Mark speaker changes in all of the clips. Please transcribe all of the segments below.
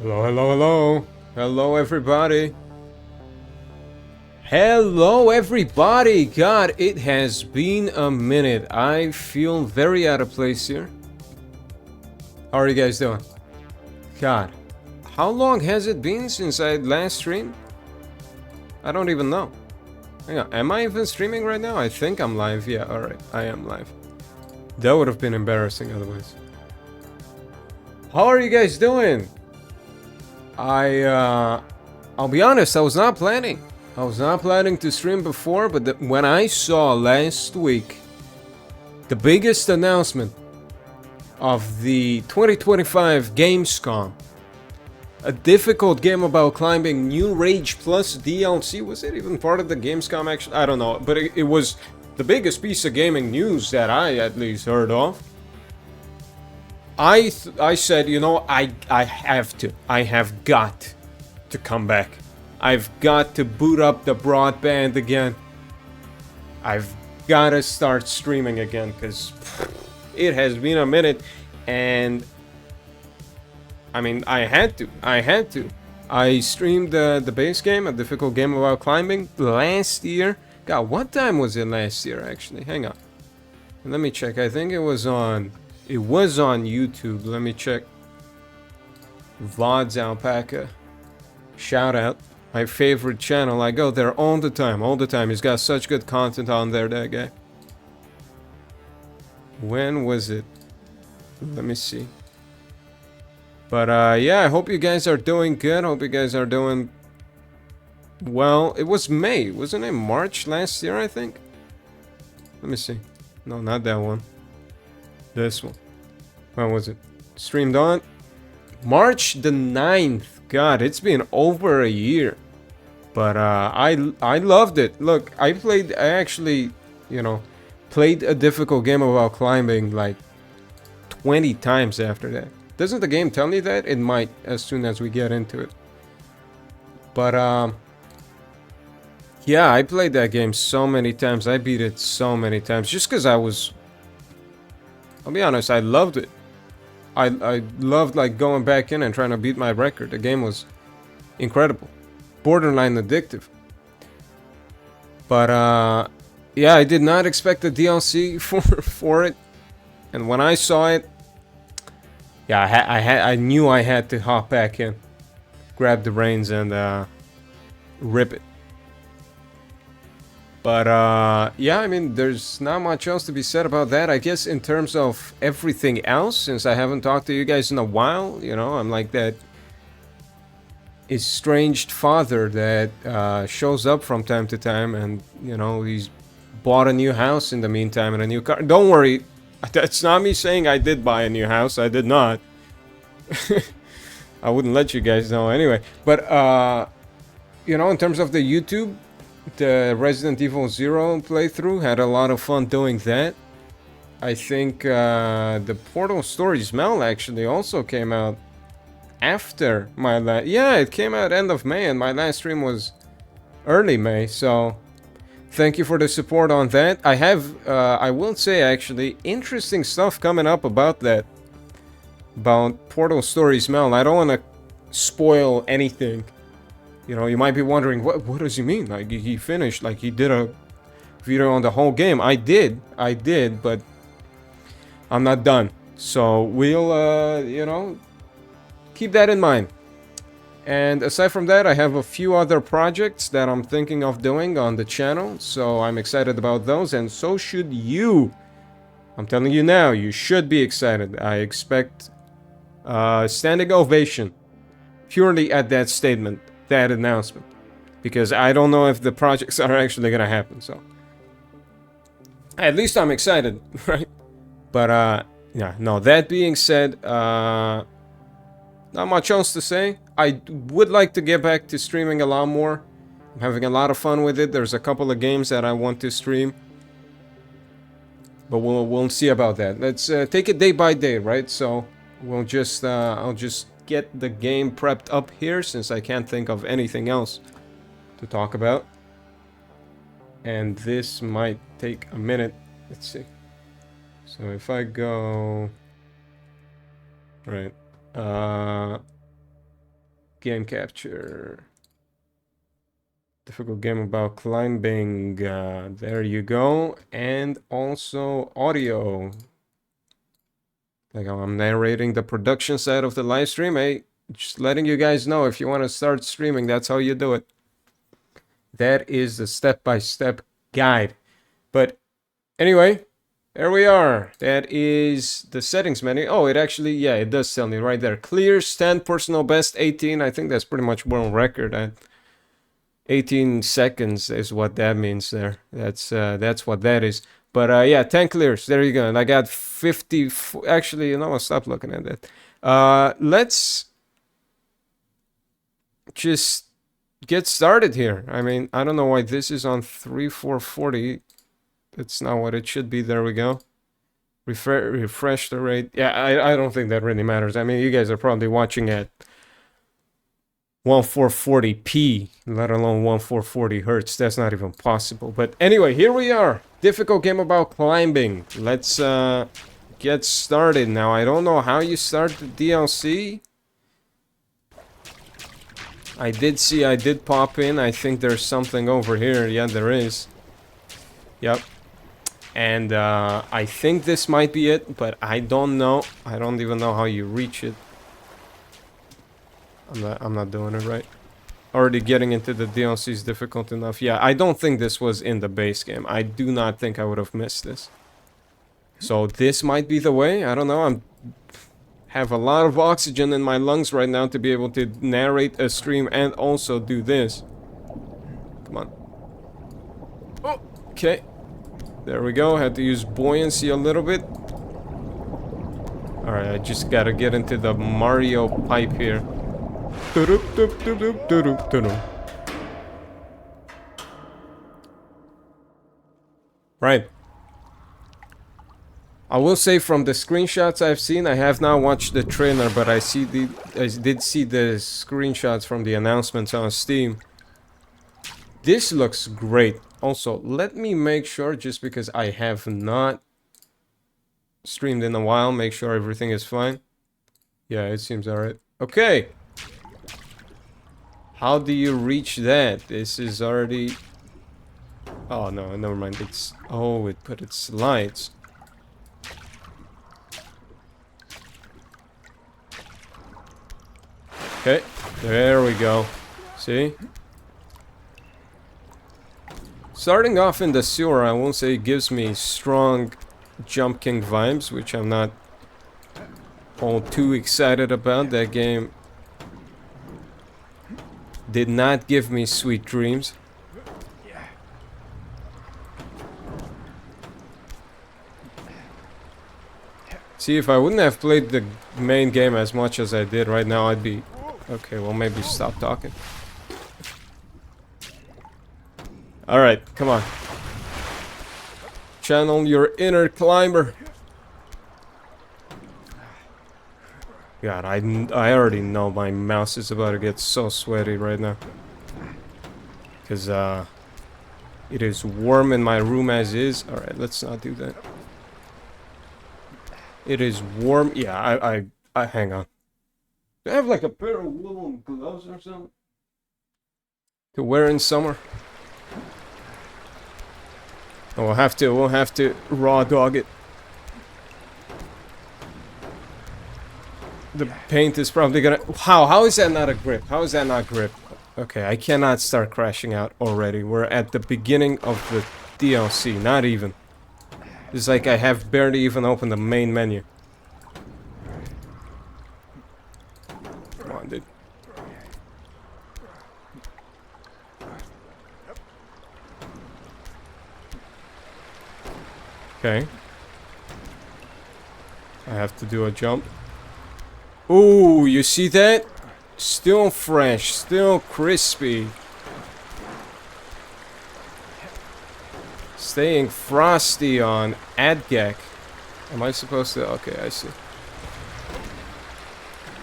Speaker 1: Hello, hello, hello. Hello, everybody. Hello, everybody. God, it has been a minute. I feel very out of place here. How are you guys doing? God, how long has it been since I last streamed? I don't even know. Hang on, am I even streaming right now? I think I'm live. Yeah, alright, I am live. That would have been embarrassing otherwise. How are you guys doing? I'll be honest, I was not planning. I was not planning to stream before, but when I saw last week the biggest announcement of the 2025 Gamescom, a difficult game about climbing, new Rage Plus DLC, was it even part of the Gamescom actually? I don't know, but it was the biggest piece of gaming news that I at least heard of. I said, you know, I have got to come back. I've got to boot up the broadband again. I've got to start streaming again because it has been a minute, and I mean, I had to. I streamed the base game, a difficult game about climbing, last year. God, what time was it last year? Actually, hang on. Let me check. I think it was on. It was on YouTube. Let me check. AlsAlpaca. Shout out. My favorite channel. I go there all the time. All the time. He's got such good content on there, that guy. When was it? Let me see. But yeah, I hope you guys are doing good. Hope you guys are doing well. It was May. Wasn't it March last year, I think? Let me see. No, not that one. This one. When was it? Streamed on March the 9th. God, it's been over a year. But I loved it. Look, I actually, you know, played a difficult game about climbing like 20 times after that. Doesn't the game tell me that? It might as soon as we get into it. But yeah, I played that game so many times. I beat it so many times just because I'll be honest, I loved it. I loved like going back in and trying to beat my record. The game was incredible. Borderline addictive. But yeah, I did not expect the DLC for it. And when I saw it, yeah, I knew I had to hop back in, grab the reins, and rip it. But yeah, I mean, there's not much else to be said about that. I guess in terms of everything else, since I haven't talked to you guys in a while, you know, I'm like that estranged father that shows up from time to time, and you know, he's bought a new house in the meantime and a new car. Don't worry, that's not me saying I did buy a new house. I did not. I wouldn't let you guys know anyway. But you know, in terms of the YouTube, the Resident Evil 0 playthrough, had a lot of fun doing that. I think the Portal Story Smell actually also came out after my last. Yeah, it came out end of May, and my last stream was early May. So thank you for the support on that. I have, I will say actually, interesting stuff coming up about that. About Portal Story Smell. I don't want to spoil anything. You know, you might be wondering, what does he mean? Like, he finished, like, he did a video on the whole game. I did, but I'm not done. So we'll, you know, keep that in mind. And aside from that, I have a few other projects that I'm thinking of doing on the channel. So I'm excited about those, and so should you. I'm telling you now, you should be excited. I expect standing ovation purely at that statement, that announcement, because I don't know if the projects are actually gonna happen. So at least I'm excited, right? But yeah, no, that being said, not much else to say. I would like to get back to streaming a lot more. I'm having a lot of fun with it. There's a couple of games that I want to stream, but we'll see about that. Let's take it day by day, right? So we'll just I'll just get the game prepped up here, since I can't think of anything else to talk about. And this might take a minute. Let's see. So if I go... Right. game capture. Difficult game about climbing. There you go. And also audio. Like I'm narrating the production side of the live stream. Hey, just letting you guys know, if you want to start streaming, that's how you do it. That is the step-by-step guide. But anyway, there we are. That is the settings menu. Oh, it actually, yeah, it does tell me right there. Clear, stand, personal best, 18. I think that's pretty much world record. 18 seconds is what that means there. That's what that is. But yeah, 10 clears. There you go. And I got 50. Actually, you know, I'll stop looking at that. Let's just get started here. I mean, I don't know why this is on 3440. That's not what it should be. There we go. Refresh the rate. Yeah, I don't think that really matters. I mean, you guys are probably watching at 1440p, let alone 1440 hertz. That's not even possible. But anyway, here we are. Difficult game about climbing. Let's get started now. I don't know how you start the DLC. I did pop in. I think there's something over here. Yeah, there is. Yep. And I think this might be it, but I don't know. I don't even know how you reach it. I'm not doing it right. Already getting into the DLC is difficult enough. Yeah, I don't think this was in the base game. I do not think I would have missed this. So this might be the way. I don't know. Have a lot of oxygen in my lungs right now to be able to narrate a stream and also do this. Come on. Oh, okay. There we go. Had to use buoyancy a little bit. Alright, I just gotta get into the Mario pipe here. Right. I will say, from the screenshots I've seen, I have not watched the trailer, but I did see the screenshots from the announcements on Steam. This looks great. Also, let me make sure, just because I have not streamed in a while, make sure everything is fine. Yeah, it seems alright. Okay. How do you reach that? This is already... Oh, no, never mind. It's... Oh, but it slides. Okay, there we go. See? Starting off in the sewer, I won't say it gives me strong Jump King vibes, which I'm not all too excited about. That game did not give me sweet dreams. See, if I wouldn't have played the main game as much as I did right now, I'd be... Okay, well, maybe stop talking. Alright, come on. Channel your inner climber. God, I already know my mouse is about to get so sweaty right now. Because, it is warm in my room as is. Alright, let's not do that. It is warm. Yeah, I hang on. Do I have like a pair of woolen gloves or something to wear in summer? Oh, we'll have to raw dog it. The paint is probably gonna... How is that not a grip? How is that not grip? Okay, I cannot start crashing out already. We're at the beginning of the DLC, not even. It's like I have barely even opened the main menu. Come on, dude. Okay. I have to do a jump. Ooh, you see that? Still fresh, still crispy. Staying frosty on Adgek. Am I supposed to? Okay, I see.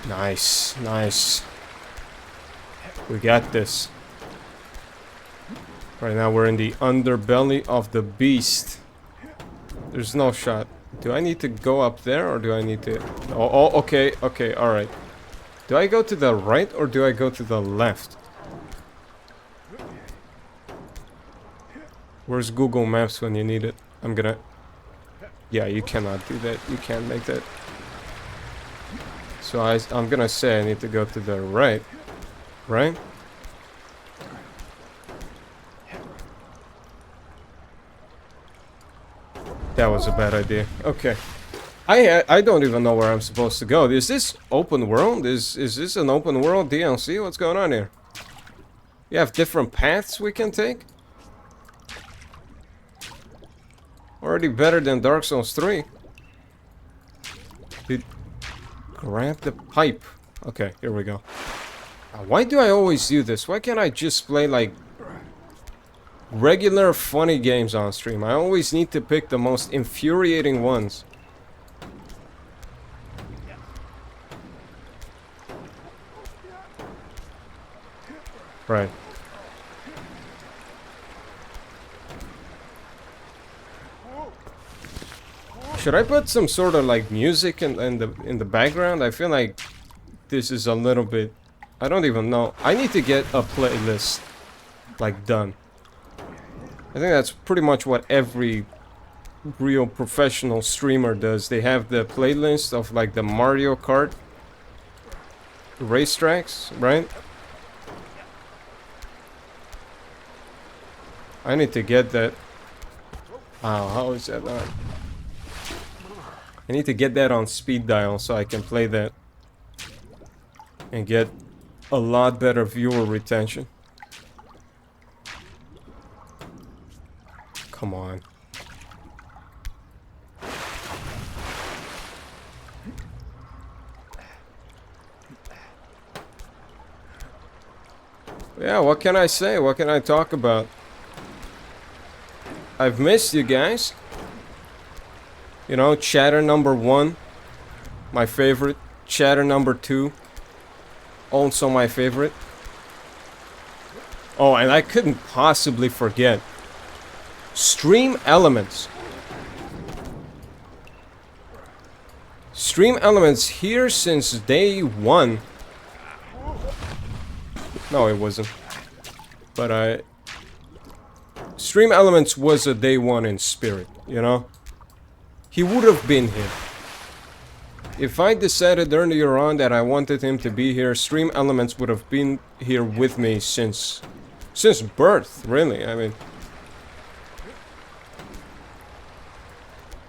Speaker 1: Nice, nice. We got this. Right now we're in the underbelly of the beast. There's no shot. Do I need to go up there or do I need to... Oh, okay, okay, alright. Do I go to the right or do I go to the left? Where's Google Maps when you need it? I'm gonna... Yeah, you cannot do that. You can't make that. So I'm gonna say I need to go to the right. Right? That was a bad idea. Okay. I don't even know where I'm supposed to go. Is this open world? Is this an open world DLC? What's going on here? You have different paths we can take? Already better than Dark Souls 3. Dude, grab the pipe. Okay, here we go. Why do I always do this? Why can't I just play like regular funny games on stream? I always need to pick the most infuriating ones. Right. Should I put some sort of like music in the background? I feel like this is a little bit... I don't even know. I need to get a playlist like done. I think that's pretty much what every real professional streamer does. They have the playlist of like the Mario Kart racetracks, right? I need to get that. Wow, how is that not? I need to get that on speed dial so I can play that and get a lot better viewer retention. Come on. Yeah, what can I say? What can I talk about? I've missed you guys. You know, chatter number 1, my favorite. Chatter number 2, also my favorite. Oh, and I couldn't possibly forget Stream Elements. Stream Elements here since day 1. No, it wasn't. But Stream Elements was a day 1 in spirit, you know? He would have been here. If I decided earlier on that I wanted him to be here, Stream Elements would have been here with me since birth, really. I mean,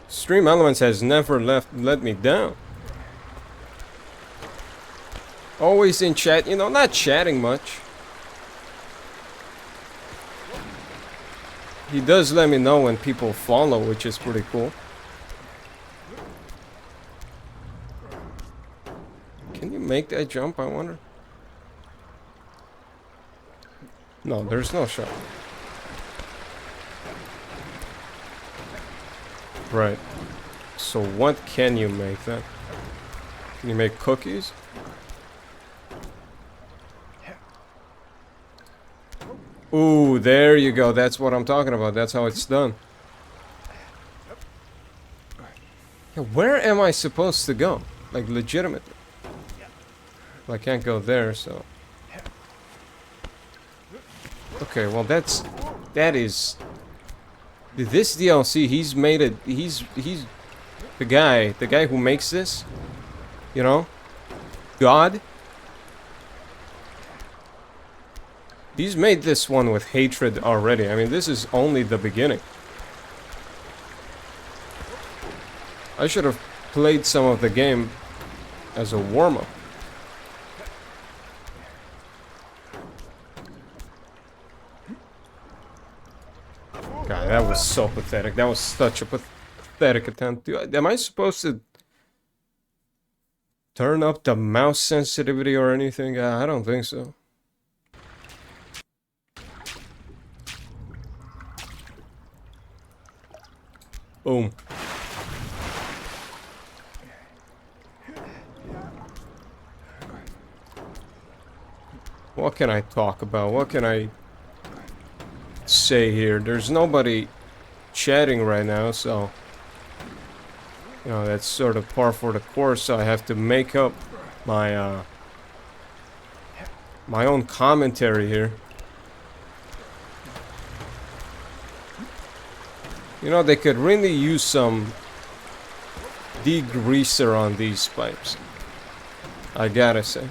Speaker 1: Stream Elements has never let me down. Always in chat, you know, not chatting much. He does let me know when people follow, which is pretty cool. Can you make that jump, I wonder? No, there's no shot. Right. So what can you make then? Can you make cookies? Ooh, there you go. That's what I'm talking about. That's how it's done. Yeah, where am I supposed to go? Like, legitimately. Well, I can't go there, so... Okay, well that is... This DLC, he's made it... He's the guy who makes this, you know? God. He's made this one with hatred already. I mean, this is only the beginning. I should have played some of the game as a warm-up. God, that was so pathetic. That was such a pathetic attempt. Am I supposed to turn up the mouse sensitivity or anything? I don't think so. Boom. What can I talk about? What can I say here? There's nobody chatting right now, so you know, that's sort of par for the course. So I have to make up my my own commentary here. You know, they could really use some degreaser on these pipes. I gotta say.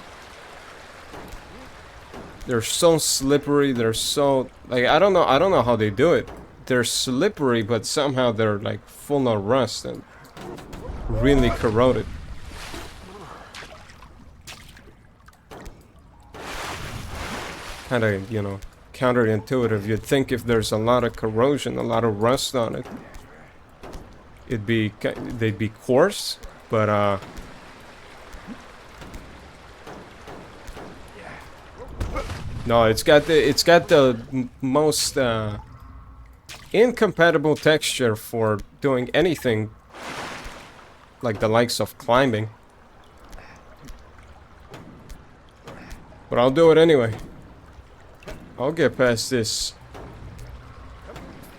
Speaker 1: They're so slippery, they're so like I don't know how they do it. They're slippery, but somehow they're like full of rust and really corroded. Kind of, you know, counterintuitive. You'd think if there's a lot of corrosion, a lot of rust on it, they'd be coarse, but no, it's got the most incompatible texture for doing anything like the likes of climbing. But I'll do it anyway. I'll get past this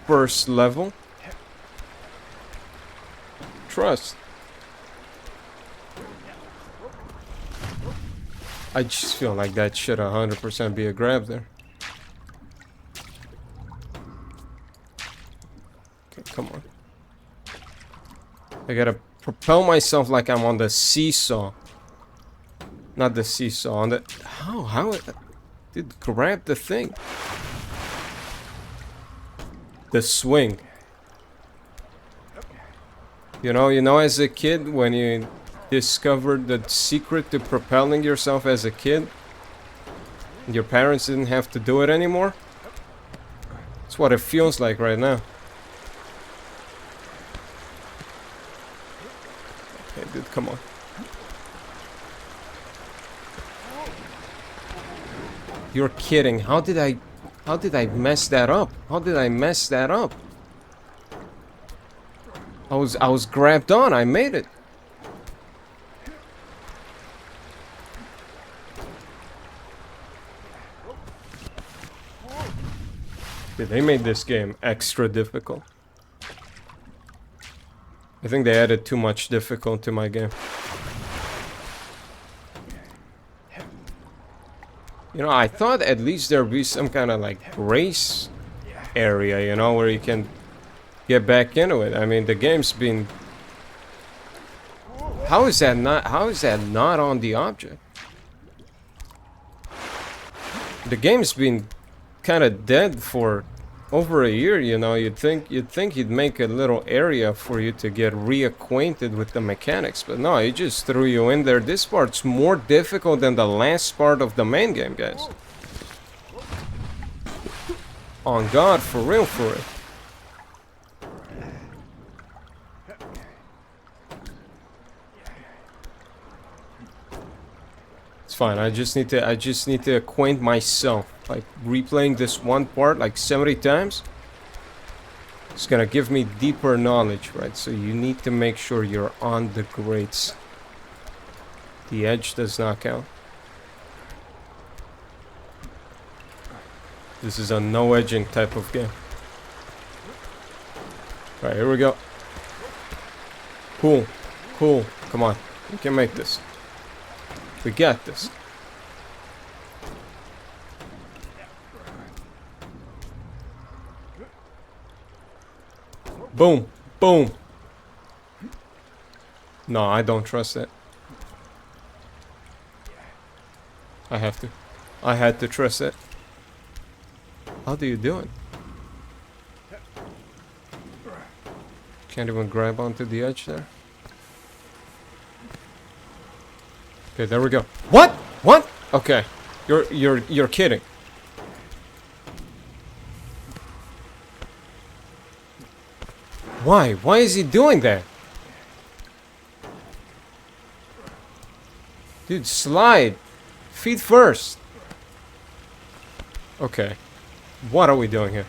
Speaker 1: first level. Trust. I just feel like that should 100% be a grab there. Okay, come on. I gotta propel myself like I'm on the seesaw. Not the seesaw, on the... How... Dude, grab the thing. The swing. You know, as a kid, when you discovered the secret to propelling yourself as a kid, your parents didn't have to do it anymore? That's what it feels like right now. Okay, dude, come on. You're kidding. How did I mess that up? How did I mess that up? I was grabbed on. I made it. Dude, they made this game extra difficult. I think they added too much difficulty to my game. You know, I thought at least there'd be some kind of like race area, you know, where you can get back into it. I mean, the game's been... How is that not on the object? The game's been kind of dead for over a year, you know. You'd think he'd make a little area for you to get reacquainted with the mechanics, but no, he just threw you in there. This part's more difficult than the last part of the main game, guys. On God, for real, for it. It's fine. I just need to acquaint myself. Like replaying this one part like 70 times. It's gonna give me deeper knowledge, right? So you need to make sure you're on the grates. The edge does not count. This is a no edging type of game. Alright, here we go. Cool. Cool. Come on. We can make this. We got this. Boom. Boom. No, I don't trust that. I have to. I had to trust it. How do you do it? Can't even grab onto the edge there. Okay, there we go. What? What? Okay. You're kidding. Why? Why is he doing that? Dude, slide. Feet first. Okay. What are we doing here?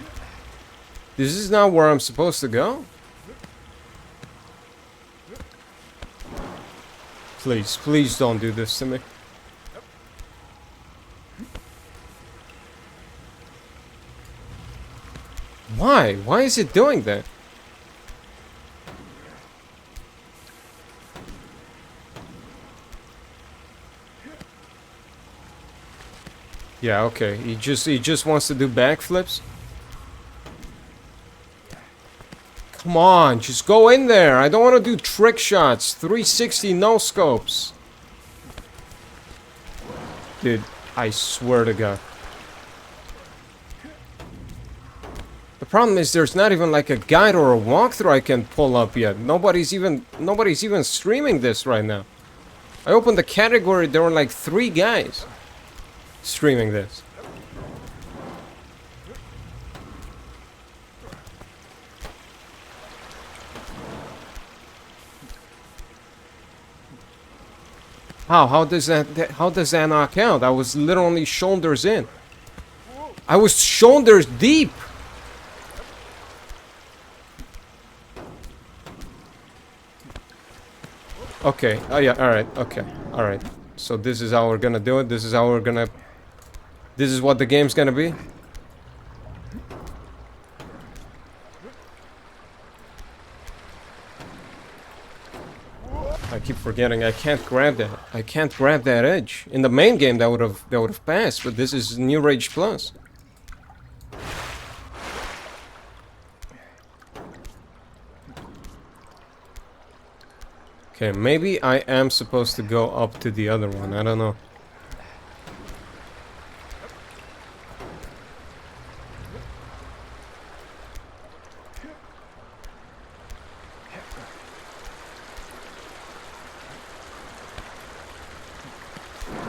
Speaker 1: This is not where I'm supposed to go? Please, please don't do this to me. Why? Why is it doing that? Yeah, okay. He just wants to do backflips. Come on, just go in there. I don't want to do trick shots. 360 no scopes. Dude, I swear to God. The problem is there's not even like a guide or a walkthrough I can pull up yet. Nobody's even streaming this right now. I opened the category, there were like 3 guys streaming this. How does that knock out? I was literally shoulders in. I was shoulders deep. Okay. Oh yeah. All right. Okay. All right. So this is how we're gonna do it. This is how we're gonna. This is what the game's gonna be. I keep forgetting. I can't grab that. I can't grab that edge. In the main game, that would have passed. But this is New Rage Plus. Okay, maybe I am supposed to go up to the other one. I don't know.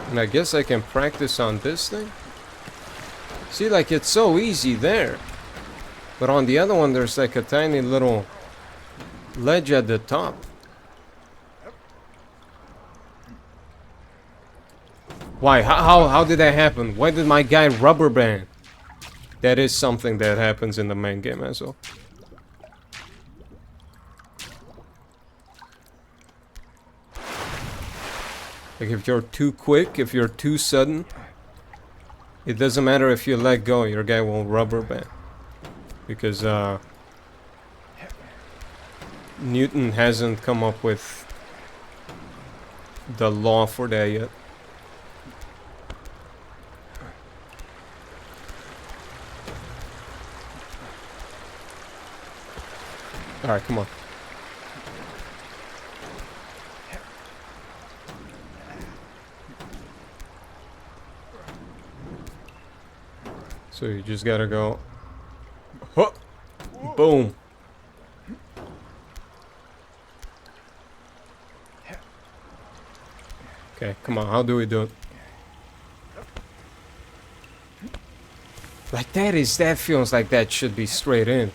Speaker 1: And I guess I can practice on this thing. See, like, it's so easy there. But on the other one, there's like a tiny little ledge at the top. Why? How did that happen? Why did my guy rubber band? That is something that happens in the main game as well. Like, if you're too quick, if you're too sudden, it doesn't matter if you let go, your guy will rubber band. Because, Newton hasn't come up with the law for that yet. Alright, come on. So you just gotta go. Huh! Boom! Okay, come on, how do we do it? Like that feels like that should be straight in.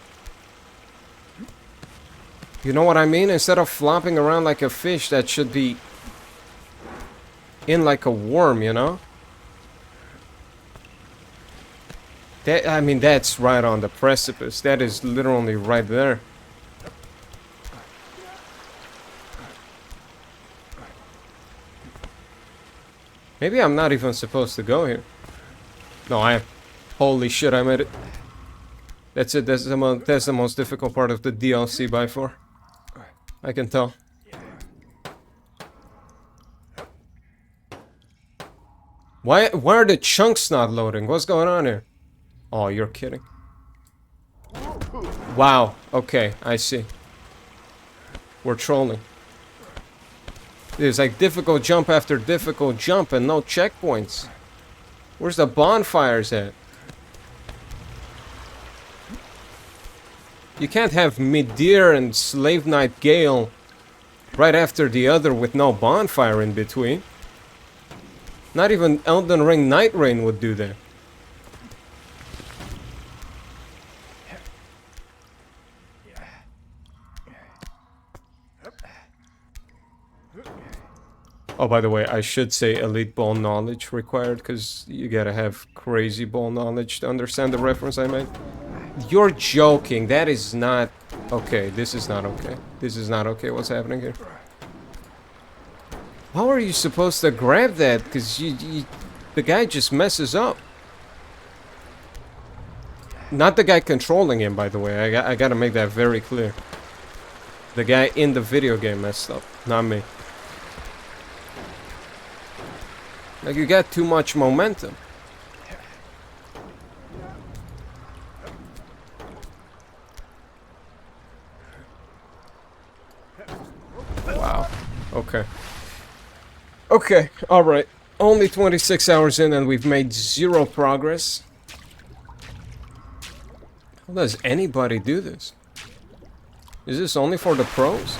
Speaker 1: You know what I mean? Instead of flopping around like a fish, that should be in like a worm, you know? That, I mean, that's right on the precipice. That is literally right there. Maybe I'm not even supposed to go here. No, I am. Holy shit, I made it. That's it. That's the most difficult part of the DLC by far. I can tell. Why are the chunks not loading? What's going on here? Oh, you're kidding. Wow. Okay, I see. We're trolling. There's like difficult jump after difficult jump and no checkpoints. Where's the bonfires at? You can't have Midir and Slave Knight Gale right after the other with no bonfire in between. Not even Elden Ring Night Rain would do that. Oh, by the way, I should say elite ball knowledge required, because you gotta have crazy ball knowledge to understand the reference I made. You're joking. That is not... Okay, this is not okay. This is not okay. What's happening here? How are you supposed to grab that? Because the guy just messes up. Not the guy controlling him, by the way. I gotta make that very clear. The guy in the video game messed up, not me. Like, you got too much momentum. Okay. Okay, alright. Only 26 hours in and we've made 0 progress. How does anybody do this? Is this only for the pros?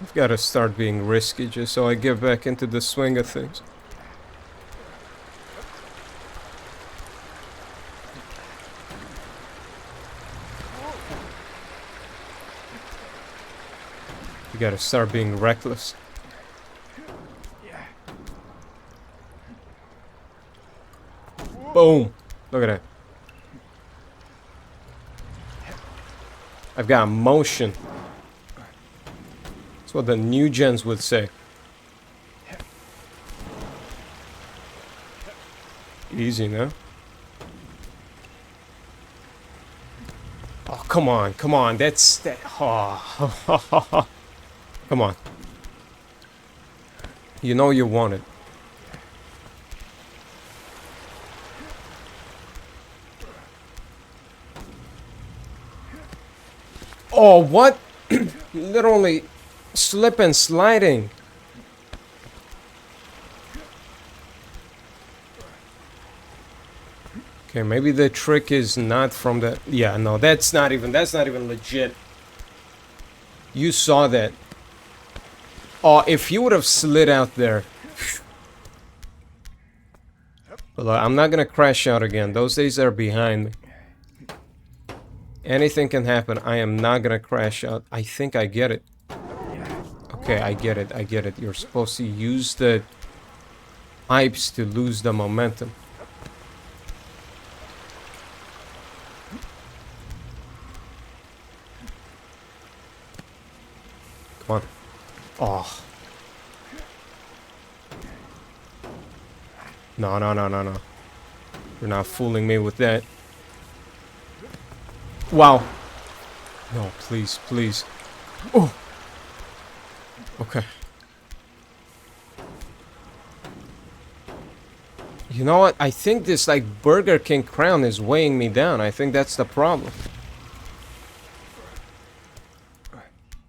Speaker 1: I've got to start being risky just so I get back into the swing of things. You gotta start being reckless. Boom! Look at that. I've got motion. That's what the new gens would say. Easy, no? Oh, come on, come on. That's that. Oh. Come on. You know you want it. Oh, what? Literally slip and sliding. Okay, maybe the trick is not from the... Yeah, no, that's not even legit. You saw that. Oh, if you would have slid out there. But look, I'm not gonna crash out again. Those days are behind me. Anything can happen. I am not gonna crash out. I think I get it. Okay, I get it. I get it. You're supposed to use the pipes to lose the momentum. Come on. Oh. No, no, no, no, no. You're not fooling me with that. Wow. No, please, please. Oh. Okay. You know what? I think this, like, Burger King crown is weighing me down. I think that's the problem.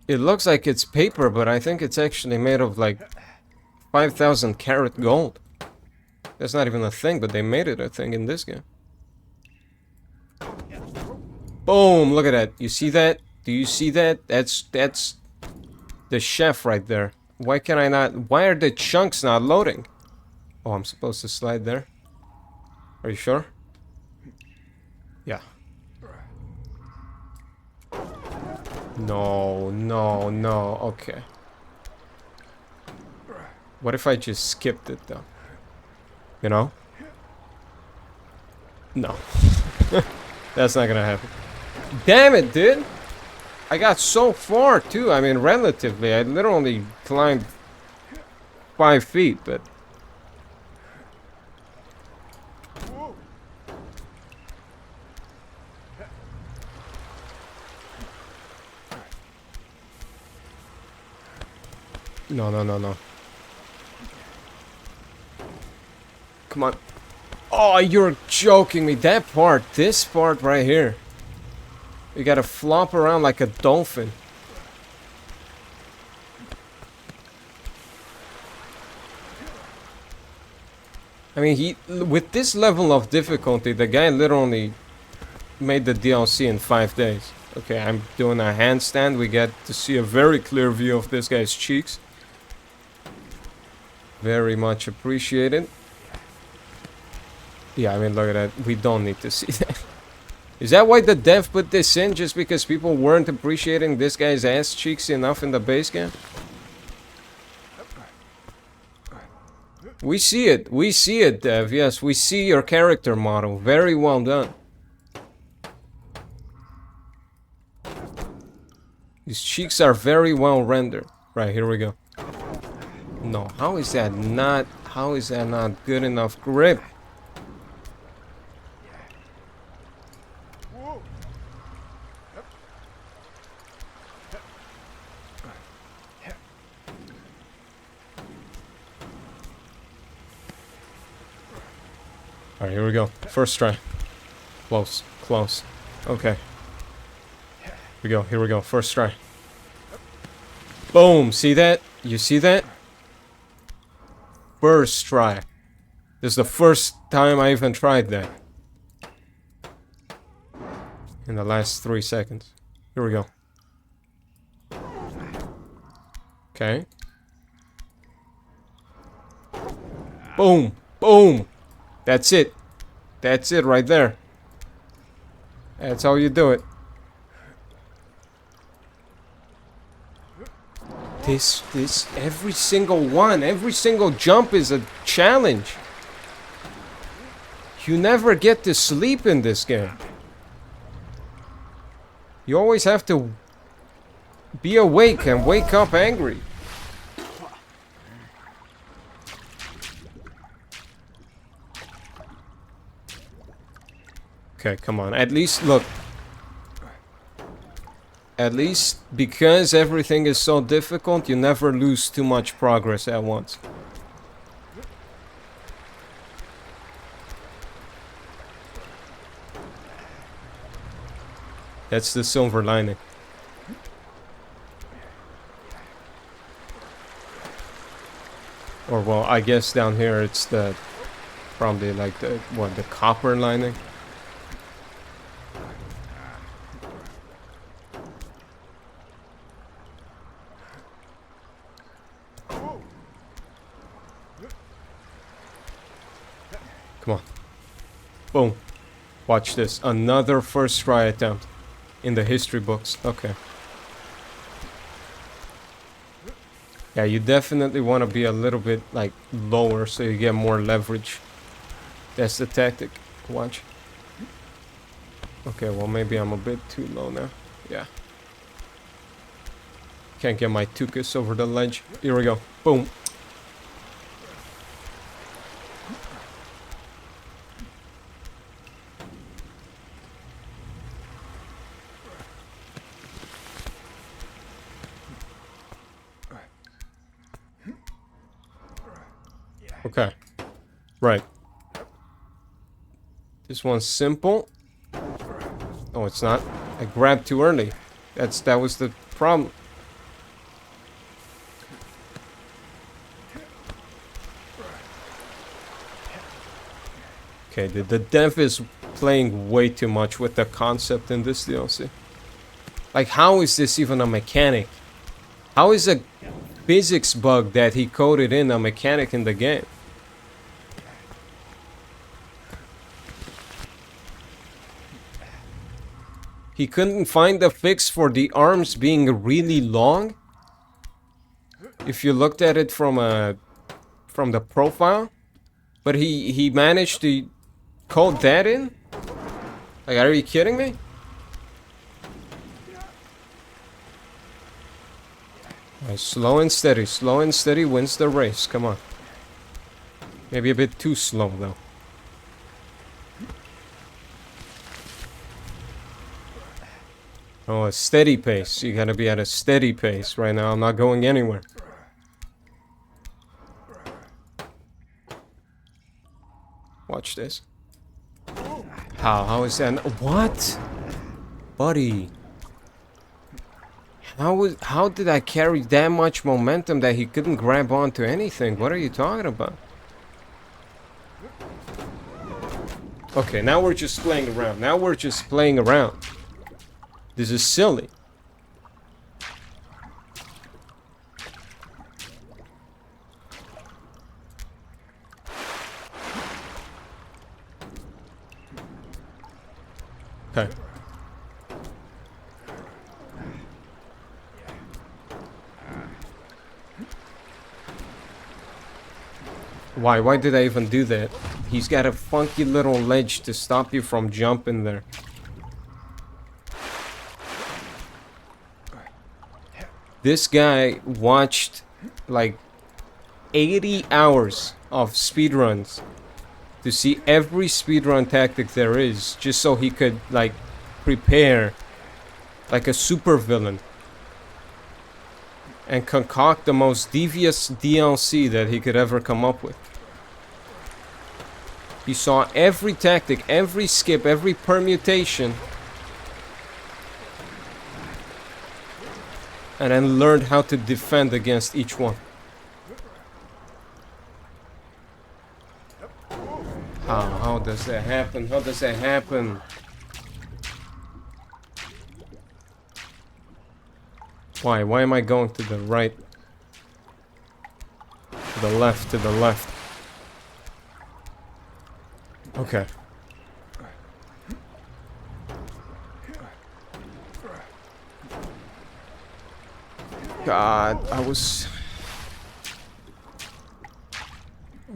Speaker 1: It looks like it's paper, but I think it's actually made of, like, 5,000 karat gold. That's not even a thing, but they made it a thing in this game. Boom! Look at that. You see that? Do you see that? That's the chef right there. Why can I not... Why are the chunks not loading? Oh, I'm supposed to slide there. Are you sure? Yeah. No, no, no. Okay. What if I just skipped it, though? You know? No. That's not gonna happen. Damn it, dude! I got so far, too. I mean, relatively. I literally climbed 5 feet, but... No, no, no, no. Come on. Oh, you're joking me. That part, this part right here. You gotta flop around like a dolphin. I mean, with this level of difficulty, the guy literally made the DLC in 5 days. Okay, I'm doing a handstand. We get to see a very clear view of this guy's cheeks. Very much appreciated. Yeah, I mean, look at that. We don't need to see that. Is that why the dev put this in? Just because people weren't appreciating this guy's ass cheeks enough in the base game? We see it. We see it, dev. Yes, we see your character model. Very well done. His cheeks are very well rendered. Right, here we go. No, how is that not good enough grip? Alright, here we go. First try. Close. Close. Okay. Here we go. First try. Boom! See that? You see that? First try. This is the first time I even tried that. In the last 3 seconds. Here we go. Okay. Boom! Boom! That's it. That's it right there. That's how you do it. This, every single one, every single jump is a challenge. You never get to sleep in this game. You always have to be awake and wake up angry. Okay, come on. At least, look. At least, because everything is so difficult, you never lose too much progress at once. That's the silver lining. Or, well, I guess down here it's the... probably like the, what, the copper lining? Come on. Boom. Watch this. Another first try attempt. In the history books. Okay. Yeah, you definitely want to be a little bit, like, lower so you get more leverage. That's the tactic. Watch. Okay, well, maybe I'm a bit too low now. Yeah. Can't get my tuchus over the ledge. Here we go. Boom. Okay. Right. This one's simple. Oh, it's not. I grabbed too early. That was the problem. Okay, the dev is playing way too much with the concept in this DLC. Like, how is this even a mechanic? How is a physics bug that he coded in a mechanic in the game? He couldn't find a fix for the arms being really long? If you looked at it from the profile? But he managed to code that in? Like, are you kidding me? Right, slow and steady wins the race. Come on. Maybe a bit too slow though. Oh, a steady pace. You gotta be at a steady pace right now. I'm not going anywhere. Watch this. How is that? What? Buddy. How did I carry that much momentum that he couldn't grab onto anything? What are you talking about? Okay, now we're just playing around. This is silly. Okay. Why did I even do that? He's got a funky little ledge to stop you from jumping there. This guy watched like 80 hours of speedruns to see every speedrun tactic there is, just so he could like prepare like a supervillain and concoct the most devious DLC that he could ever come up with. He saw every tactic, every skip, every permutation, and then learned how to defend against each one. How does that happen? How does that happen? Why? Why am I going to the right? To the left, to the left. Okay. God, I was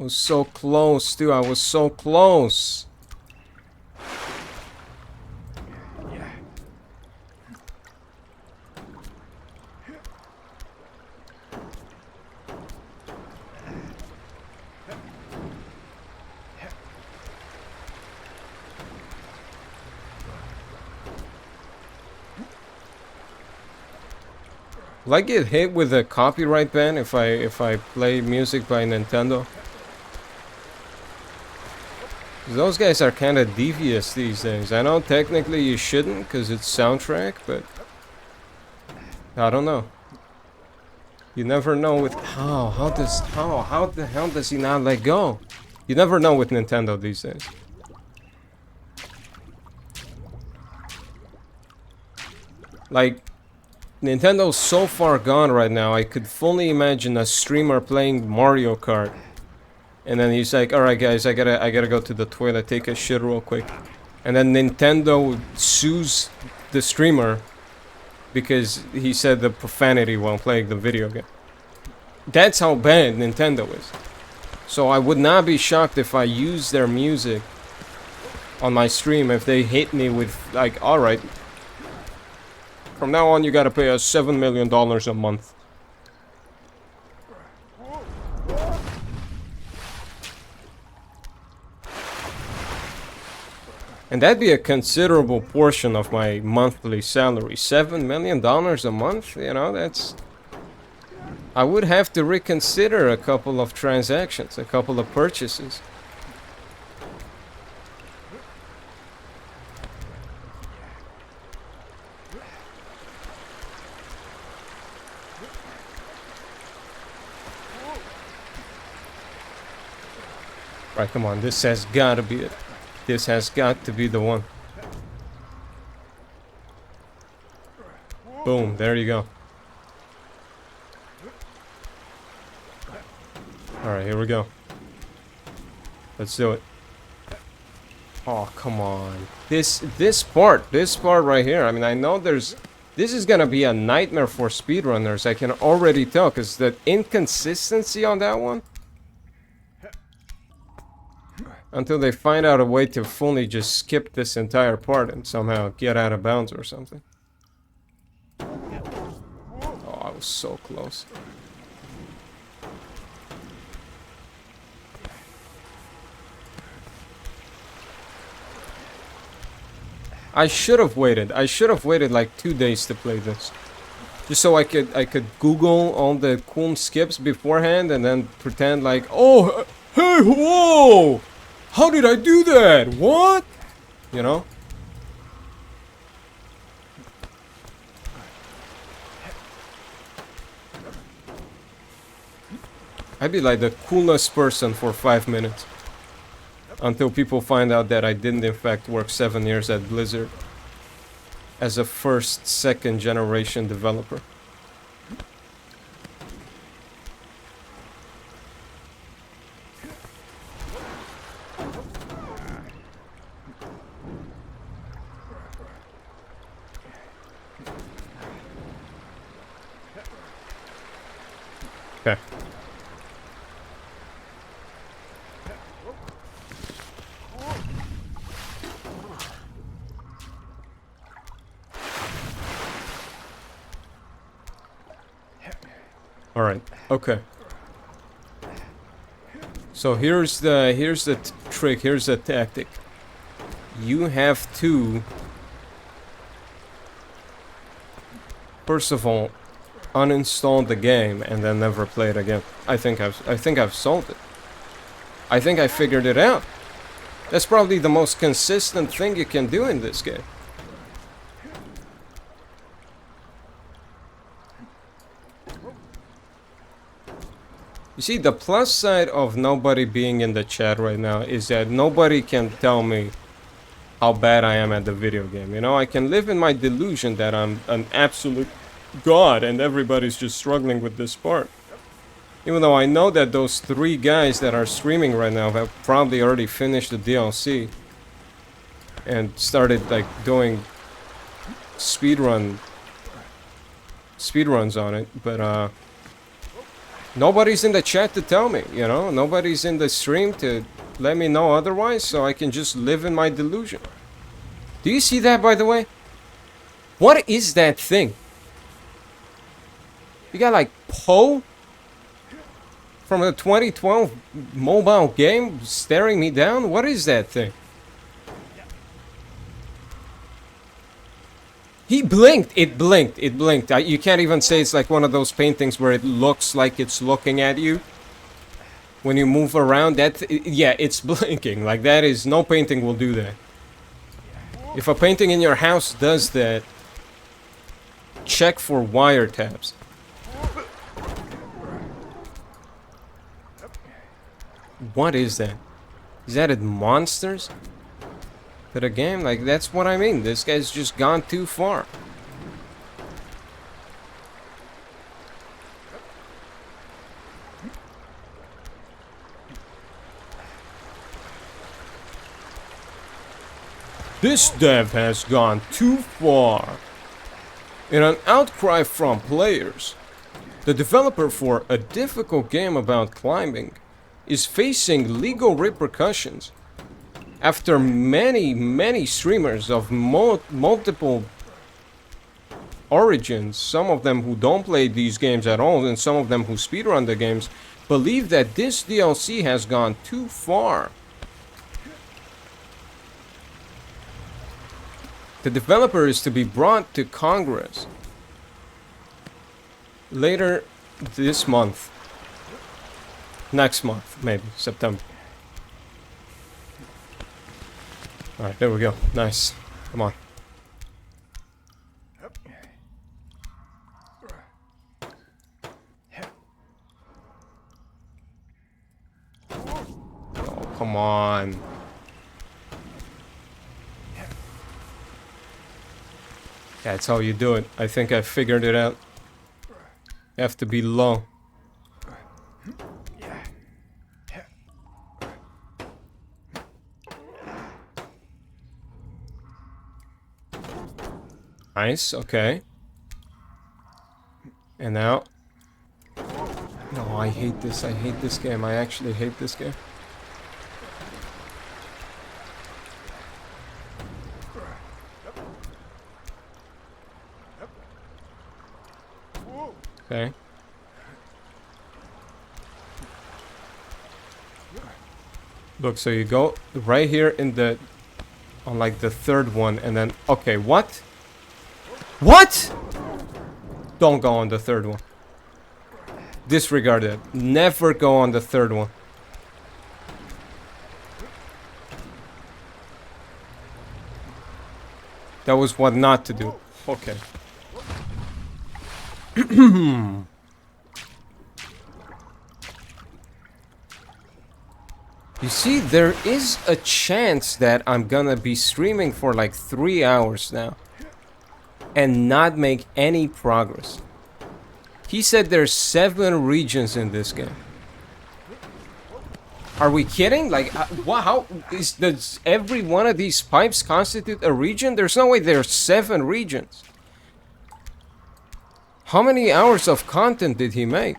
Speaker 1: so close, dude. I was so close. Will I get hit with a copyright ban if I play music by Nintendo? Those guys are kind of devious these days. I know technically you shouldn't because it's soundtrack, but I don't know. You never know with how the hell does he not let go? You never know with Nintendo these days. Like, Nintendo's so far gone right now, I could fully imagine a streamer playing Mario Kart. And then he's like, alright guys, I gotta go to the toilet, take a shit real quick. And then Nintendo sues the streamer because he said the profanity while playing the video game. That's how bad Nintendo is. So I would not be shocked if I use their music on my stream if they hit me with, like, alright, from now on you gotta pay us $7 million a month. And that'd be a considerable portion of my monthly salary. $7 million a month? You know, that's... I would have to reconsider a couple of transactions, a couple of purchases. Right, come on, this has gotta be it. This has got to be the one. Boom, there you go. Alright, here we go. Let's do it. Oh, come on. This part right here, I mean, I know this is gonna be a nightmare for speedrunners, I can already tell, because the inconsistency on that one, until they find out a way to fully just skip this entire part and somehow get out of bounds or something. Oh, I was so close. I should have waited. I should have waited like 2 days to play this. Just so I could Google all the cool skips beforehand and then pretend like, oh, hey, whoa! How did I do that? What? You know? I'd be like the coolest person for 5 minutes. Until people find out that I didn't in fact work 7 years at Blizzard. As a first, second generation developer. Okay. All right. Okay. So here's the trick. Here's the tactic. You have to, first of all, uninstall the game and then never play it again. I think I've solved it. I think I figured it out. That's probably the most consistent thing you can do in this game. You see, the plus side of nobody being in the chat right now is that nobody can tell me how bad I am at the video game. You know, I can live in my delusion that I'm an absolute god and everybody's just struggling with this part. Even though I know that those 3 guys that are streaming right now have probably already finished the DLC and started like doing speedruns on it, but nobody's in the chat to tell me, you know? Nobody's in the stream to let me know otherwise, so I can just live in my delusion. Do you see that, by the way? What is that thing? You got like Poe from the 2012 mobile game staring me down? What is that thing? He blinked. It blinked. It blinked. You can't even say it's like one of those paintings where it looks like it's looking at you. When you move around, yeah, it's blinking. Like that is, no painting will do that. If a painting in your house does that, check for wiretaps. What is that? Is that it monsters? To the game? Like, that's what I mean. This guy's just gone too far. This dev has gone too far. In an outcry from players, the developer for a difficult game about climbing is facing legal repercussions after many streamers of multiple origins, some of them who don't play these games at all and some of them who speedrun the games, believe that this DLC has gone too far. The developer is to be brought to Congress later this month. Next month, maybe, September. Alright, there we go. Nice. Come on. Oh, come on. That's how you do it. I think I figured it out. You have to be low. Nice, okay. And now... No, I hate this. I hate this game. I actually hate this game. Okay. Look, so you go right here in the... on like the 3rd one and then... Okay, what? What? Don't go on the 3rd one. Disregard it. Never go on the 3rd one. That was what not to do. Okay. You see, there is a chance that I'm gonna be streaming for like 3 hours now and not make any progress. He said there's 7 regions in this game. Are we kidding? Like, how does every one of these pipes constitute a region? There's no way there's 7 regions. How many hours of content did he make?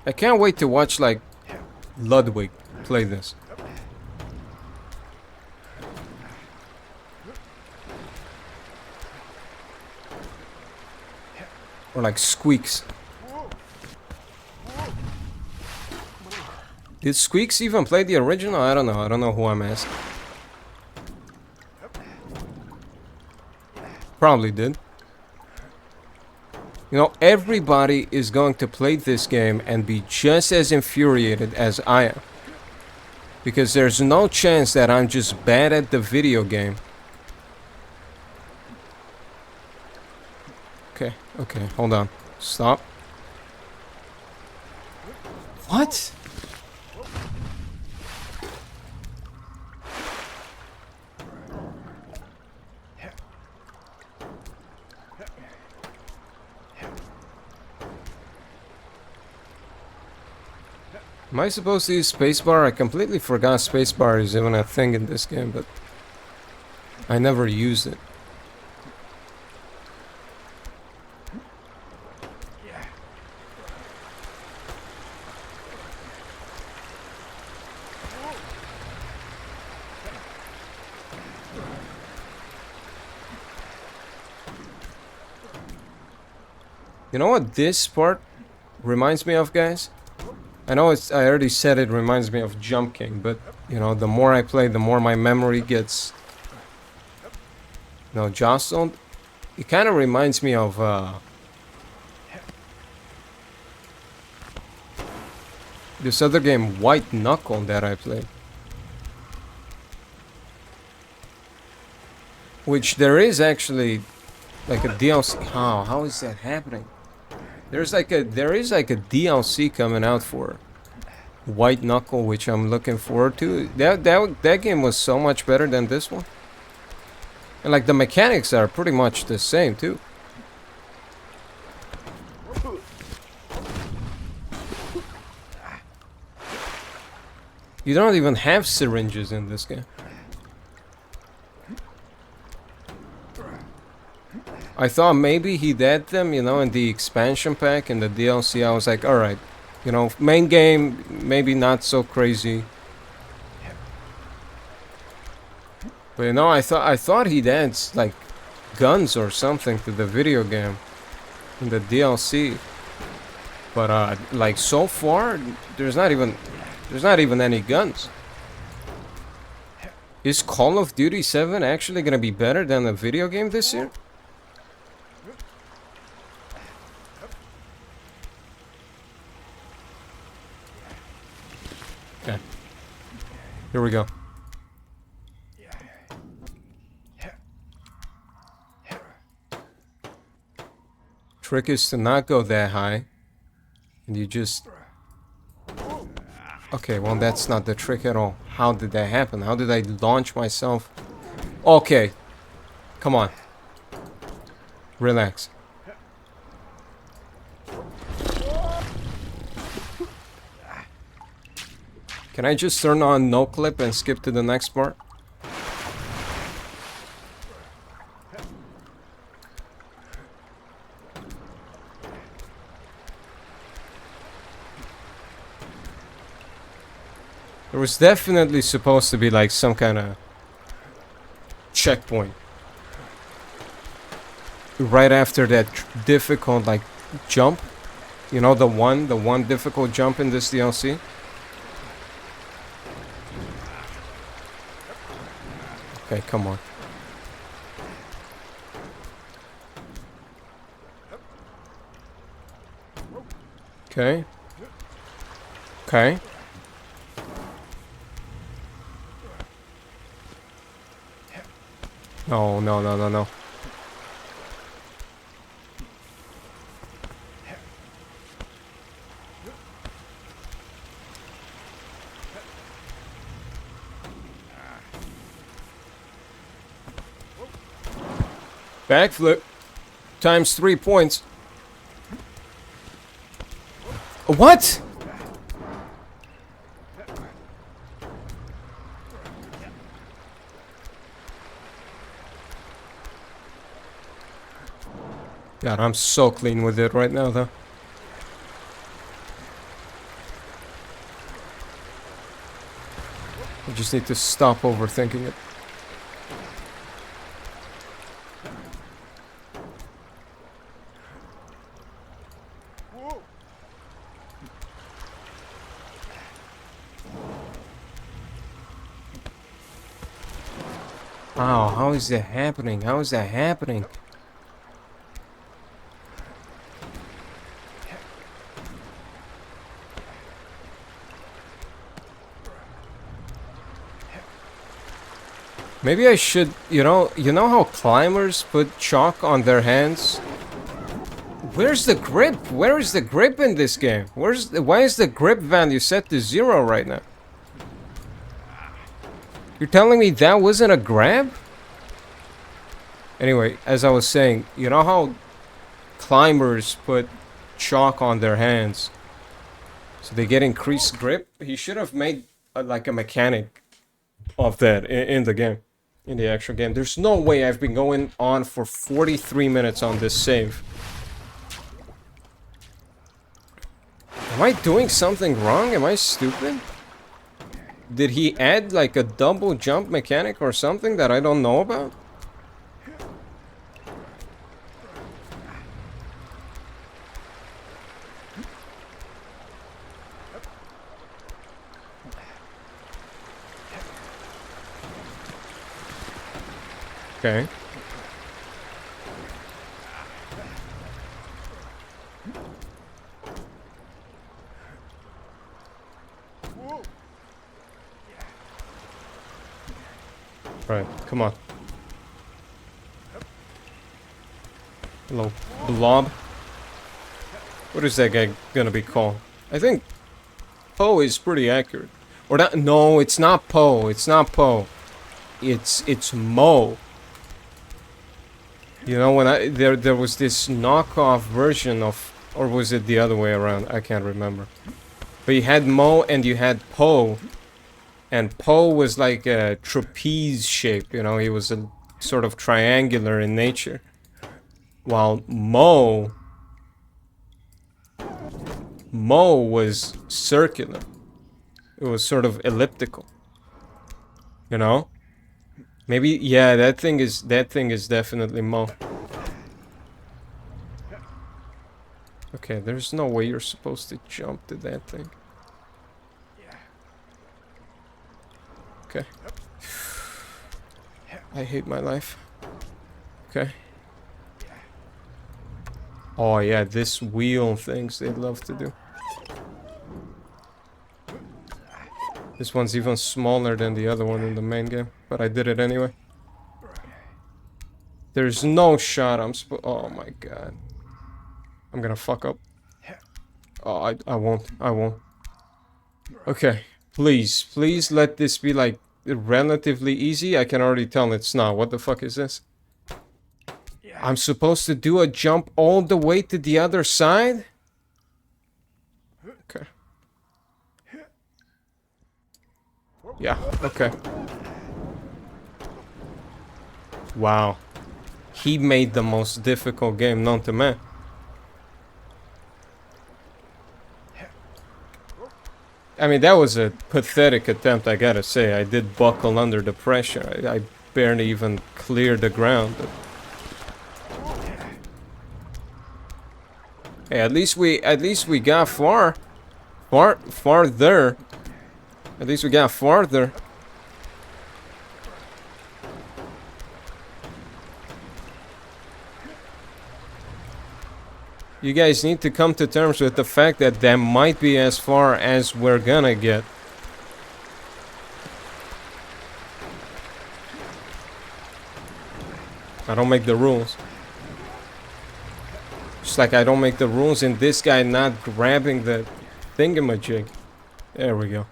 Speaker 1: I can't wait to watch, like, Ludwig play this. Or like Squeaks. Did Squeaks even play the original? I don't know. I don't know who I'm asking. Probably did. You know, everybody is going to play this game and be just as infuriated as I am. Because there's no chance that I'm just bad at the video game. Okay, okay, hold on. Stop. What? Am I supposed to use spacebar? I completely forgot spacebar is even a thing in this game, but I never used it. You know what this part reminds me of, guys? I know I already said it reminds me of Jump King, but, you know, the more I play, the more my memory gets, you know, jostled. It kind of reminds me of, this other game, White Knuckle, that I played. Which there is actually, like a DLC. How is that happening? There is like a DLC coming out for White Knuckle, which I'm looking forward to. That game was so much better than this one, and like the mechanics are pretty much the same too. You don't even have syringes in this game. I thought maybe he'd add them, you know, in the expansion pack and the DLC. I was like, alright, you know, main game, maybe not so crazy. But you know, I thought he'd add like guns or something to the video game in the DLC. But like so far, there's not even any guns. Is Call of Duty 7 actually gonna be better than a video game this year? Okay. Here we go. Trick is to not go that high. And you just... Okay, well that's not the trick at all. How did that happen? How did I launch myself? Okay. Come on. Relax. Can I just turn on no clip and skip to the next part? There was definitely supposed to be like some kind of checkpoint right after that difficult like jump. You know, the one difficult jump in this DLC. Okay, come on. Okay. Okay. No, no, no, no, no. Backflip. Times 3 points. What? God, I'm so clean with it right now, though. I just need to stop overthinking it. Wow, how is that happening? How is that happening? Maybe I should, you know how climbers put chalk on their hands? Where's the grip? Where is the grip in this game? Why is the grip value set to 0 right now? You're telling me that wasn't a grab? Anyway, as I was saying, you know how climbers put chalk on their hands so they get increased grip? He should have made like a mechanic of that in the game, in the actual game. There's no way I've been going on for 43 minutes on this save. Am I doing something wrong? Am I stupid? Did he add like a double jump mechanic or something that I don't know about? Okay. Right, come on. Hello, blob. What is that guy gonna be called? I think Poe is pretty accurate. Or that? No, it's not Poe. It's not Poe. It's Mo. You know, when there was this knockoff version of, or was it the other way around? I can't remember. But you had Mo and you had Poe. And Poe was like a trapeze shape, you know, he was a sort of triangular in nature. While Mo was circular. It was sort of elliptical. You know? Maybe, yeah, that thing is definitely Mo. Okay, there's no way you're supposed to jump to that thing. Okay. I hate my life. Okay. Oh yeah, this wheel things they love to do. This one's even smaller than the other one in the main game, but I did it anyway. There's no shot oh my god. I'm gonna fuck up. Oh, I won't. Okay. Please let this be like relatively easy. I can already tell it's not. What the fuck is this? I'm supposed to do a jump all the way to the other side? Okay. Yeah, okay. Wow. He made the most difficult game known to man. I mean, that was a pathetic attempt, I gotta say. I did buckle under the pressure. I barely even cleared the ground. But... Hey, at least we got farther. At least we got farther. You guys need to come to terms with the fact that that might be as far as we're gonna get. I don't make the rules. Just like I don't make the rules in this guy not grabbing the thingamajig. There we go.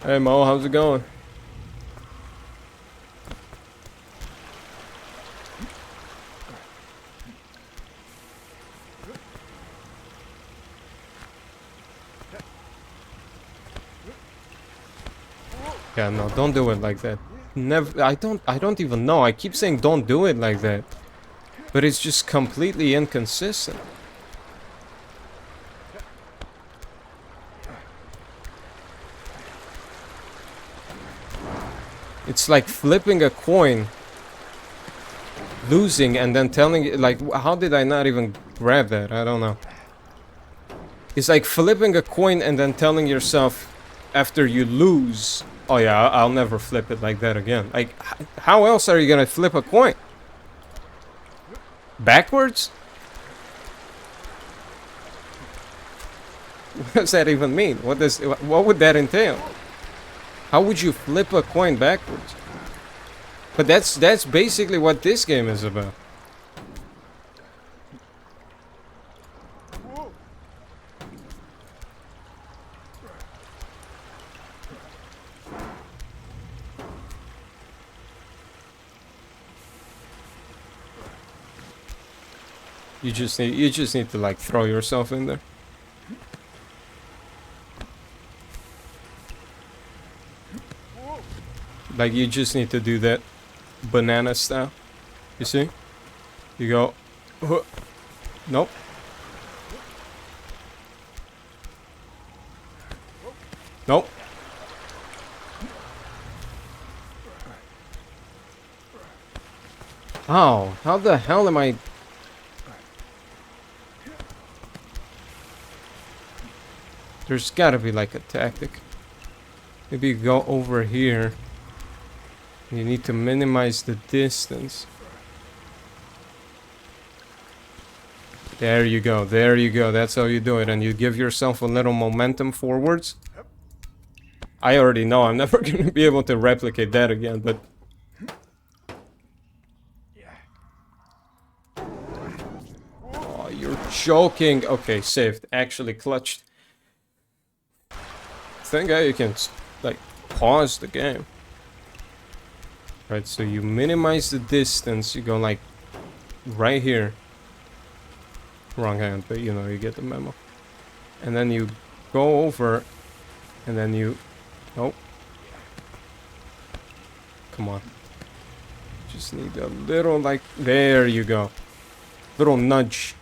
Speaker 1: Hey Mo, how's it going? Yeah, no, don't do it like that. Never. I don't even know. I keep saying don't do it like that, but it's just completely inconsistent. It's like flipping a coin, losing, and then telling it, like, how did I not even grab that? I don't know. It's like flipping a coin and then telling yourself after you lose, oh yeah, I'll never flip it like that again. Like, how else are you gonna flip a coin? Backwards? What does that even mean? What would that entail? How would you flip a coin backwards? But that's basically what this game is about. You just need to like throw yourself in there. Like you just need to do that banana style. You see? You go. Nope. Nope. Oh, how the hell am I? There's gotta be like a tactic. Maybe you go over here. You need to minimize the distance. There you go, there you go. That's how you do it. And you give yourself a little momentum forwards. I already know I'm never going to be able to replicate that again, but... Oh, you're joking. Okay, saved. Actually clutched. Thank God you can, like, pause the game. Right, so you minimize the distance. You go, like, right here. Wrong hand, but you know, you get the memo. And then you go over, and then you... Nope. Come on. Just need a little, like... There you go. Little nudge.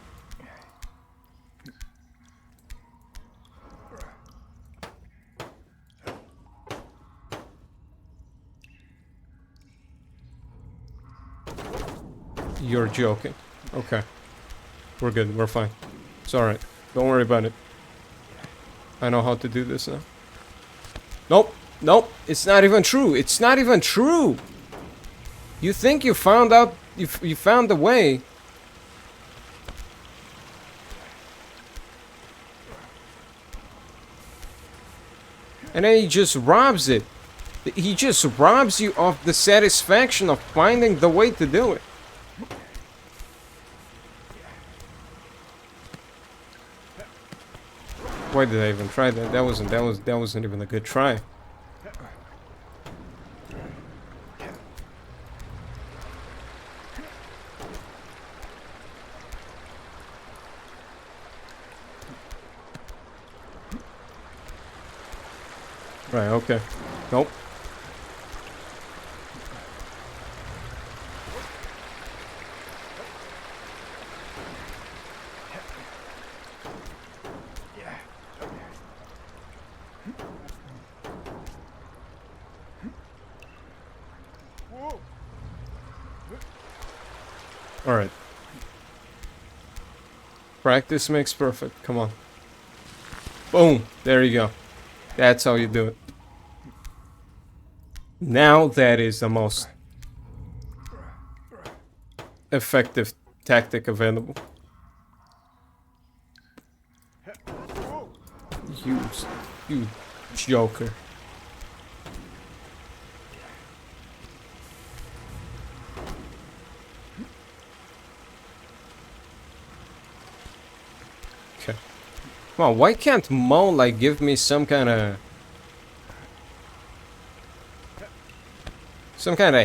Speaker 1: You're joking. Okay. We're good. We're fine. It's alright. Don't worry about it. I know how to do this now. Nope. Nope. It's not even true. It's not even true. You think you found out... You found the way. And then he just robs it. He just robs you of the satisfaction of finding the way to do it. Why did I even try that? That wasn't even a good try. Right, okay. Nope. Alright. Practice makes perfect. Come on. Boom. There you go. That's how you do it. Now that is the most effective tactic available. You joker. Okay. Come on, why can't Mo like give me some kind of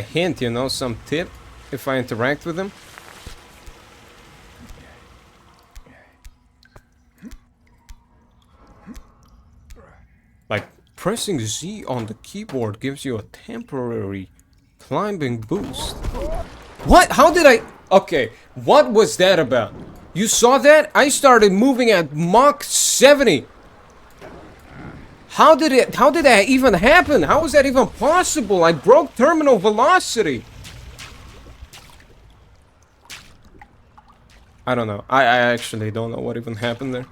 Speaker 1: hint, you know, some tip if I interact with him? Like, pressing Z on the keyboard gives you a temporary climbing boost. What? How did I... Okay, what was that about? You saw that? I started moving at Mach 70. How did that even happen? How was that even possible? I broke terminal velocity. I don't know. I actually don't know what even happened there.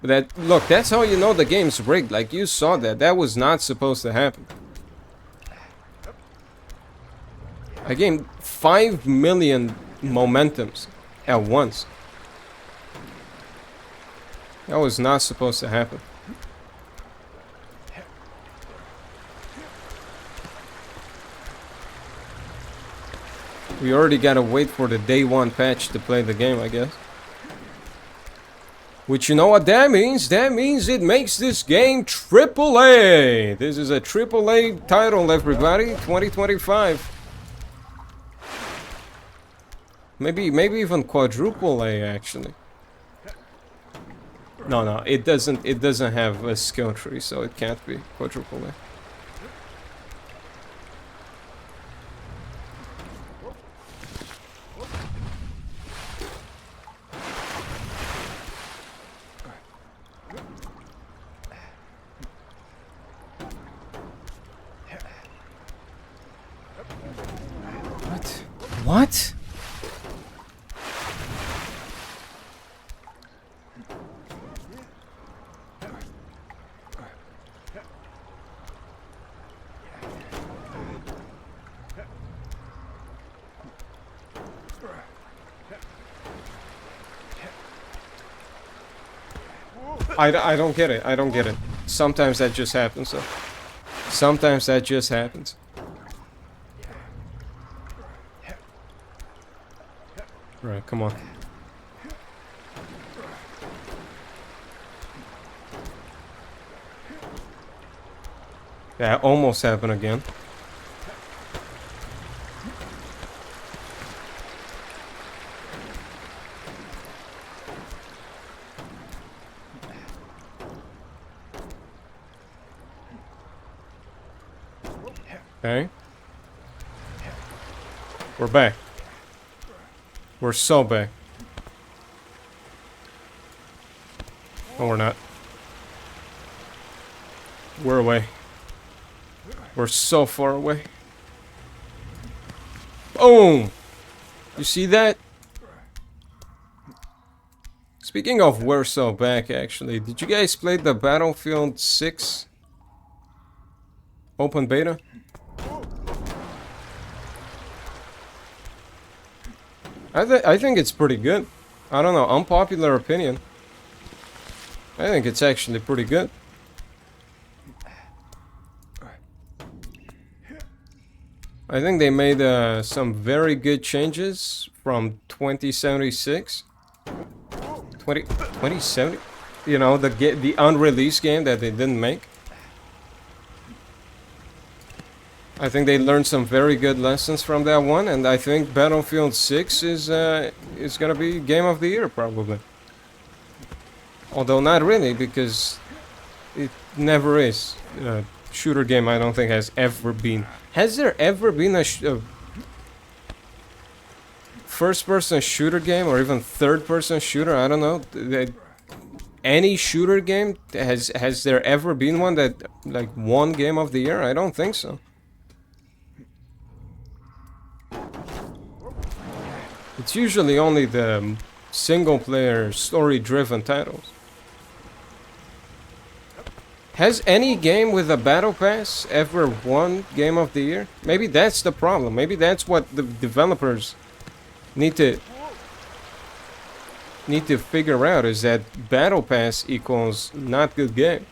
Speaker 1: But that, look, that's how you know the game's rigged. Like, you saw that. That was not supposed to happen. I gained 5 million momentums at once. That was not supposed to happen. We already gotta wait for the day 1 patch to play the game, I guess. Which, you know what that means? That means it makes this game AAA! This is a AAA title, everybody. 2025. Maybe even quadruple A, actually. No, it doesn't have a skill tree, so it can't be quadruple A. What? I don't get it. I don't get it. Sometimes that just happens, though. Sometimes that just happens. Right, come on. That almost happened again. Okay. We're back. We're so back. No, we're not. We're away. We're so far away. Boom! You see that? Speaking of we're so back, actually, did you guys play the Battlefield 6 open beta? I think it's pretty good. I don't know, unpopular opinion. I think it's actually pretty good. I think they made some very good changes from 2076. 2070? You know, the unreleased game that they didn't make. I think they learned some very good lessons from that one, and I think Battlefield 6 is gonna be Game of the Year, probably. Although not really, because it never is. Shooter game I don't think has ever been. Has there ever been a first-person shooter game, or even third-person shooter? I don't know. Any shooter game, has there ever been one that like won Game of the Year? I don't think so. It's usually only the single-player, story-driven titles. Has any game with a battle pass ever won Game of the Year? Maybe that's the problem. Maybe that's what the developers need to figure out, is that battle pass equals not good game.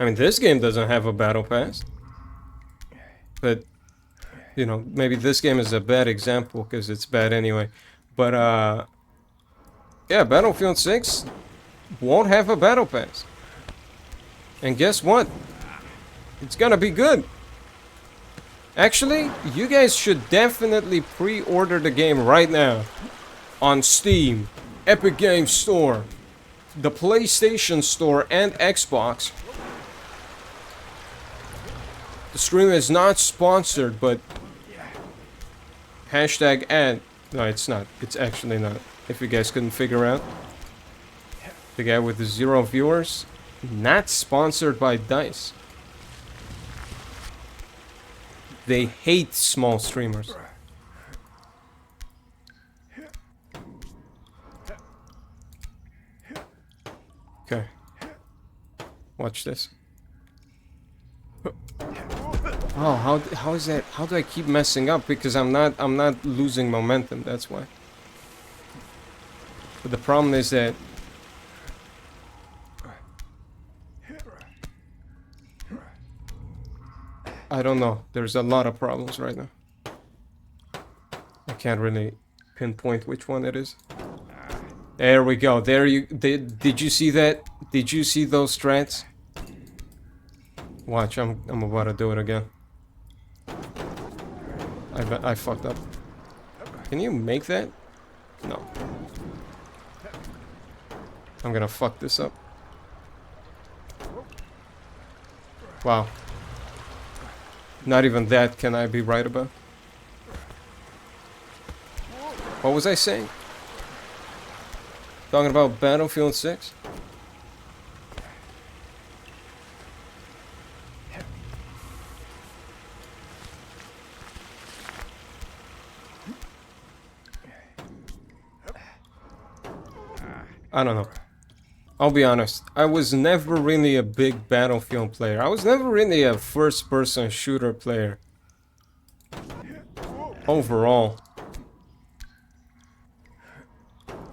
Speaker 1: I mean, this game doesn't have a battle pass, but you know, maybe this game is a bad example because it's bad anyway. But yeah, Battlefield 6 won't have a battle pass. And guess what? It's gonna be good. Actually, you guys should definitely pre-order the game right now on Steam, Epic Games Store, the PlayStation Store, and Xbox. The stream is not sponsored, but hashtag ad. No, it's not. It's actually not. If you guys couldn't figure out. The guy with the 0 viewers. Not sponsored by DICE. They hate small streamers. Okay. Watch this. Oh, how is that? How do I keep messing up? Because I'm not losing momentum, that's why. But the problem is that I don't know. There's a lot of problems right now. I can't really pinpoint which one it is. There we go. There you did you see that? Did you see those strats? Watch, I'm about to do it again. I fucked up. Can you make that? No. I'm gonna fuck this up. Wow. Not even that can I be right about. What was I saying? Talking about Battlefield 6? I don't know. I'll be honest. I was never really a big Battlefield player. I was never really a first-person shooter player. Overall.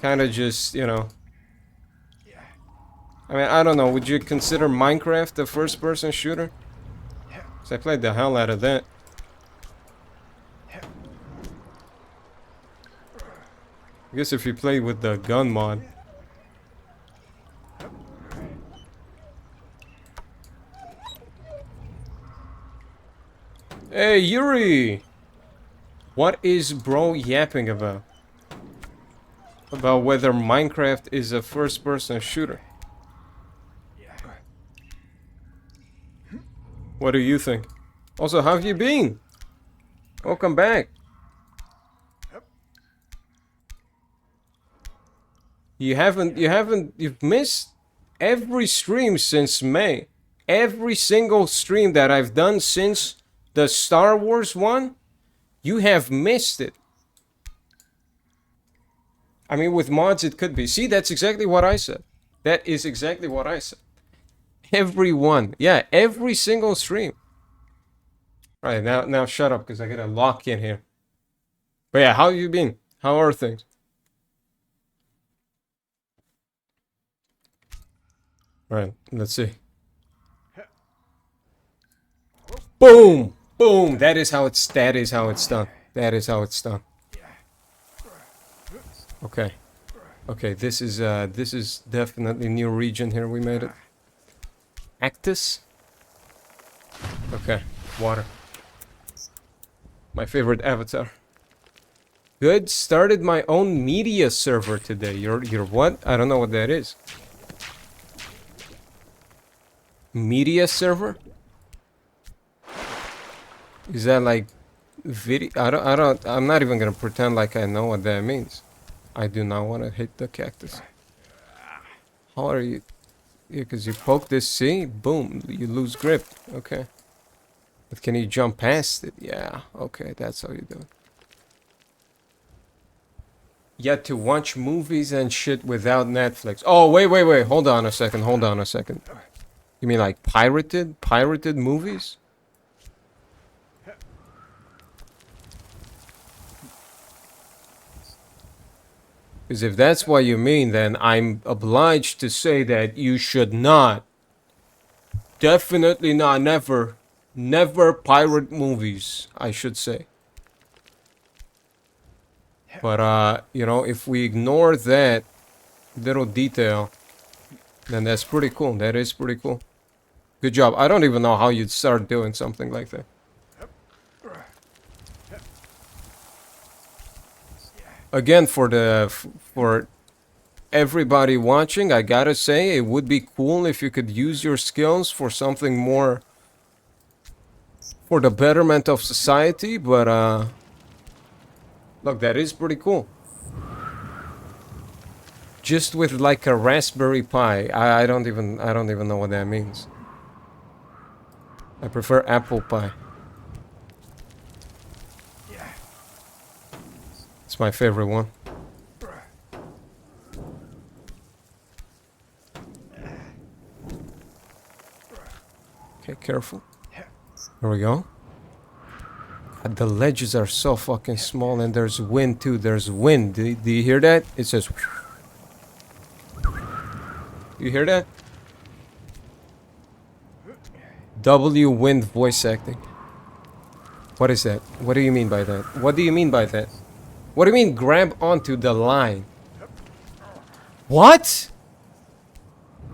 Speaker 1: Kinda just, you know. I mean, I don't know. Would you consider Minecraft a first-person shooter? Because I played the hell out of that. I guess if you play with the gun mod. Hey, Yuri! What is bro yapping about? About whether Minecraft is a first-person shooter. What do you think? Also, how have you been? Welcome back. You've missed every stream since May. Every single stream that I've done since the Star Wars one, you have missed it. I mean, with mods it could be. See, that's exactly what I said. That is exactly what I said. Every one. Yeah, every single stream. Alright, now shut up, because I gotta lock in here. But yeah, how have you been? How are things? Alright, let's see. Boom! Boom! That is how it's done. That is how it's done. Okay. Okay, this is definitely new region here. We made it. Actus? Okay, water. My favorite avatar. Good, started my own media server today. You're what? I don't know what that is. Media server? Is that like video? I'm not even gonna pretend like I know what that means. I do not want to hit the cactus. How are you? Yeah, because you poke this, see? Boom, you lose grip. Okay. But can you jump past it? Yeah, okay, that's how you do it. You had to watch movies and shit without Netflix. Oh, wait. Hold on a second. You mean like pirated movies? Because if that's what you mean, then I'm obliged to say that you should not. Definitely not, never pirate movies, I should say. But, you know, if we ignore that little detail, then that's pretty cool. That is pretty cool. Good job. I don't even know how you'd start doing something like that. Again, for everybody watching, I gotta say, it would be cool if you could use your skills for something more for the betterment of society, but look, that is pretty cool. Just with like a Raspberry Pi. I don't even know what that means. I prefer apple pie. It's my favorite one. Okay, careful. There we go. God, the ledges are so fucking small, and there's wind too. There's wind. Do you hear that? It says... You hear that? W Wind voice acting. What is that? What do you mean by that? What do you mean by that? What do you mean grab onto the line? What?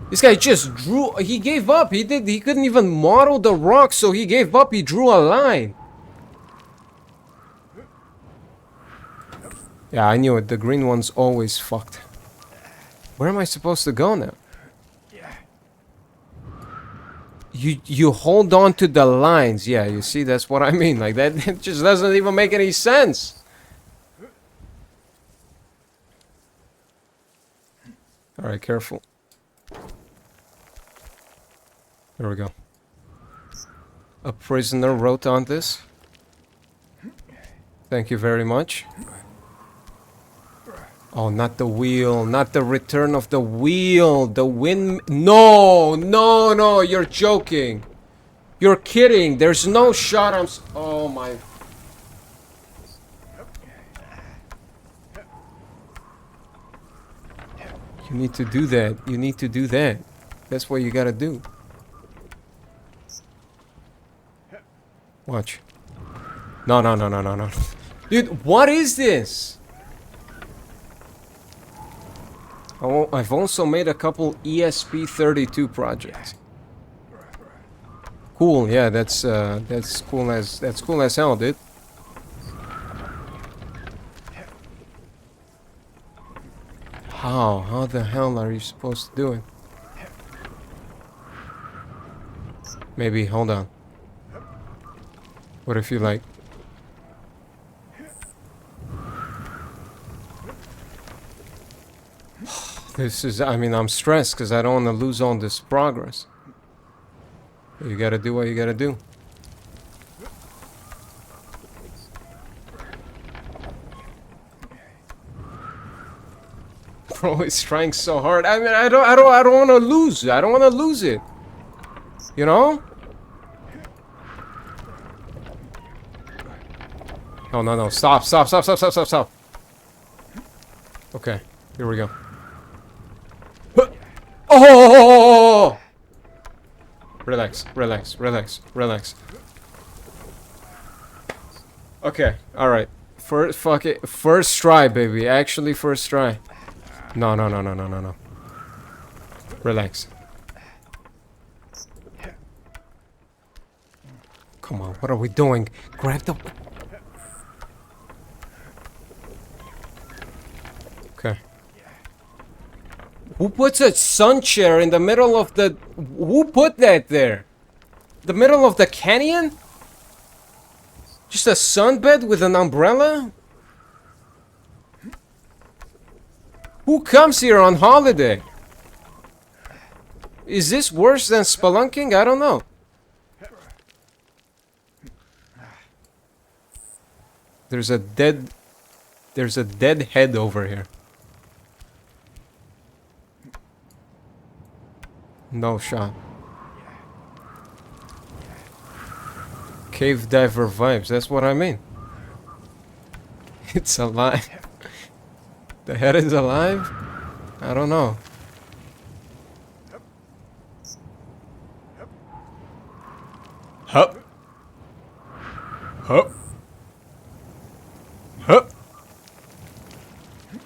Speaker 1: This guy just drew. He gave up. He couldn't even model the rock, so he gave up. He drew a line. Yeah, I knew it. The green one's always fucked. Where am I supposed to go now? You hold on to the lines. Yeah, you see, that's what I mean. Like that, it just doesn't even make any sense. All right, careful. There we go. A prisoner wrote on this. Thank you very much. Oh, not the wheel. Not the return of the wheel. The wind. No, no, no. You're joking. You're kidding. There's no shot. Oh, my. You need to do that. You need to do that. That's what you gotta do. Watch. No, no, no, no, no, no. Dude, what is this? Oh, I've also made a couple ESP32 projects. Cool, yeah, that's cool as hell, dude. How the hell are you supposed to do it? Maybe, hold on. What if you like? This is, I mean, I'm stressed because I don't want to lose all this progress. You gotta do what you gotta do. Bro is trying so hard. I mean, I don't want to lose. I don't want to lose it. You know? Oh, no, no. Stop, stop, stop, stop, stop, stop, stop. Okay, here we go. Oh! Relax, relax, relax, relax. Okay, alright. Fuck it. First try, baby. Actually, first try. No, no, no, no, no, no, no. Relax. Come on, what are we doing? Grab the... Okay. Who puts a sun chair in the middle of the... Who put that there? The middle of the canyon? Just a sunbed with an umbrella? Who comes here on holiday? Is this worse than spelunking? I don't know. There's a dead head over here. No shot. Cave diver vibes, that's what I mean. It's alive. The head is alive? I don't know. Hup. Hup. Hup.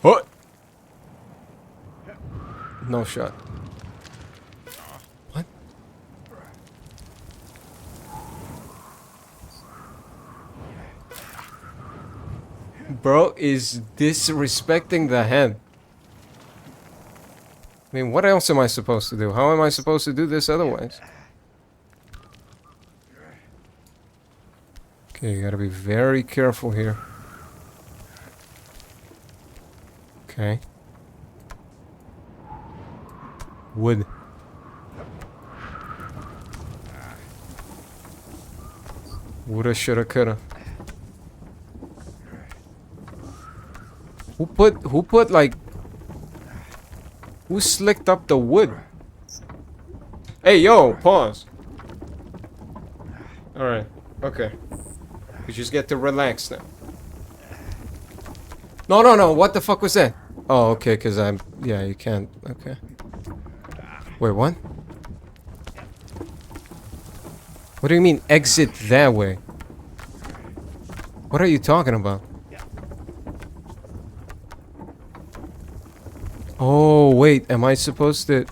Speaker 1: What? No shot. What? Bro is disrespecting the head. I mean, what else am I supposed to do? How am I supposed to do this otherwise? Okay, you gotta be very careful here. Okay. Wood. Woulda, shoulda, coulda. Who put like... Who slicked up the wood? Hey, yo, pause. Alright, okay. We just get to relax now. No, no, no, what the fuck was that? Oh, okay, because I'm... Yeah, you can't... Okay. Wait, what? What do you mean exit that way? What are you talking about? Oh, wait, am I supposed to...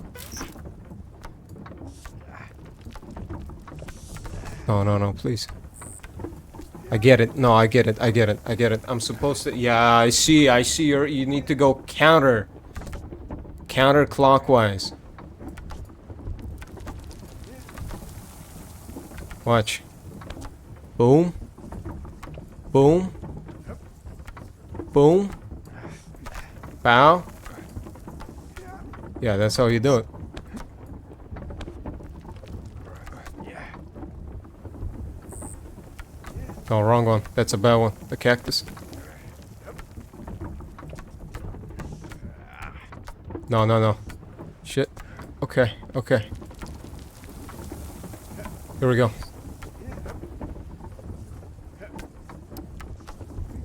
Speaker 1: No, no, no, please. I get it. No, I get it. I get it. I get it. I'm supposed to... Yeah, I see. I see. You need to go counter. Counterclockwise. Watch. Boom. Boom. Boom. Bow. Yeah, that's how you do it. Oh, wrong one. That's a bad one. The cactus. No, no, no. Shit. Okay, okay. Here we go.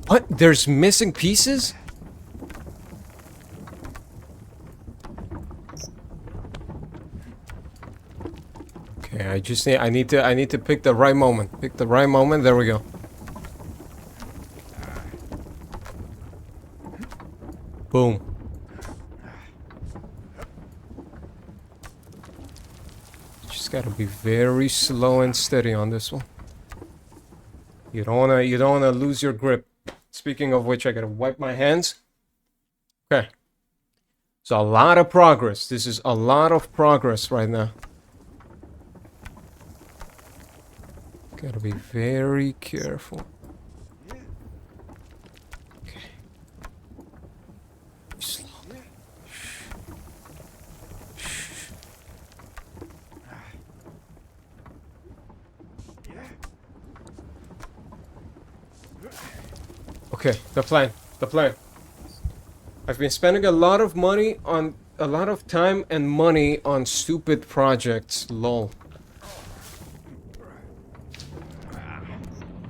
Speaker 1: What? There's missing pieces? Okay, I need to pick the right moment. Pick the right moment. There we go. Boom. Just gotta be very slow and steady on this one. You don't wanna lose your grip. Speaking of which, I gotta wipe my hands. Okay. So a lot of progress. This is a lot of progress right now. Gotta be very careful. Okay. Slowly. Shh. Okay, the plan. The plan. I've been spending a lot of money on... a lot of time and money on stupid projects. Lol.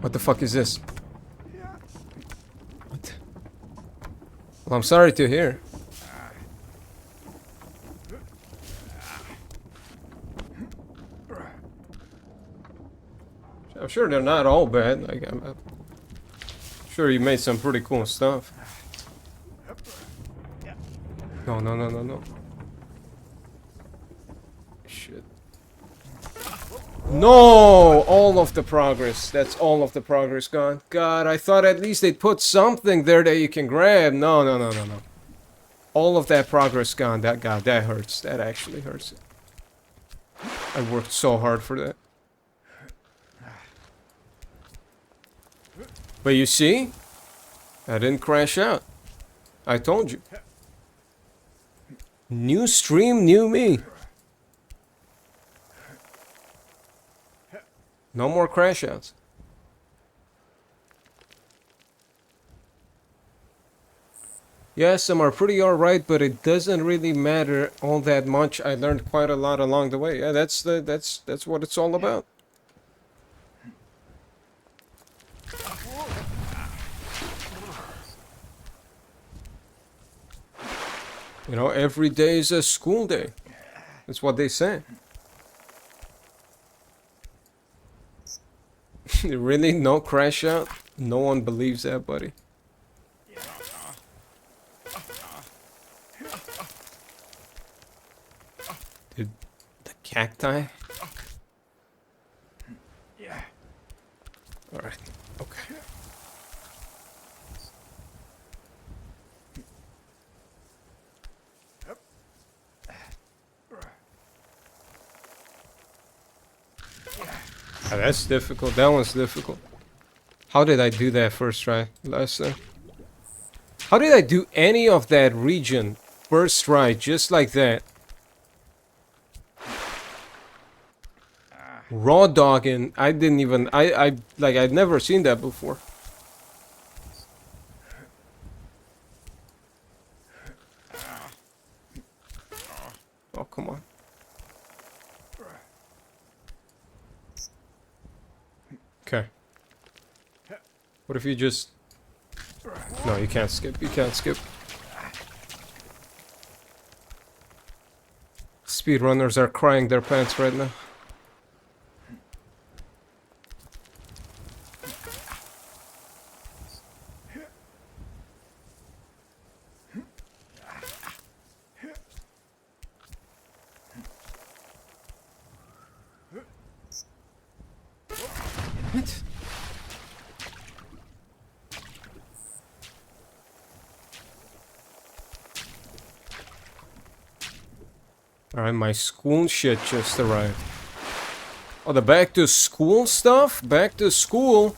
Speaker 1: What the fuck is this? What? Well, I'm sorry to hear. I'm sure they're not all bad. Like, I'm sure you made some pretty cool stuff. No, no, no, no, no. Shit. No! All of the progress. That's all of the progress gone. God, I thought at least they'd put something there that you can grab. No, no, no, no, no. All of that progress gone. That, God, that hurts. That actually hurts. I worked so hard for that. But you see? I didn't crash out. I told you. New stream, new me. No more crash outs. Yeah, some are pretty alright, but it doesn't really matter all that much. I learned quite a lot along the way. Yeah, that's what it's all about. You know, every day is a school day. That's what they say. Really? No crash out? No one believes that, buddy. Dude, the cacti? Alright, okay. Oh, that's difficult. That one's difficult. How did I do that first try? Last time? How did I do any of that region first try just like that? Raw dogging. I didn't even... like, I'd never seen that before. Oh, come on. Okay. What if you just... No, you can't skip. You can't skip. Speedrunners are crying their pants right now. What? Alright, my school shit just arrived. Oh, the back to school stuff? Back to school?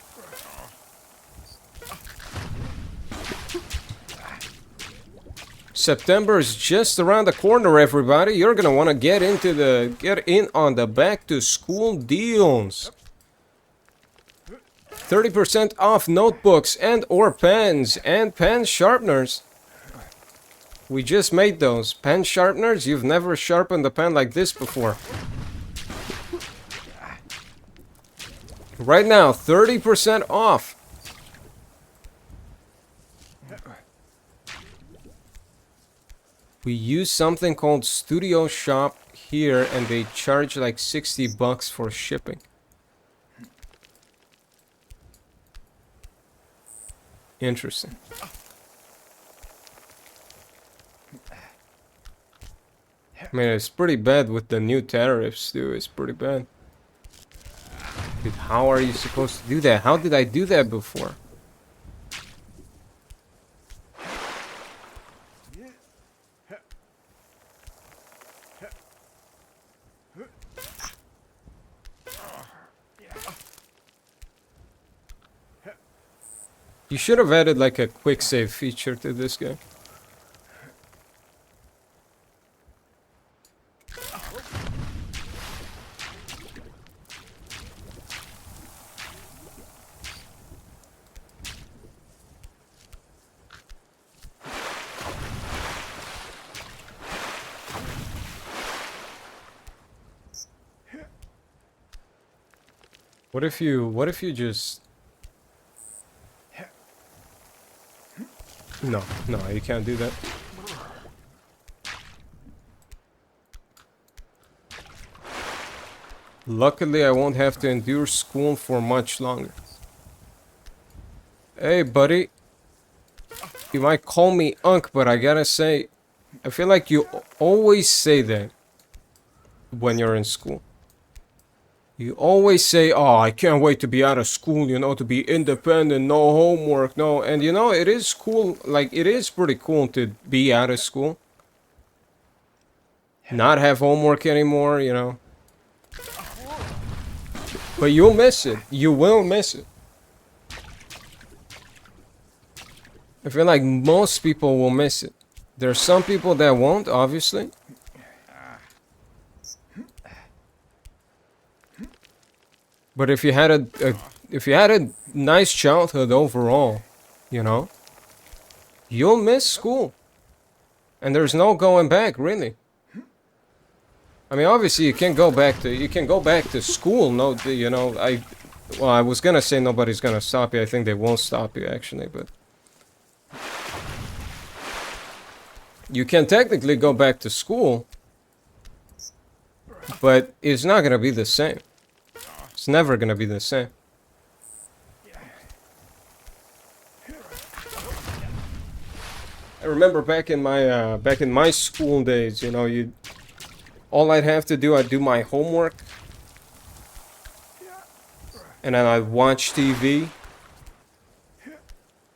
Speaker 1: September is just around the corner, everybody. You're gonna want to get in on the back to school deals. 30% off notebooks and or pens and pen sharpeners. We just made those. Pen sharpeners? You've never sharpened a pen like this before. Right now, 30% off. We use something called Studio Shop here, and they charge like $60 for shipping. Interesting. I mean, it's pretty bad with the new tariffs, too. It's pretty bad. Dude, how are you supposed to do that? How did I do that before? You should have added like a quick save feature to this game. What if you just... No, you can't do that. Luckily, I won't have to endure school for much longer. Hey, buddy. You might call me Unc, but I gotta say, I feel like you always say that when you're in school. You always say, oh, I can't wait to be out of school, you know, to be independent, no homework, no. And you know, it is cool, like, it is pretty cool to be out of school. Not have homework anymore, you know. But you'll miss it. You will miss it. I feel like most people will miss it. There are some people that won't, obviously. But if you had a nice childhood overall, you know, you'll miss school. And there's no going back, really. I mean, obviously you can go back to school. No, you know, I was gonna say nobody's gonna stop you. I think they won't stop you actually, but you can technically go back to school, but it's not gonna be the same. It's never gonna be the same. I remember back in my school days, you know, all I'd have to do, I'd do my homework, and then I'd watch TV,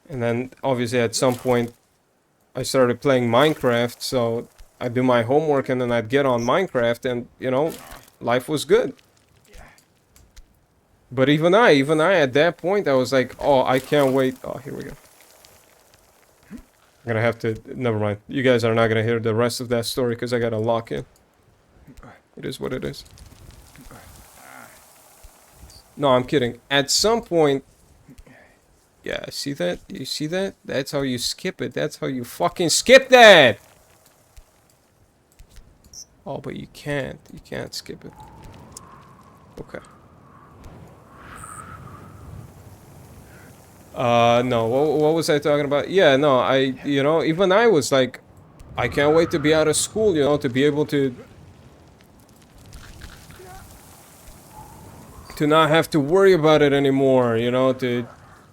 Speaker 1: and then obviously at some point I started playing Minecraft, so I'd do my homework and then I'd get on Minecraft, and you know, life was good. But even I at that point, I was like, oh, I can't wait. Oh, here we go. I'm gonna have to, never mind. You guys are not gonna hear the rest of that story because I gotta lock in. It is what it is. No, I'm kidding. At some point, yeah, see that? You see that? That's how you skip it. That's how you fucking skip that! Oh, but you can't. You can't skip it. Okay. No, what was I talking about? Yeah, no, you know, even I was like, I can't wait to be out of school, you know, to be able to To not have to worry about it anymore, you know, to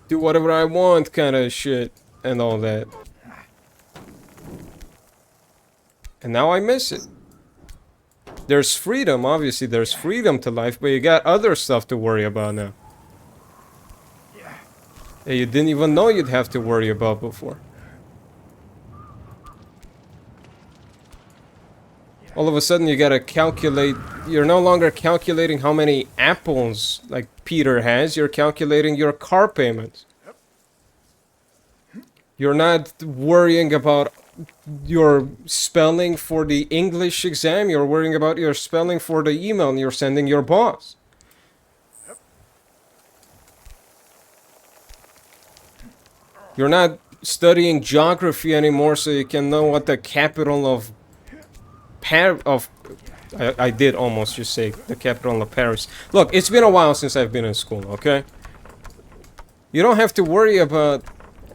Speaker 1: do whatever I want kind of shit and all that. And now I miss it. There's freedom, obviously there's freedom to life, but you got other stuff to worry about now. That you didn't even know you'd have to worry about before. All of a sudden you gotta calculate, you're no longer calculating how many apples like Peter has, you're calculating your car payments. You're not worrying about your spelling for the English exam, you're worrying about your spelling for the email you're sending your boss. You're not studying geography anymore so you can know what the capital of I did almost just say the capital of Paris. Look, it's been a while since I've been in school, okay? You don't have to worry about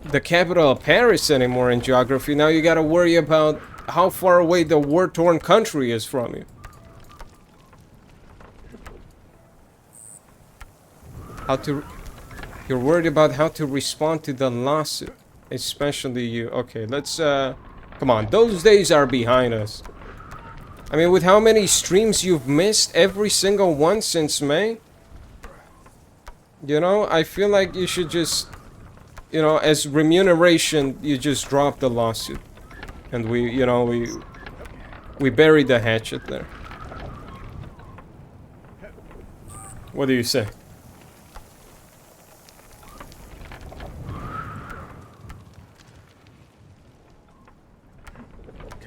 Speaker 1: the capital of Paris anymore in geography. Now you gotta worry about how far away the war-torn country is from you. You're worried about how to respond to the lawsuit. Especially you. Okay, let's, come on, those days are behind us. I mean, with how many streams you've missed, every single one since May, you know, I feel like you should just, you know, as remuneration, you just drop the lawsuit. And we, you know, we buried the hatchet there. What do you say?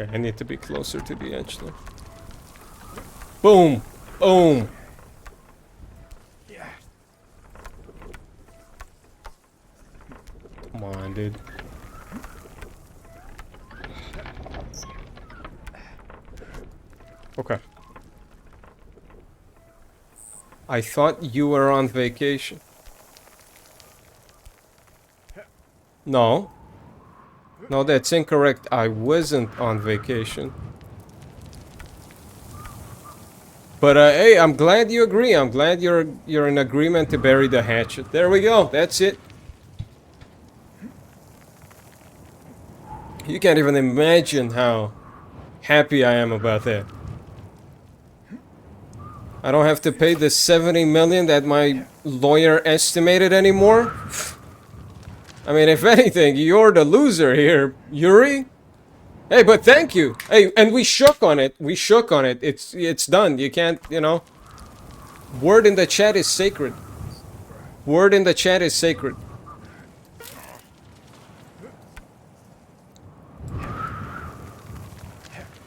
Speaker 1: Okay, I need to be closer to the edge though. Boom! Boom! Come on, dude. Okay. I thought you were on vacation. No. No, that's incorrect. I wasn't on vacation. But hey, I'm glad you agree. I'm glad you're in agreement to bury the hatchet. There we go. That's it. You can't even imagine how happy I am about that. I don't have to pay the 70 million that my lawyer estimated anymore. I mean, if anything, you're the loser here, Yuri. Hey, but thank you. Hey, and we shook on it. We shook on it. It's done. You can't, you know. Word in the chat is sacred. Word in the chat is sacred.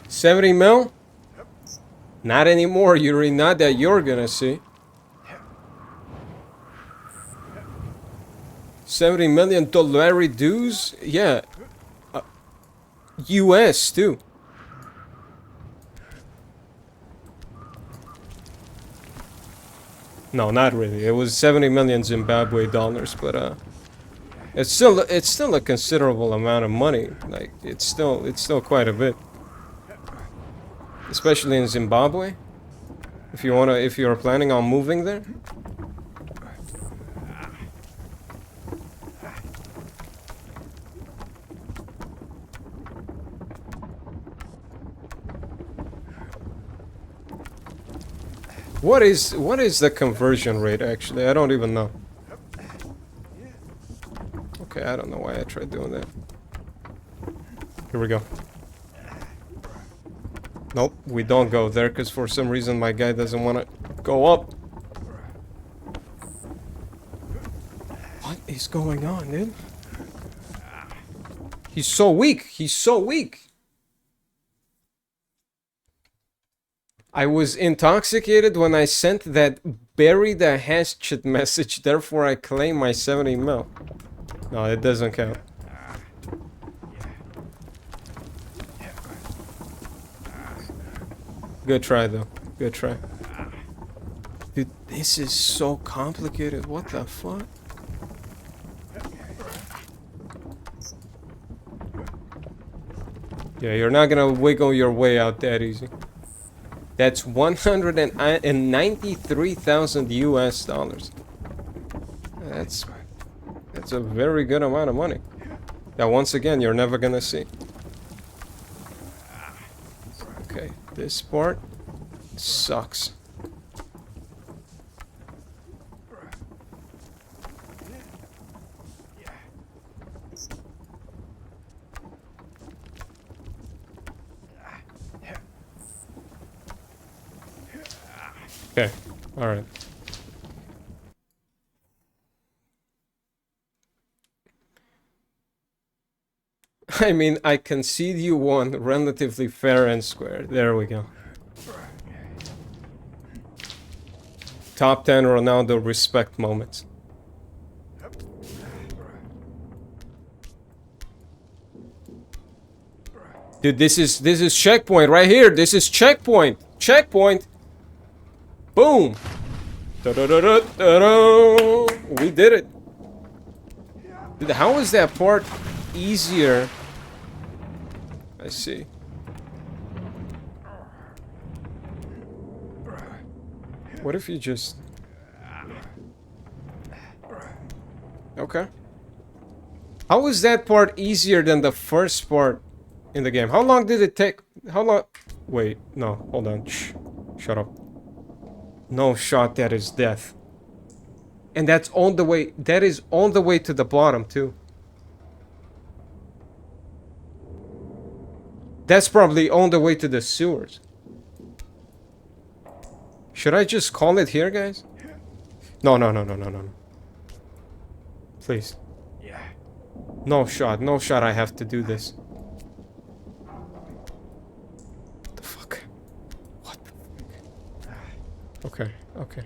Speaker 1: $70 mil? Not anymore, Yuri. Not that you're gonna see. 70 million dollar dues? Yeah. US too. No, not really. It was 70 million Zimbabwe dollars, but it's still a considerable amount of money. Like it's still quite a bit. Especially in Zimbabwe. If you're planning on moving there. What is the conversion rate actually? I don't even know. Okay, I don't know why I tried doing that. Here we go. Nope, we don't go there because for some reason my guy doesn't want to go up. What is going on, dude? He's so weak. He's so weak. I was intoxicated when I sent that bury the hatchet message, therefore I claim my 70 mil. No, it doesn't count. Good try though. Good try. Dude, this is so complicated. What the fuck? Yeah, you're not gonna wiggle your way out that easy. That's 193,000 US dollars. That's a very good amount of money. That once again you're never gonna see. Okay, this part sucks. Okay, alright. I mean, I concede you won relatively fair and square. There we go. Top 10 Ronaldo respect moments. Dude, this is checkpoint right here. This is checkpoint. Checkpoint. Boom. Da-da-da-da-da-da. We did it. Dude, how is that part easier? I see. What if you just... Okay. How is that part easier than the first part in the game? How long did it take? How long? Wait, no, hold on. Shh. Shut up. No shot, that is death. And that's on the way, that is on the way to the bottom too. That's probably on the way to the sewers. Should I just call it here, guys? No. Please. No shot, no shot, I have to do this. What the fuck? What the fuck? Okay, okay.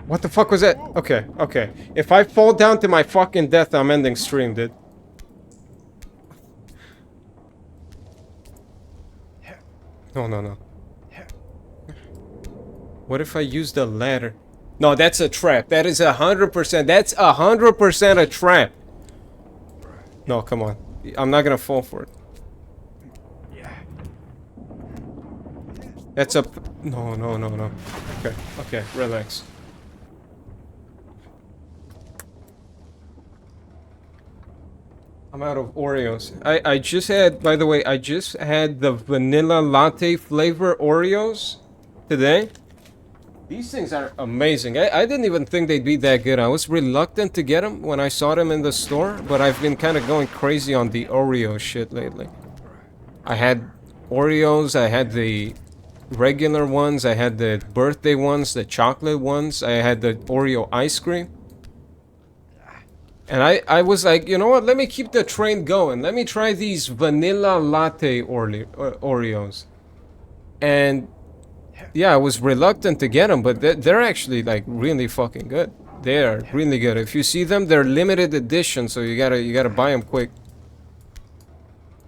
Speaker 1: What the fuck was that? Okay, okay. If I fall down to my fucking death, I'm ending stream, dude. No. What if I use the ladder? No, that's a trap. That is 100%. That's 100% a trap. No, come on. I'm not gonna fall for it. That's a... No. Okay, relax. I'm out of Oreos. I just had, by the way, I just had the vanilla latte flavor Oreos today. These things are amazing. I didn't even think they'd be that good. I was reluctant to get them when I saw them in the store, but I've been kind of going crazy on the Oreo shit lately. I had Oreos, I had the regular ones, I had the birthday ones, the chocolate ones, I had the Oreo ice cream. And I was like, you know what, let me keep the train going. Let me try these vanilla latte Oreos. And yeah, I was reluctant to get them, but they're actually like really fucking good. They are really good. If you see them, they're limited edition, so you gotta buy them quick.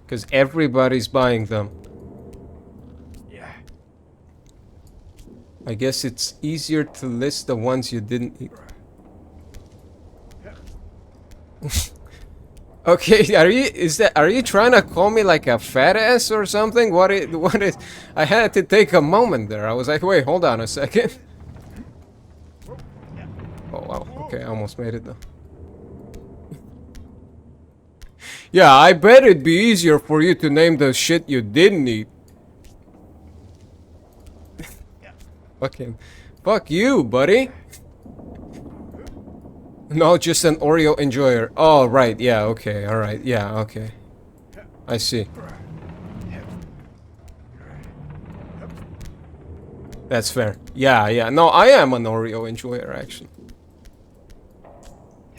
Speaker 1: Because everybody's buying them. I guess it's easier to list the ones you didn't eat. Okay, are you trying to call me like a fat ass or something? What is I had to take a moment there. I was like, wait, hold on a second. Oh wow, okay, I almost made it though. Yeah, I bet it'd be easier for you to name the shit you didn't eat. Fucking fuck you, buddy. No, just an Oreo enjoyer. Oh, right. Yeah, okay. All right. Yeah, okay. I see. That's fair. Yeah. No, I am an Oreo enjoyer, actually.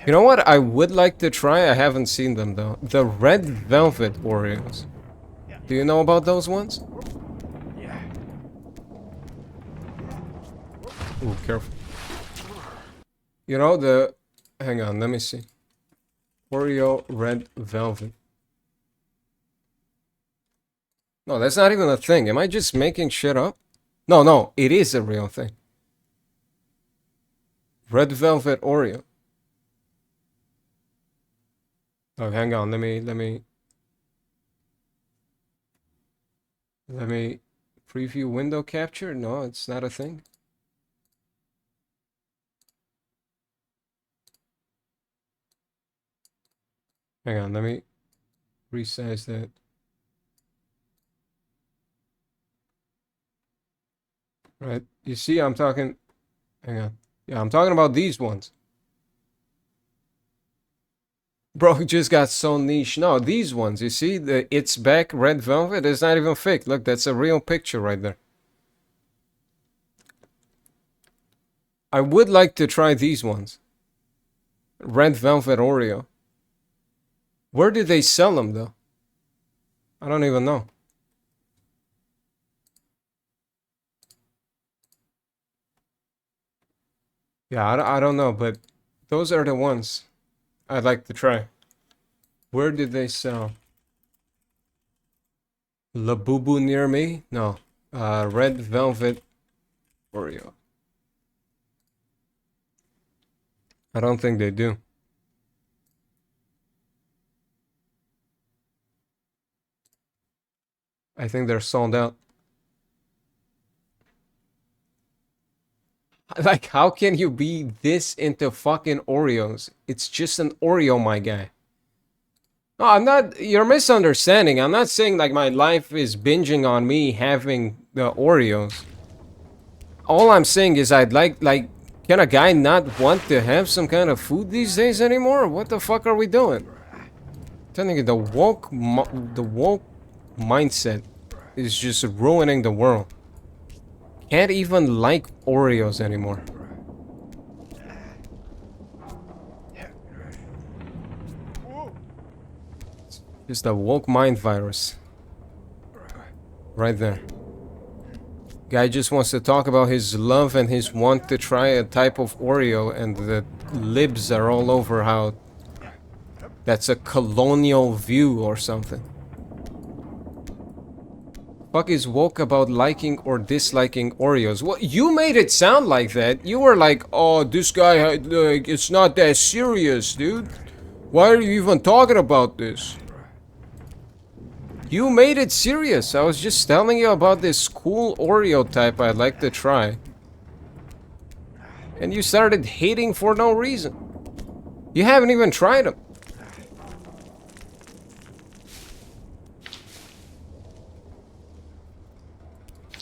Speaker 1: You know what I would like to try? I haven't seen them, though. The red velvet Oreos. Do you know about those ones? Ooh, careful. You know, the... Hang on, let me see. Oreo red velvet. No, that's not even a thing. Am I just making shit up? No, it is a real thing. Red Velvet Oreo. Oh, hang on. Let me preview window capture. No, it's not a thing. Hang on. Let me resize that. Right. You see, I'm talking. Hang on. Yeah, I'm talking about these ones. Bro, it just got so niche. No, these ones. You see, the It's Back Red Velvet is not even fake. Look, that's a real picture right there. I would like to try these ones. Red Velvet Oreo. Where do they sell them, though? I don't even know. Yeah, I don't know, but those are the ones I'd like to try. Where did they sell? Labubu near me? No. Red Velvet Oreo. I don't think they do. I think they're sold out. Like, how can you be this into fucking Oreos? It's just an Oreo, my guy. No, I'm not. You're misunderstanding. I'm not saying like my life is binging on me having the Oreos. All I'm saying is I'd like, can a guy not want to have some kind of food these days anymore? What the fuck are we doing? I'm telling you, the woke mindset is just ruining the world. Can't even like Oreos anymore. Just a woke mind virus. Right there. Guy just wants to talk about his love and his want to try a type of Oreo, and the libs are all over how that's a colonial view or something. Fuck is woke about liking or disliking Oreos? Well, you made it sound like that. You were like, oh, this guy, like, it's not that serious, dude. Why are you even talking about this? You made it serious. I was just telling you about this cool Oreo type I'd like to try. And you started hating for no reason. You haven't even tried them.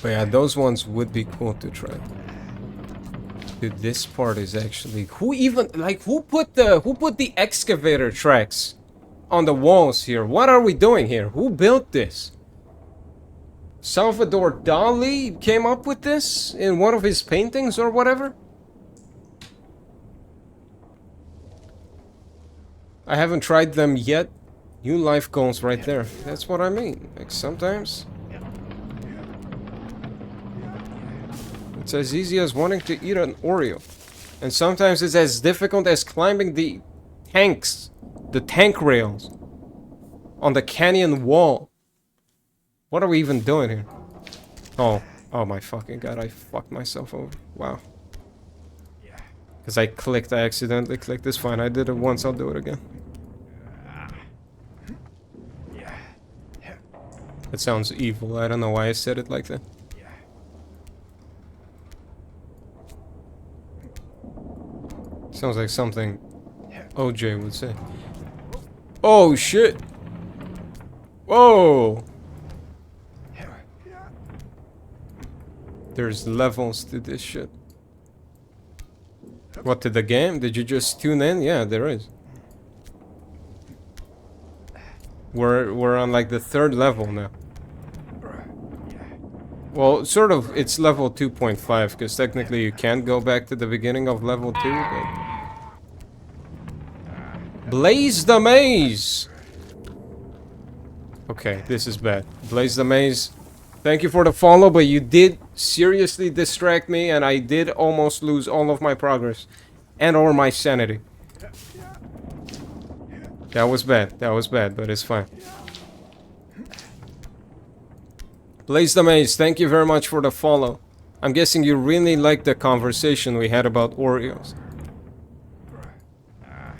Speaker 1: But yeah, those ones would be cool to try. Dude, this part is actually... Who put the excavator tracks on the walls here? What are we doing here? Who built this? Salvador Dali came up with this in one of his paintings or whatever? I haven't tried them yet. New life goals right there. That's what I mean. Like, sometimes it's as easy as wanting to eat an Oreo. And sometimes it's as difficult as climbing the tank rails on the canyon wall. What are we even doing here? Oh my fucking god, I fucked myself over. Wow. Because I accidentally clicked. It's fine, I did it once, I'll do it again. It sounds evil, I don't know why I said it like that. Sounds like something OJ would say. Oh shit! Whoa! There's levels to this shit. What, to the game? Did you just tune in? Yeah, there is. We're on like the 3rd level now. Well, sort of, it's level 2.5, because technically you can't go back to the beginning of level 2, but... Blaze the maze! Okay, this is bad. Blaze the maze. Thank you for the follow, but you did seriously distract me, and I did almost lose all of my progress. And or my sanity. That was bad, but it's fine. Blaze the maze, thank you very much for the follow. I'm guessing you really liked the conversation we had about Oreos.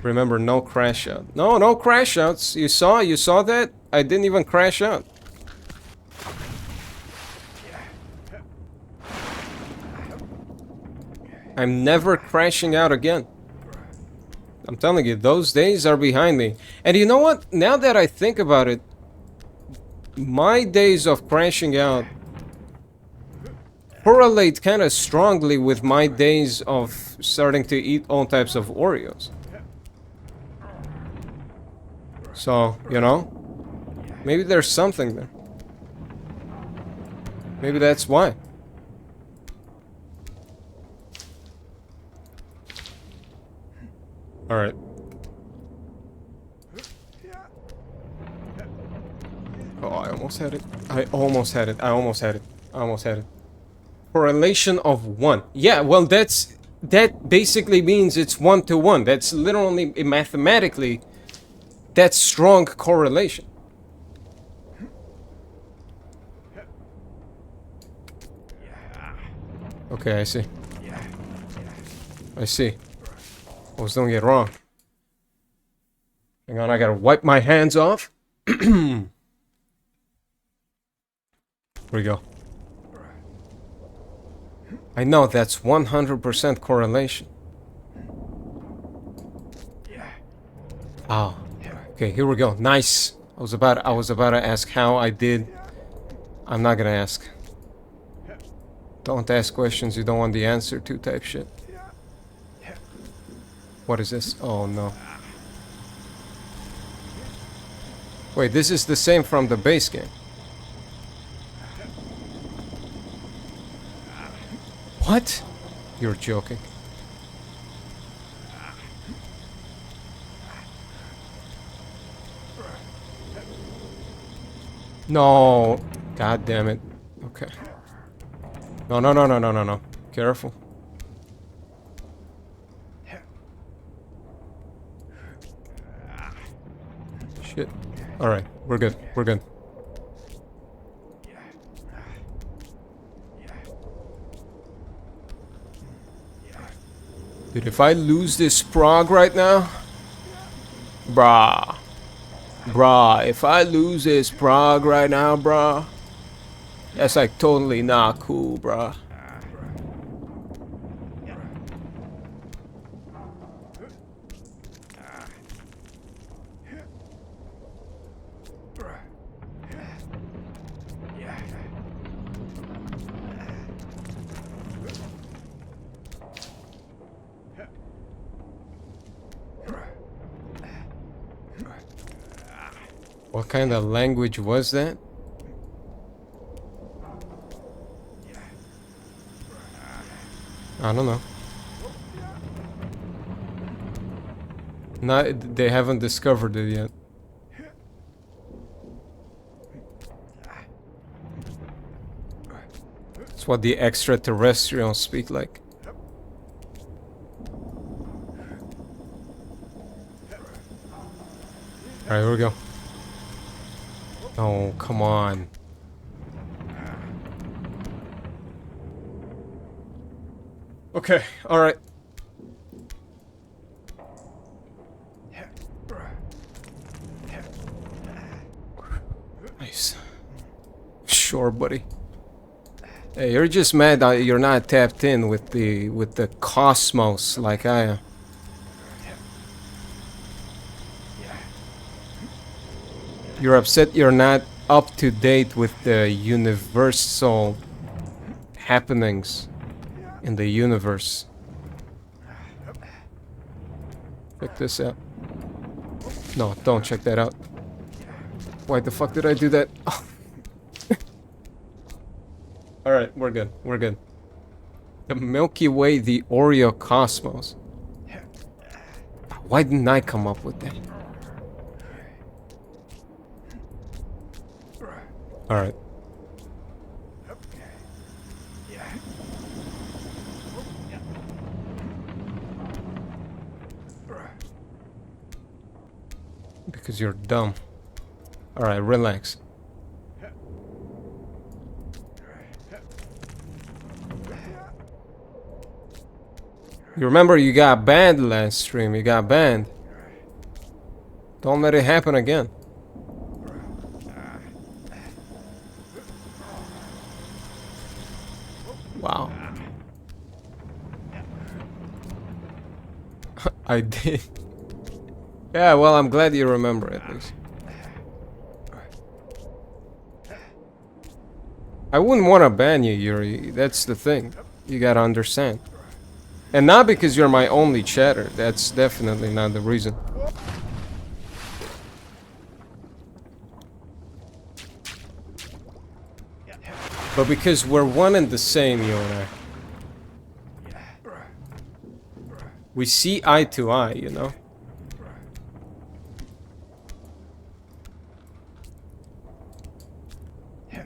Speaker 1: Remember, no crash out. No, no crash outs. You saw that? I didn't even crash out. I'm never crashing out again. I'm telling you, those days are behind me. And you know what? Now that I think about it, my days of crashing out correlate kind of strongly with my days of starting to eat all types of Oreos. So, you know, maybe there's something there. Maybe that's why. Alright. Oh, I almost had it. I almost had it. I almost had it. I almost had it. Correlation of 1. Yeah, well, that basically means it's 1 to 1. That's literally, mathematically, that's strong correlation. Okay, I see. I see. I was doing it wrong. Hang on, I gotta wipe my hands off. Here we go. I know that's 100% correlation. Oh, okay, here we go. Nice. I was about to ask how I did. I'm not gonna ask. Don't ask questions you don't want the answer to type shit. What is this? Oh no. Wait, this is the same from the base game. What? You're joking. No. God damn it. Okay. No, no, no, no, no, no, no. Careful. Shit. Alright, we're good. We're good. Dude, if I lose this prog right now... Bruh. Bruh, if I lose this prog right now, bruh... That's like totally not cool, bruh. What kind of language was that? I don't know. Not, they haven't discovered it yet. It's what the extraterrestrials speak like. Alright, here we go. Oh, come on. Okay, alright. Nice. Sure, buddy. Hey, you're just mad that you're not tapped in with the cosmos like I am. You're upset you're not up to date with the universal happenings in the universe. Check this out. No, don't check that out. Why the fuck did I do that? Oh. Alright, we're good. We're good. The Milky Way, the Oreo cosmos. Why didn't I come up with that? Alright. Because you're dumb. Alright, relax. You remember you got banned last stream, you got banned. Don't let it happen again. Wow. I did. Yeah, well, I'm glad you remember at least. I wouldn't want to ban you, Yuri. That's the thing. You gotta understand. And not because you're my only chatter. That's definitely not the reason. But because we're one and the same, you and I. We see eye to eye, you know?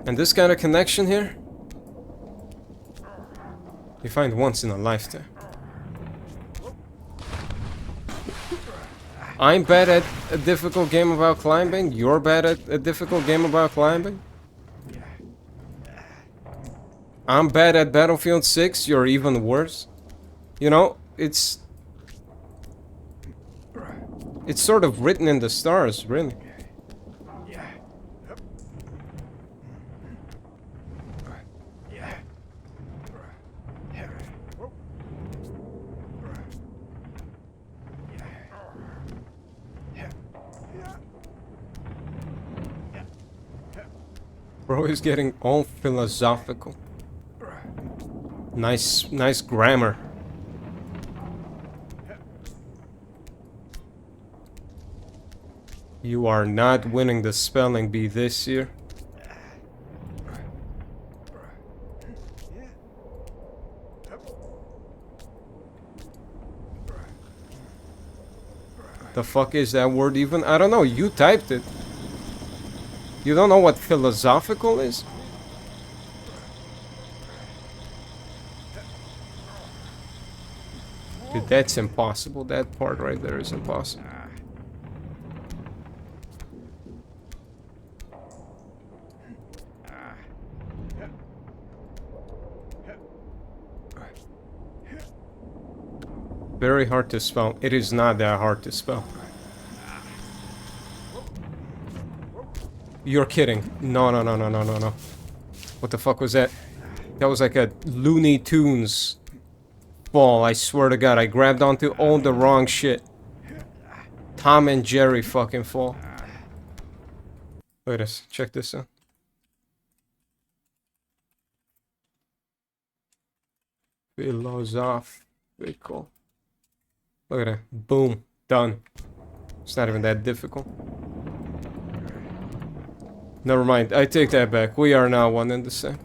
Speaker 1: And this kind of connection here, you find once in a lifetime. I'm bad at a difficult game about climbing. You're bad at a difficult game about climbing. I'm bad at Battlefield 6. You're even worse. You know, it's sort of written in the stars, really. Bro is getting all philosophical. Nice grammar. You are not winning the spelling bee this year. The fuck is that word even? I don't know, you typed it. You don't know what philosophical is? Dude, that's impossible. That part right there is impossible. Very hard to spell. It is not that hard to spell. You're kidding. No. What the fuck was that? That was like a Looney Tunes fall, I swear to God. I grabbed onto all the wrong shit. Tom and Jerry fucking fall. Look at this. Check this out. Philosophical. Look at that. Boom. Done. It's not even that difficult. Never mind. I take that back. We are now one and the same.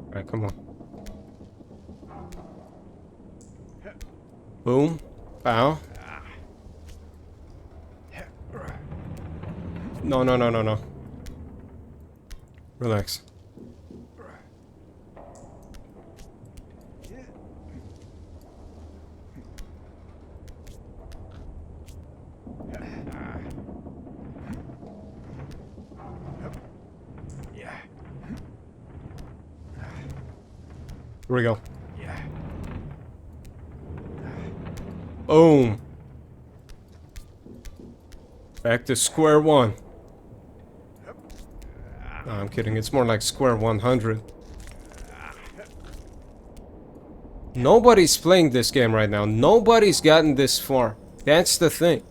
Speaker 1: Alright, come on. Boom. Bow. No. Relax. Here we go. Boom. Back to square one. No, I'm kidding. It's more like square 100. Nobody's playing this game right now. Nobody's gotten this far. That's the thing.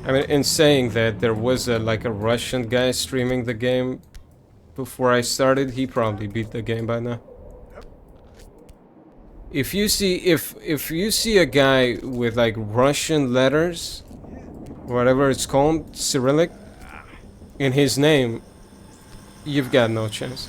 Speaker 1: I mean, in saying that, there was like a Russian guy streaming the game before I started. He probably beat the game by now. If you see a guy with like Russian letters, whatever it's called, Cyrillic, in his name, you've got no chance.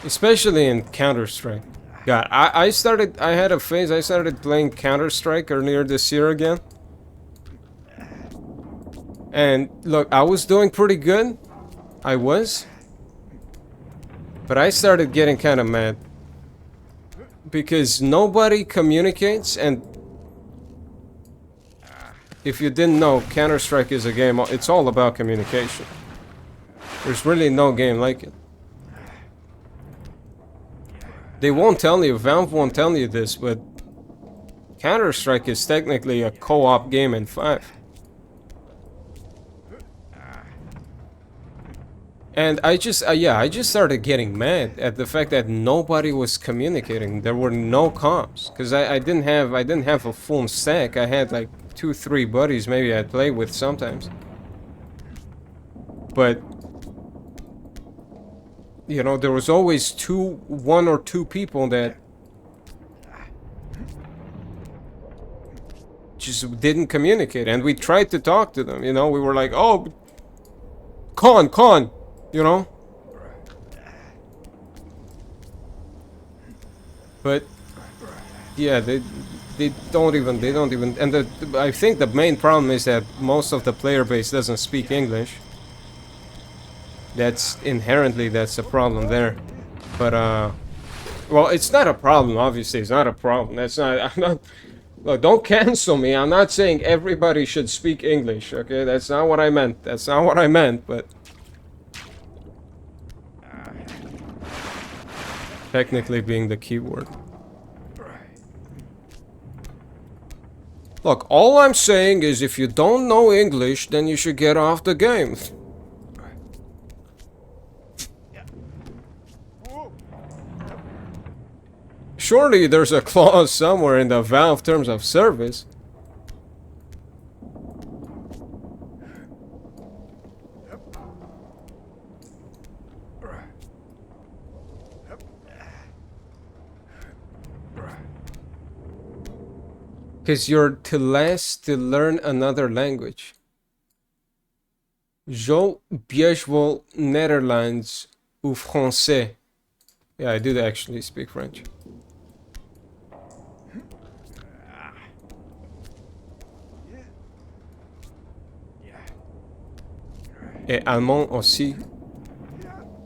Speaker 1: Especially in Counter-Strike. God, I had a phase, I started playing Counter-Strike earlier this year again. And look, I was doing pretty good. I was. But I started getting kind of mad. Because nobody communicates, and if you didn't know, Counter-Strike is a game, it's all about communication. There's really no game like it. They won't tell you, Valve won't tell you this, but Counter-Strike is technically a co-op game in 5. And I just started getting mad at the fact that nobody was communicating. There were no comms, because I didn't have a full stack. I had like 2-3 buddies maybe I'd play with sometimes. But you know, there was always one or two people that just didn't communicate, and we tried to talk to them. You know, we were like, "Oh, con," you know. But yeah, they don't even, and I think the main problem is that most of the player base doesn't speak English. That's a problem there. But well, it's not a problem, obviously. It's not a problem. I'm not, look, don't cancel me. I'm not saying everybody should speak English, okay? That's not what I meant. But technically being the keyword. Look, all I'm saying is if you don't know English, then you should get off the game. Surely there's a clause somewhere in the Valve terms of service. Because you're too last to learn another language. Je parle Netherlands ou français. Yeah, I do actually speak French. Et allemand aussi.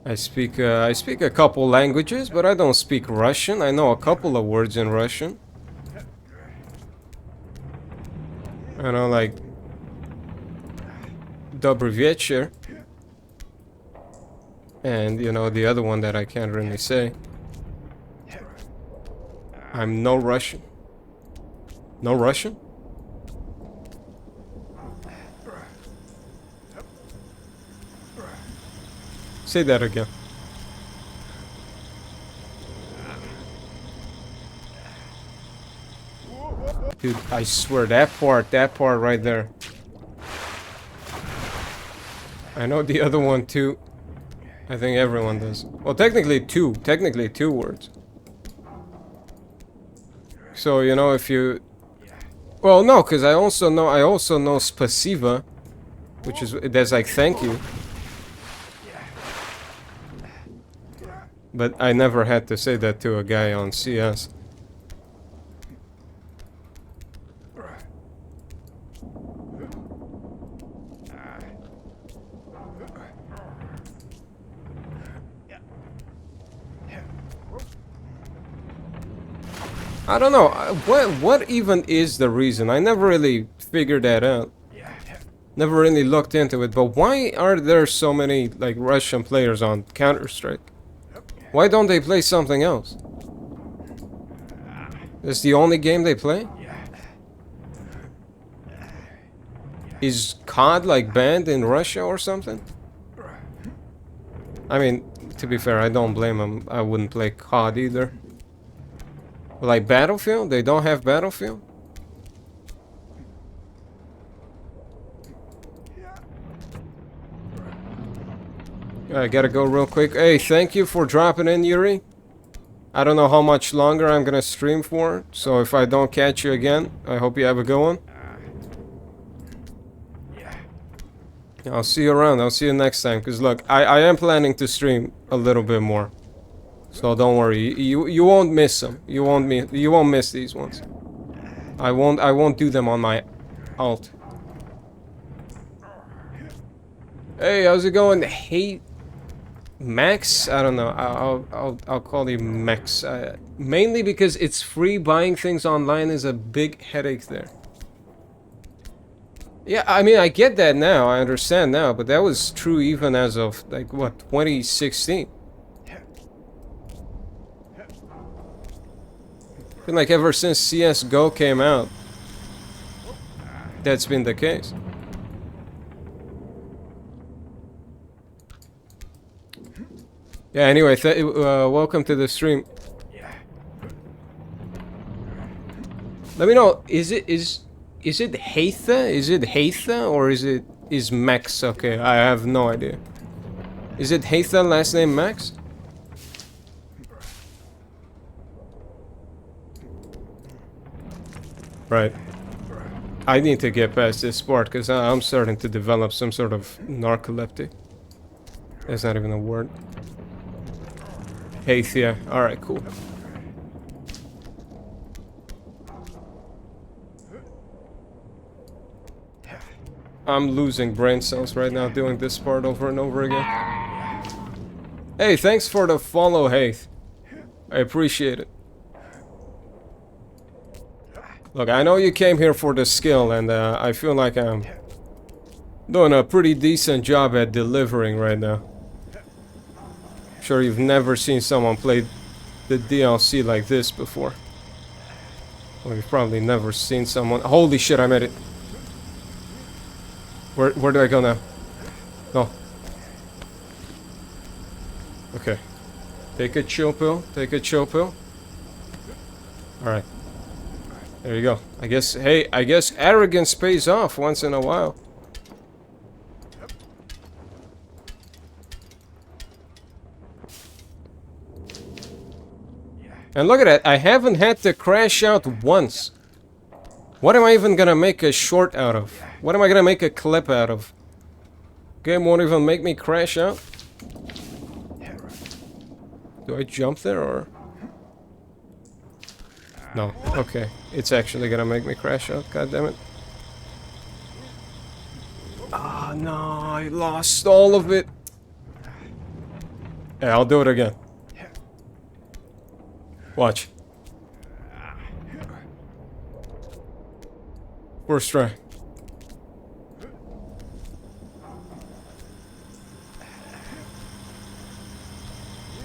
Speaker 1: I speak a couple languages, but I don't speak Russian. I know a couple of words in Russian. I know, like Dobry вечер, and you know the other one that I can't really say. I'm no Russian. No Russian? Say that again. Dude, I swear, that part right there. I know the other one too. I think everyone does. Well, technically two words. So, you know, if you... Well, no, because I also know spasiba, which is, that's like thank you. But I never had to say that to a guy on CS. I don't know, what even is the reason? I never really figured that out. Never really looked into it, but why are there so many, like, Russian players on Counter-Strike? Why don't they play something else? Is the only game they play? Is COD, like, banned in Russia or something? I mean, to be fair, I don't blame them. I wouldn't play COD either. Like Battlefield? They don't have Battlefield? I gotta go real quick. Hey, thank you for dropping in, Yuri. I don't know how much longer I'm gonna stream for, so if I don't catch you again, I hope you have a good one. I'll see you around. I'll see you next time. Because look, I am planning to stream a little bit more. So don't worry. You won't miss them. You won't miss these ones. I won't do them on my alt. Hey, how's it going? Hey, Max? I don't know. I'll call you Max. Mainly because it's free. Buying things online is a big headache there. Yeah, I mean, I get that now. I understand now, but that was true even as of like what, 2016. Been like ever since CS:GO came out, that's been the case. Yeah. Anyway, welcome to the stream. Let me know. Is it Heitha? Is it Heitha or is Max? Okay, I have no idea. Is it Heitha, last name Max? Right. I need to get past this part because I'm starting to develop some sort of narcoleptic. That's not even a word. Heithia. Alright, cool. I'm losing brain cells right now doing this part over and over again. Hey, thanks for the follow, Heath. I appreciate it. Look, I know you came here for the skill, and I feel like I'm doing a pretty decent job at delivering right now. Sure, you've never seen someone play the DLC like this before. Well, you've probably never seen someone... Holy shit, I made it. Where do I go now? No. Okay. Take a chill pill. Take a chill pill. Alright. There you go. I guess, hey, I guess arrogance pays off once in a while. And look at that, I haven't had to crash out once. What am I even gonna make a short out of? What am I gonna make a clip out of? Game won't even make me crash out? Do I jump there or? No, okay. It's actually gonna make me crash out, god damn it. Ah, no, I lost all of it. Yeah, I'll do it again. Watch. First try.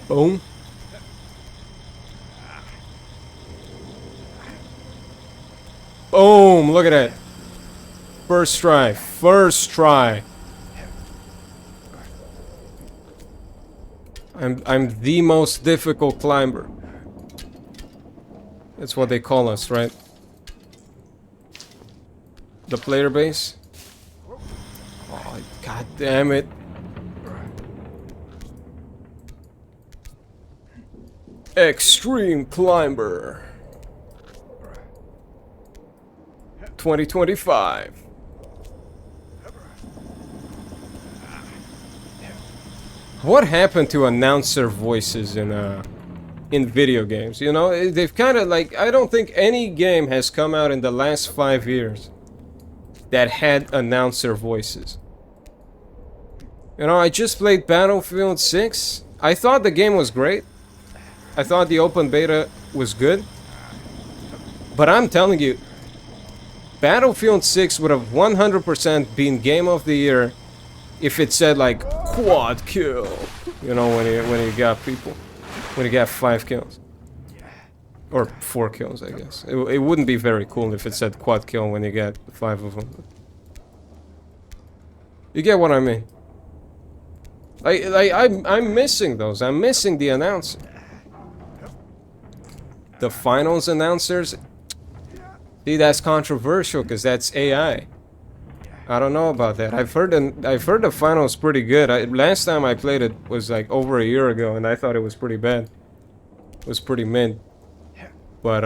Speaker 1: Boom. Boom, look at that. First try. First try. I'm the most difficult climber. That's what they call us, right? The player base. Oh, god damn it. Extreme Climber 2025. What happened to announcer voices in video games? You know, they've kind of like, I don't think any game has come out in the last 5 years that had announcer voices. You know, I just played Battlefield 6. I thought the game was great. I thought the open beta was good. But I'm telling you, Battlefield 6 would have 100% been Game of the Year if it said like quad kill. You know, when you got people, when you got 5 kills. Or 4 kills, I guess. It wouldn't be very cool if it said quad kill when you get 5 of them. You get what I mean? I'm missing those. I'm missing the announcer. The finals announcers. See, that's controversial because that's AI. I don't know about that. I've heard the finals pretty good. Last time I played it was like over a year ago, and I thought it was pretty bad. It was pretty mid. But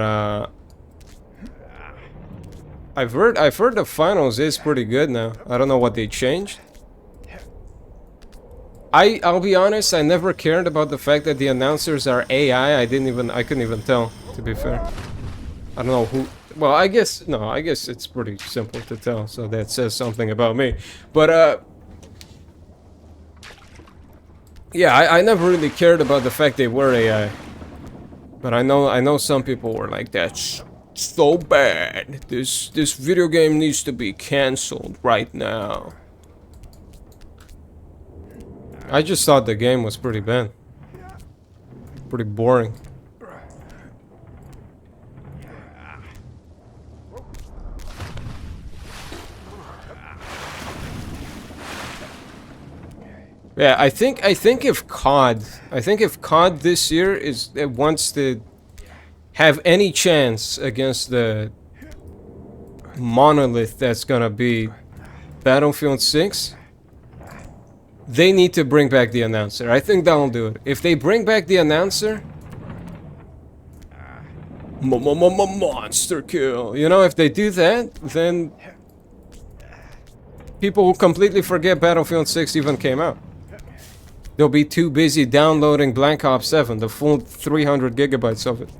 Speaker 1: I've heard the finals is pretty good now. I don't know what they changed. I'll be honest, I never cared about the fact that the announcers are AI. I couldn't even tell, to be fair. I don't know who. Well, I guess it's pretty simple to tell, so that says something about me. But Yeah, I never really cared about the fact they were AI. But I know some people were like, that's so bad. This video game needs to be cancelled right now. I just thought the game was pretty bad. Pretty boring. Yeah, I think if COD this year wants to have any chance against the monolith that's gonna be Battlefield 6, they need to bring back the announcer. I think that'll do it. If they bring back the announcer, monster kill. You know, if they do that, then people will completely forget Battlefield 6 even came out. They'll be too busy downloading Black Ops 7, the full 300 gigabytes of it.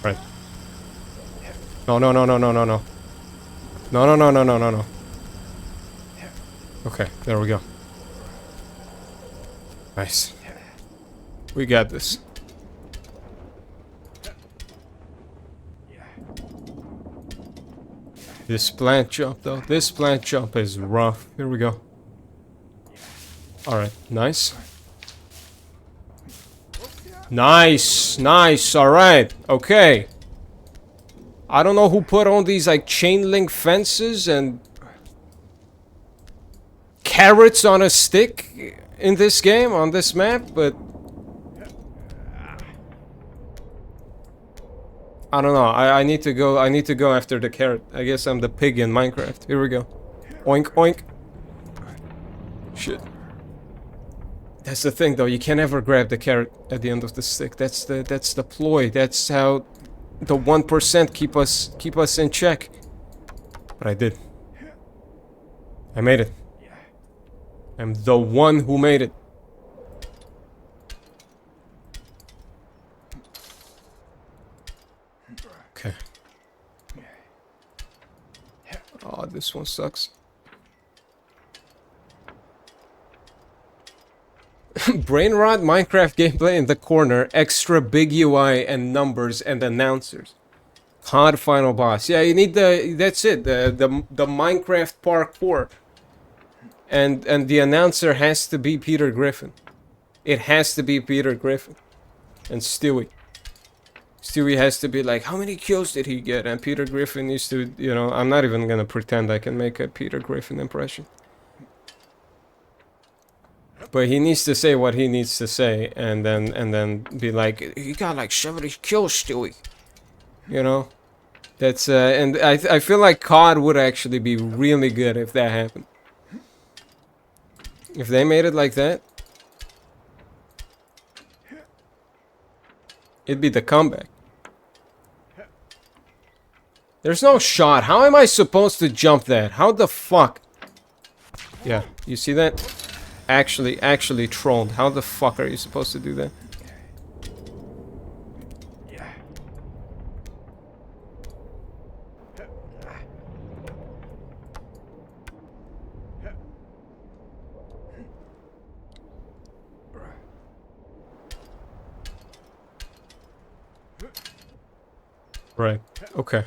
Speaker 1: Right. No, no, no, no, no, no, no. No, no, no, no, no, no, no. Okay, there we go. Nice. We got this. This plant jump, though. This plant jump is rough. Here we go. Alright, nice. Nice, nice, alright, okay. I don't know who put on these, like, chain link fences and carrots on a stick in this game, on this map, but I don't know. I need to go after the carrot. I guess I'm the pig in Minecraft. Here we go. Oink oink. Shit. That's the thing though, you can't ever grab the carrot at the end of the stick. That's the ploy. That's how the 1% keep us in check. But I did. I made it. I'm the one who made it. Okay. Oh, this one sucks. Brain rot Minecraft gameplay in the corner, extra big UI and numbers and announcers. COD final boss. Yeah, you need that's it. The Minecraft parkour. And the announcer has to be Peter Griffin. It has to be Peter Griffin. And Stewie. Stewie has to be like, how many kills did he get? And Peter Griffin needs to, you know, I'm not even gonna pretend I can make a Peter Griffin impression. But he needs to say what he needs to say, and then be like, he got like 70 kills, Stewie. You know? That's, and I feel like COD would actually be really good if that happened. If they made it like that, it'd be the comeback. There's no shot. How am I supposed to jump that? How the fuck? Yeah, you see that? Actually trolled. How the fuck are you supposed to do that? Right. Okay.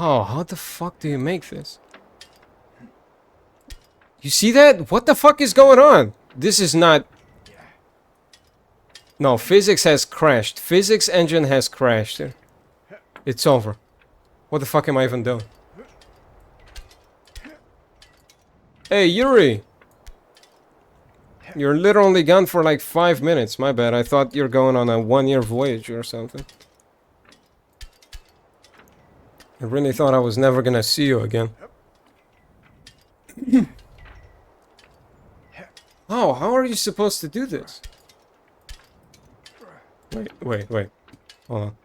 Speaker 1: Oh, how the fuck do you make this? You see that? What the fuck is going on? This is not... No, physics has crashed. Physics engine has crashed. It's over. What the fuck am I even doing? Hey, Yuri! You're literally gone for like 5 minutes. My bad. I thought you're going on a 1-year voyage or something. I really thought I was never gonna see you again. Oh, how are you supposed to do this? Wait. Hold on.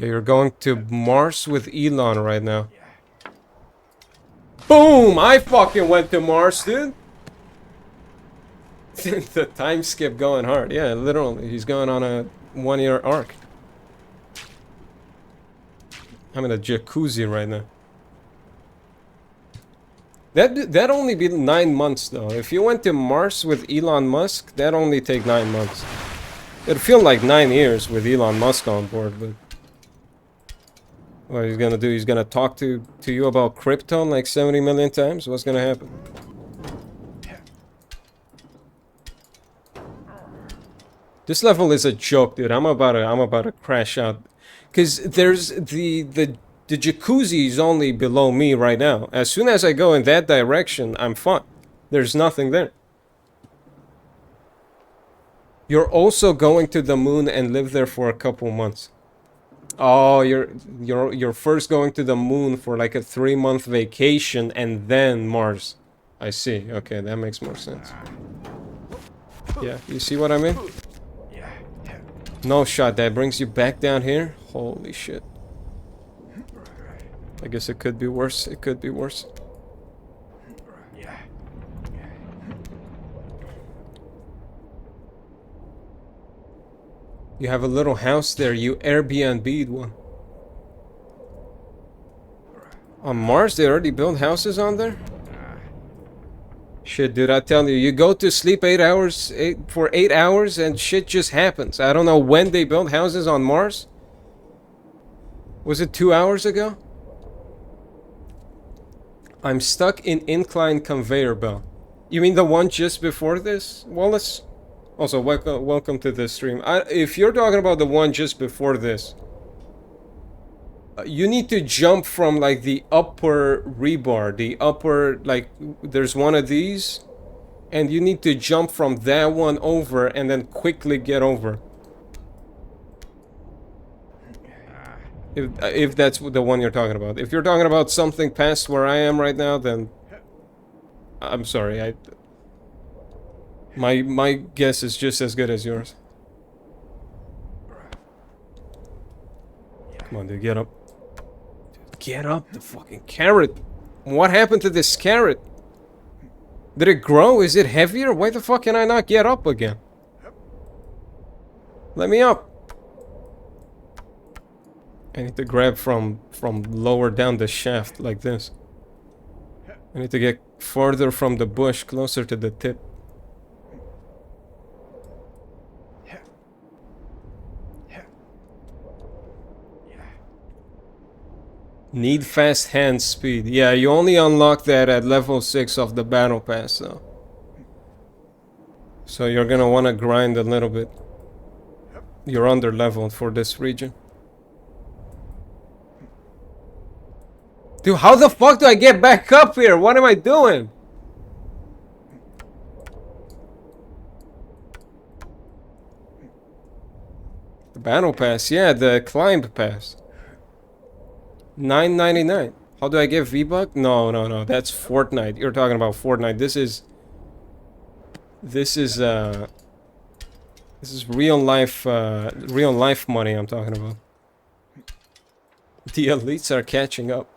Speaker 1: Yeah, you're going to Mars with Elon right now. Boom! I fucking went to Mars, dude! The time skip going hard. Yeah, literally. He's going on a 1-year arc. I'm in a jacuzzi right now. That only be 9 months though. If you went to Mars with Elon Musk, that only take 9 months. It'd feel like 9 years with Elon Musk on board, but what he's gonna do? He's gonna talk to you about crypto like 70 million times? What's gonna happen? This level is a joke, dude. I'm about to crash out. Cause there's the jacuzzi is only below me right now. As soon as I go in that direction, I'm fine. There's nothing there. You're also going to the moon and live there for a couple months. Oh, you're first going to the moon for like a 3-month vacation and then Mars. I see. Okay, that makes more sense. Yeah, you see what I mean? No shot. That brings you back down here? Holy shit. I guess it could be worse. It could be worse. You have a little house there. You Airbnb'd one. On Mars, they already built houses on there? Shit, dude, I tell you, you go to sleep 8 hours, for 8 hours and shit just happens. I don't know when they built houses on Mars. Was it 2 hours ago? I'm stuck in incline conveyor belt. You mean the one just before this, Wallace? Also, welcome to the stream. If you're talking about the one just before this, you need to jump from like the upper rebar, the upper, like there's one of these, and you need to jump from that one over and then quickly get over. If that's the one you're talking about. If you're talking about something past where I am right now, then I'm sorry. My guess is just as good as yours. Come on, dude, get up. Get up, the fucking carrot. What happened to this carrot? Did it grow? Is it heavier? Why the fuck can I not get up again? Let me up. I need to grab from lower down the shaft like this. I need to get farther from the bush, closer to the tip. Need fast hand speed. Yeah, you only unlock that at level 6 of the battle pass though. So you're gonna wanna grind a little bit. You're under leveled for this region. Dude, how the fuck do I get back up here? What am I doing? The battle pass, yeah, the climb pass. $9.99. How do I get V-Buck? No, that's Fortnite. You're talking about Fortnite. This is real life money I'm talking about. The elites are catching up.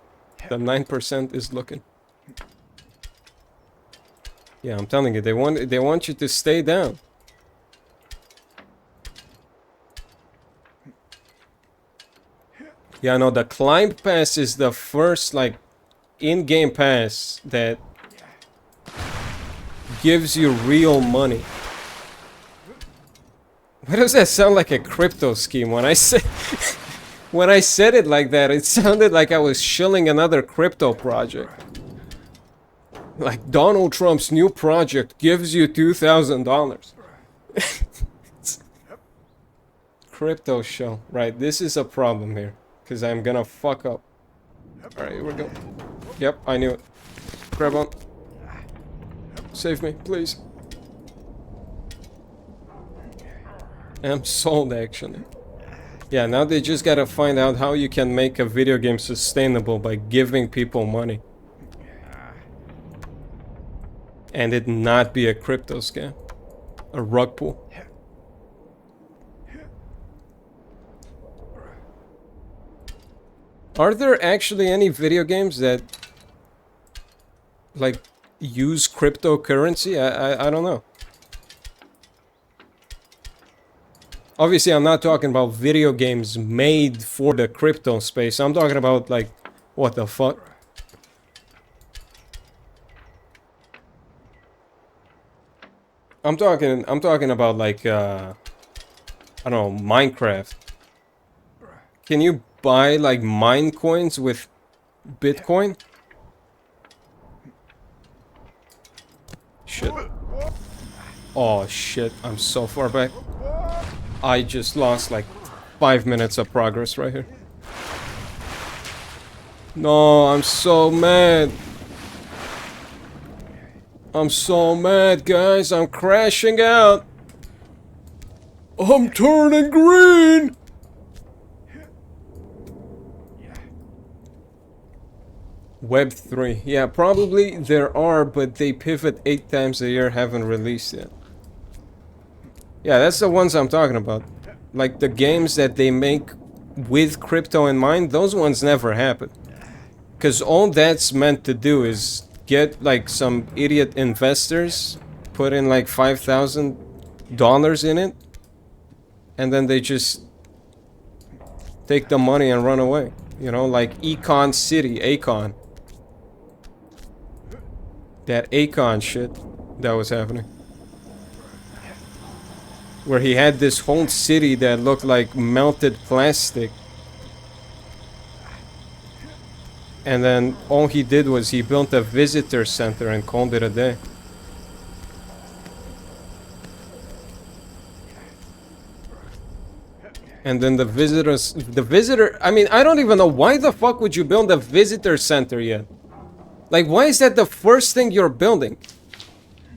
Speaker 1: The 9% is looking. Yeah, I'm telling you, they want you to stay down. Yeah, no, the climb pass is the first like in-game pass that gives you real money. Why does that sound like a crypto scheme? When I said when I said it like that, it sounded like I was shilling another crypto project. Like Donald Trump's new project gives you $2,000. Crypto show. Right, this is a problem here. Because I'm gonna fuck up. Alright, here we go. Yep, I knew it. Grab on. Save me, please. I'm sold, actually. Yeah, now they just gotta find out how you can make a video game sustainable by giving people money. And it not be a crypto scam. A rug pull. Are there actually any video games that like use cryptocurrency? I don't know. Obviously, I'm not talking about video games made for the crypto space. I'm talking about like, what the fuck? I'm talking about like, I don't know, Minecraft. Can you buy like mine coins with Bitcoin? Shit. Oh shit, I'm so far back. I just lost like 5 minutes of progress right here. No, I'm so mad. I'm so mad, guys. I'm crashing out. I'm turning green. Web3. Yeah, probably there are, but they pivot 8 times a year, haven't released yet. Yeah, that's the ones I'm talking about. Like the games that they make with crypto in mind, those ones never happen. Because all that's meant to do is get like some idiot investors, put in like $5,000 in it, and then they just take the money and run away. You know, like Econ City, Akon. That Akon shit that was happening. Where he had this whole city that looked like melted plastic. And then all he did was he built a visitor center and called it a day. And then the visitor, I mean, I don't even know why the fuck would you build a visitor center yet? Like, why is that the first thing you're building?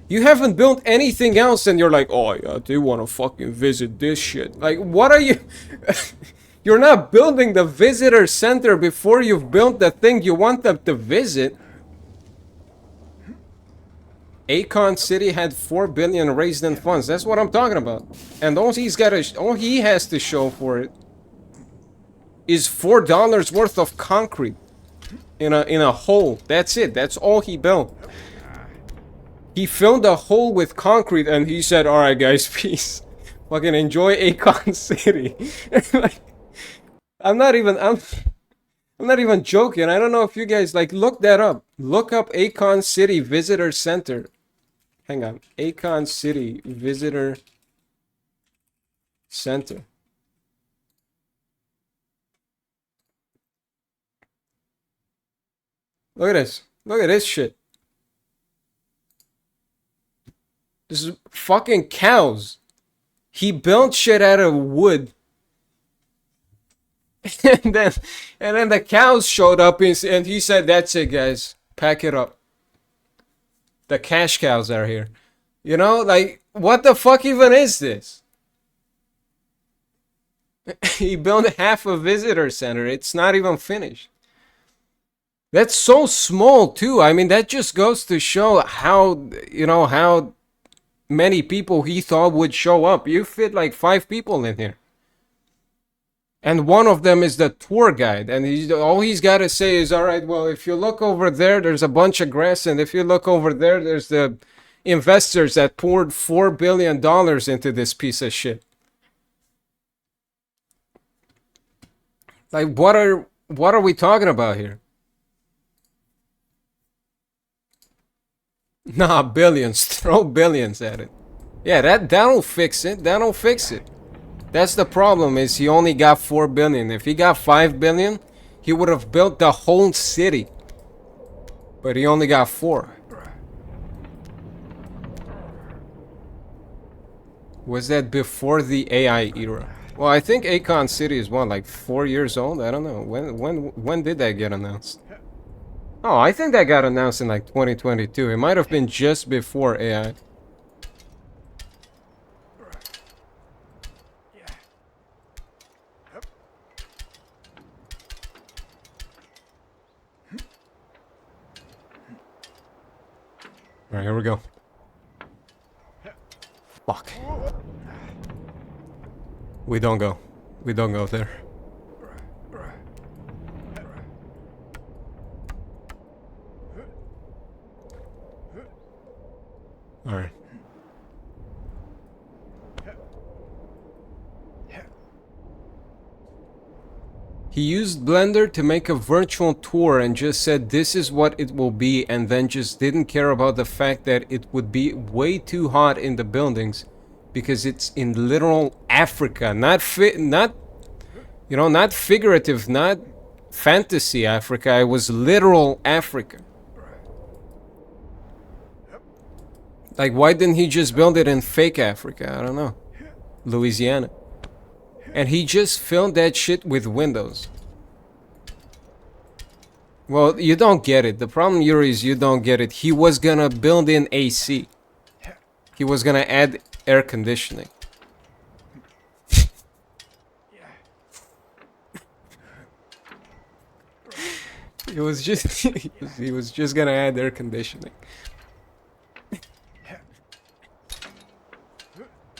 Speaker 1: You haven't built anything else and you're like, oh yeah, they want to fucking visit this shit. Like, what are you... You're not building the visitor center before you've built the thing you want them to visit. Akon City had 4 billion raised in funds. That's what I'm talking about. And all he has to show for it is $4 worth of concrete in a hole. That's it. That's all he built. He filled a hole with concrete and he said, "All right, guys, peace. Fucking enjoy Akon City." Like, I'm not even joking. I don't know if you guys like look that up. Look up Akon City Visitor Center. Hang on. Akon City Visitor Center. Look at this. Look at this shit. This is fucking cows. He built shit out of wood. and then the cows showed up and he said, "That's it, guys. Pack it up. The cash cows are here." You know, like, what the fuck even is this? He built half a visitor center. It's not even finished. That's so small too. I mean, that just goes to show how, you know, how many people he thought would show up. You fit like 5 people in here. And one of them is the tour guide. And all he's got to say is, "All right, well, if you look over there, there's a bunch of grass. And if you look over there, there's the investors that poured $4 billion into this piece of shit." Like, what are we talking about here? Nah, billions. Throw billions at it. Yeah, that'll fix it. That'll fix it. That's the problem, is he only got 4 billion. If he got 5 billion, he would have built the whole city. But he only got 4. Was that before the AI era? Well, I think Akon City is what, like 4 years old? I don't know. When did that get announced? Oh, I think that got announced in like 2022. It might have been just before AI. Alright, here we go. Fuck. We don't go. We don't go there. Alright. He used Blender to make a virtual tour and just said this is what it will be, and then just didn't care about the fact that it would be way too hot in the buildings because it's in literal Africa, not not figurative, not fantasy Africa. It was literal Africa. Like, why didn't he just build it in fake Africa? I don't know. Louisiana. And he just filmed that shit with Windows. Well, you don't get it. The problem, Yuri, is you don't get it. He was gonna build in AC. He was gonna add air conditioning. He was just gonna add air conditioning.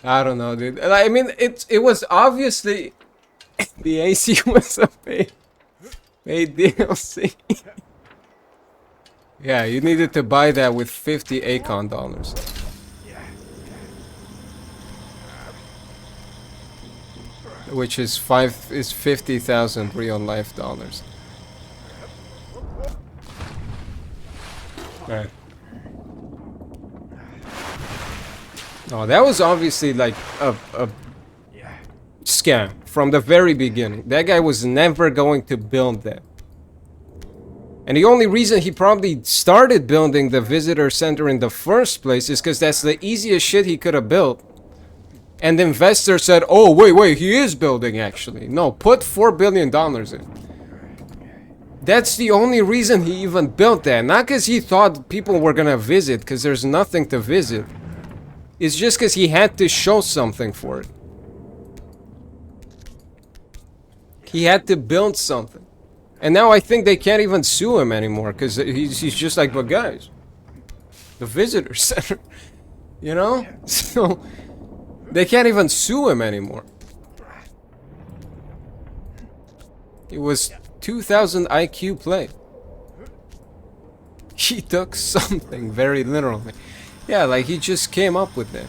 Speaker 1: I don't know, dude. I mean, it was obviously the AC was a paid DLC. Yeah, you needed to buy that with 50 Acon dollars. Which is 50,000 real life dollars. Alright. Oh, that was obviously like a scam from the very beginning. That guy was never going to build that. And the only reason he probably started building the visitor center in the first place is because that's the easiest shit he could have built. And the investor said, oh, wait, he is building actually. No, put $4 billion in. That's the only reason he even built that. Not because he thought people were gonna visit, because there's nothing to visit. It's just because he had to show something for it. He had to build something. And now I think they can't even sue him anymore, because he's just like, but guys, the visitor center, you know? So, they can't even sue him anymore. It was 2000 IQ play. He took something very literally. Yeah, like he just came up with that.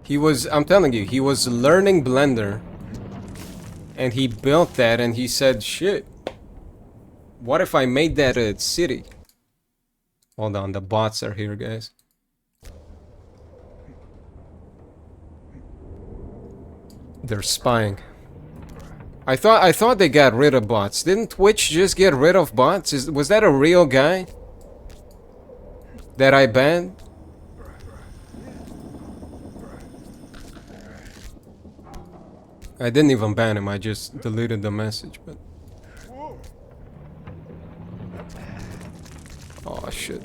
Speaker 1: He was, I'm telling you, he was learning Blender. And he built that and he said, shit. What if I made that a city? Hold on, the bots are here, guys. They're spying. I thought they got rid of bots. Didn't Twitch just get rid of bots? Was that a real guy that I banned? I didn't even ban him, I just deleted the message, but... Oh shit.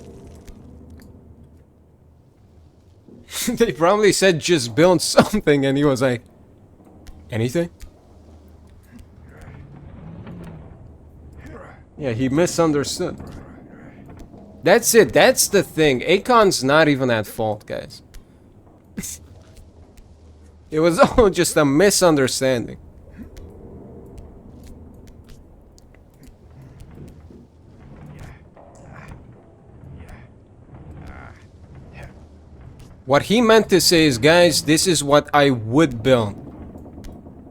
Speaker 1: They probably said just build something and he was like, anything? Yeah, he misunderstood. That's it, that's the thing. Akon's not even at fault, guys. It was all just a misunderstanding. What he meant to say is, guys, this is what I would build.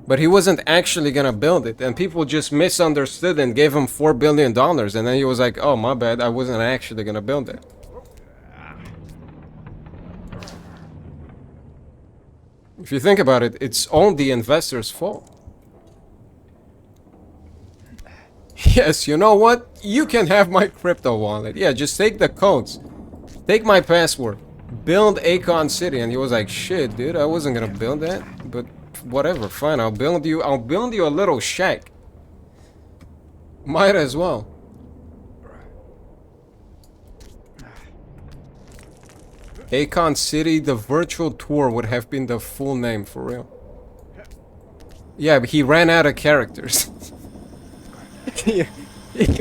Speaker 1: But he wasn't actually gonna build it. And people just misunderstood and gave him $4 billion. And then he was like, oh, my bad, I wasn't actually gonna build it. If you think about it, it's all the investor's fault. Yes, you know what? You can have my crypto wallet. Yeah, just take the codes. Take my password. Build Akon City. And he was like, shit, dude, I wasn't gonna build that. But whatever, fine, I'll build you a little shack. Might as well. Akon City, the virtual tour would have been the full name, for real. Yeah, but he ran out of characters. he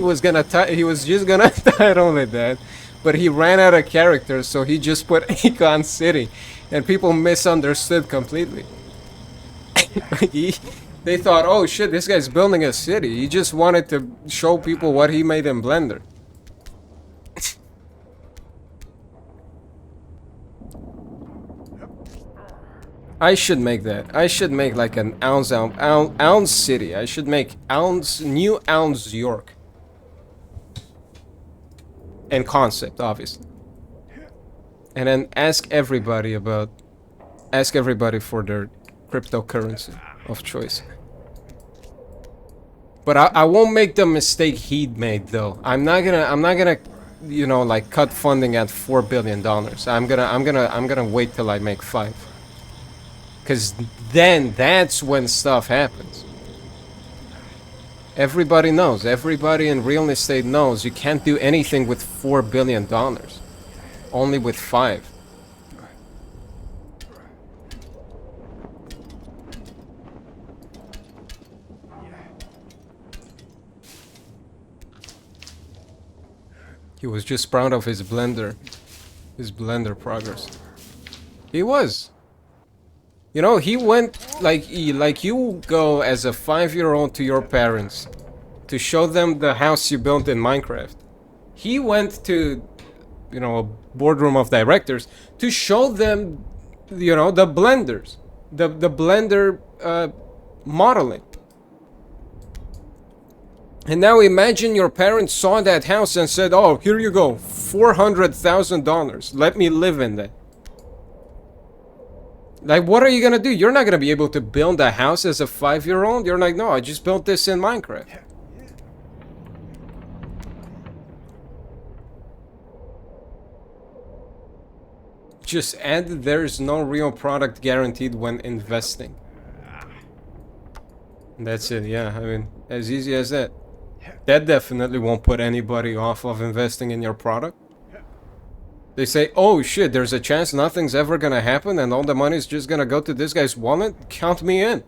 Speaker 1: was just gonna title it that, but he ran out of characters, so he just put Akon City, and people misunderstood completely. They thought, oh shit, this guy's building a city. He just wanted to show people what he made in Blender. I should make that. I should make like an Ounce City. I should make New Ounce York. And concept, obviously. And then ask everybody for their cryptocurrency of choice. But I won't make the mistake he made though. I'm not gonna you know, like cut funding at $4 billion. I'm gonna wait till I make 5. Cause then that's when stuff happens. Everybody knows, everybody in real estate knows you can't do anything with $4 billion. Only with 5. He was just proud of his Blender progress. He was. You know, he went like you go as a 5-year-old to your parents to show them the house you built in Minecraft. He went to, you know, a boardroom of directors to show them, you know, the blenders, the Blender modeling. And now imagine your parents saw that house and said, "Oh, here you go, $400,000. Let me live in that." Like, what are you gonna do? You're not gonna be able to build a house as a 5-year-old. You're like, no, I just built this in Minecraft. Just add, there's no real product guaranteed when investing. That's it, yeah. I mean, as easy as that. That definitely won't put anybody off of investing in your product. They say, oh shit, there's a chance nothing's ever gonna happen and all the money's just gonna go to this guy's wallet? Count me in.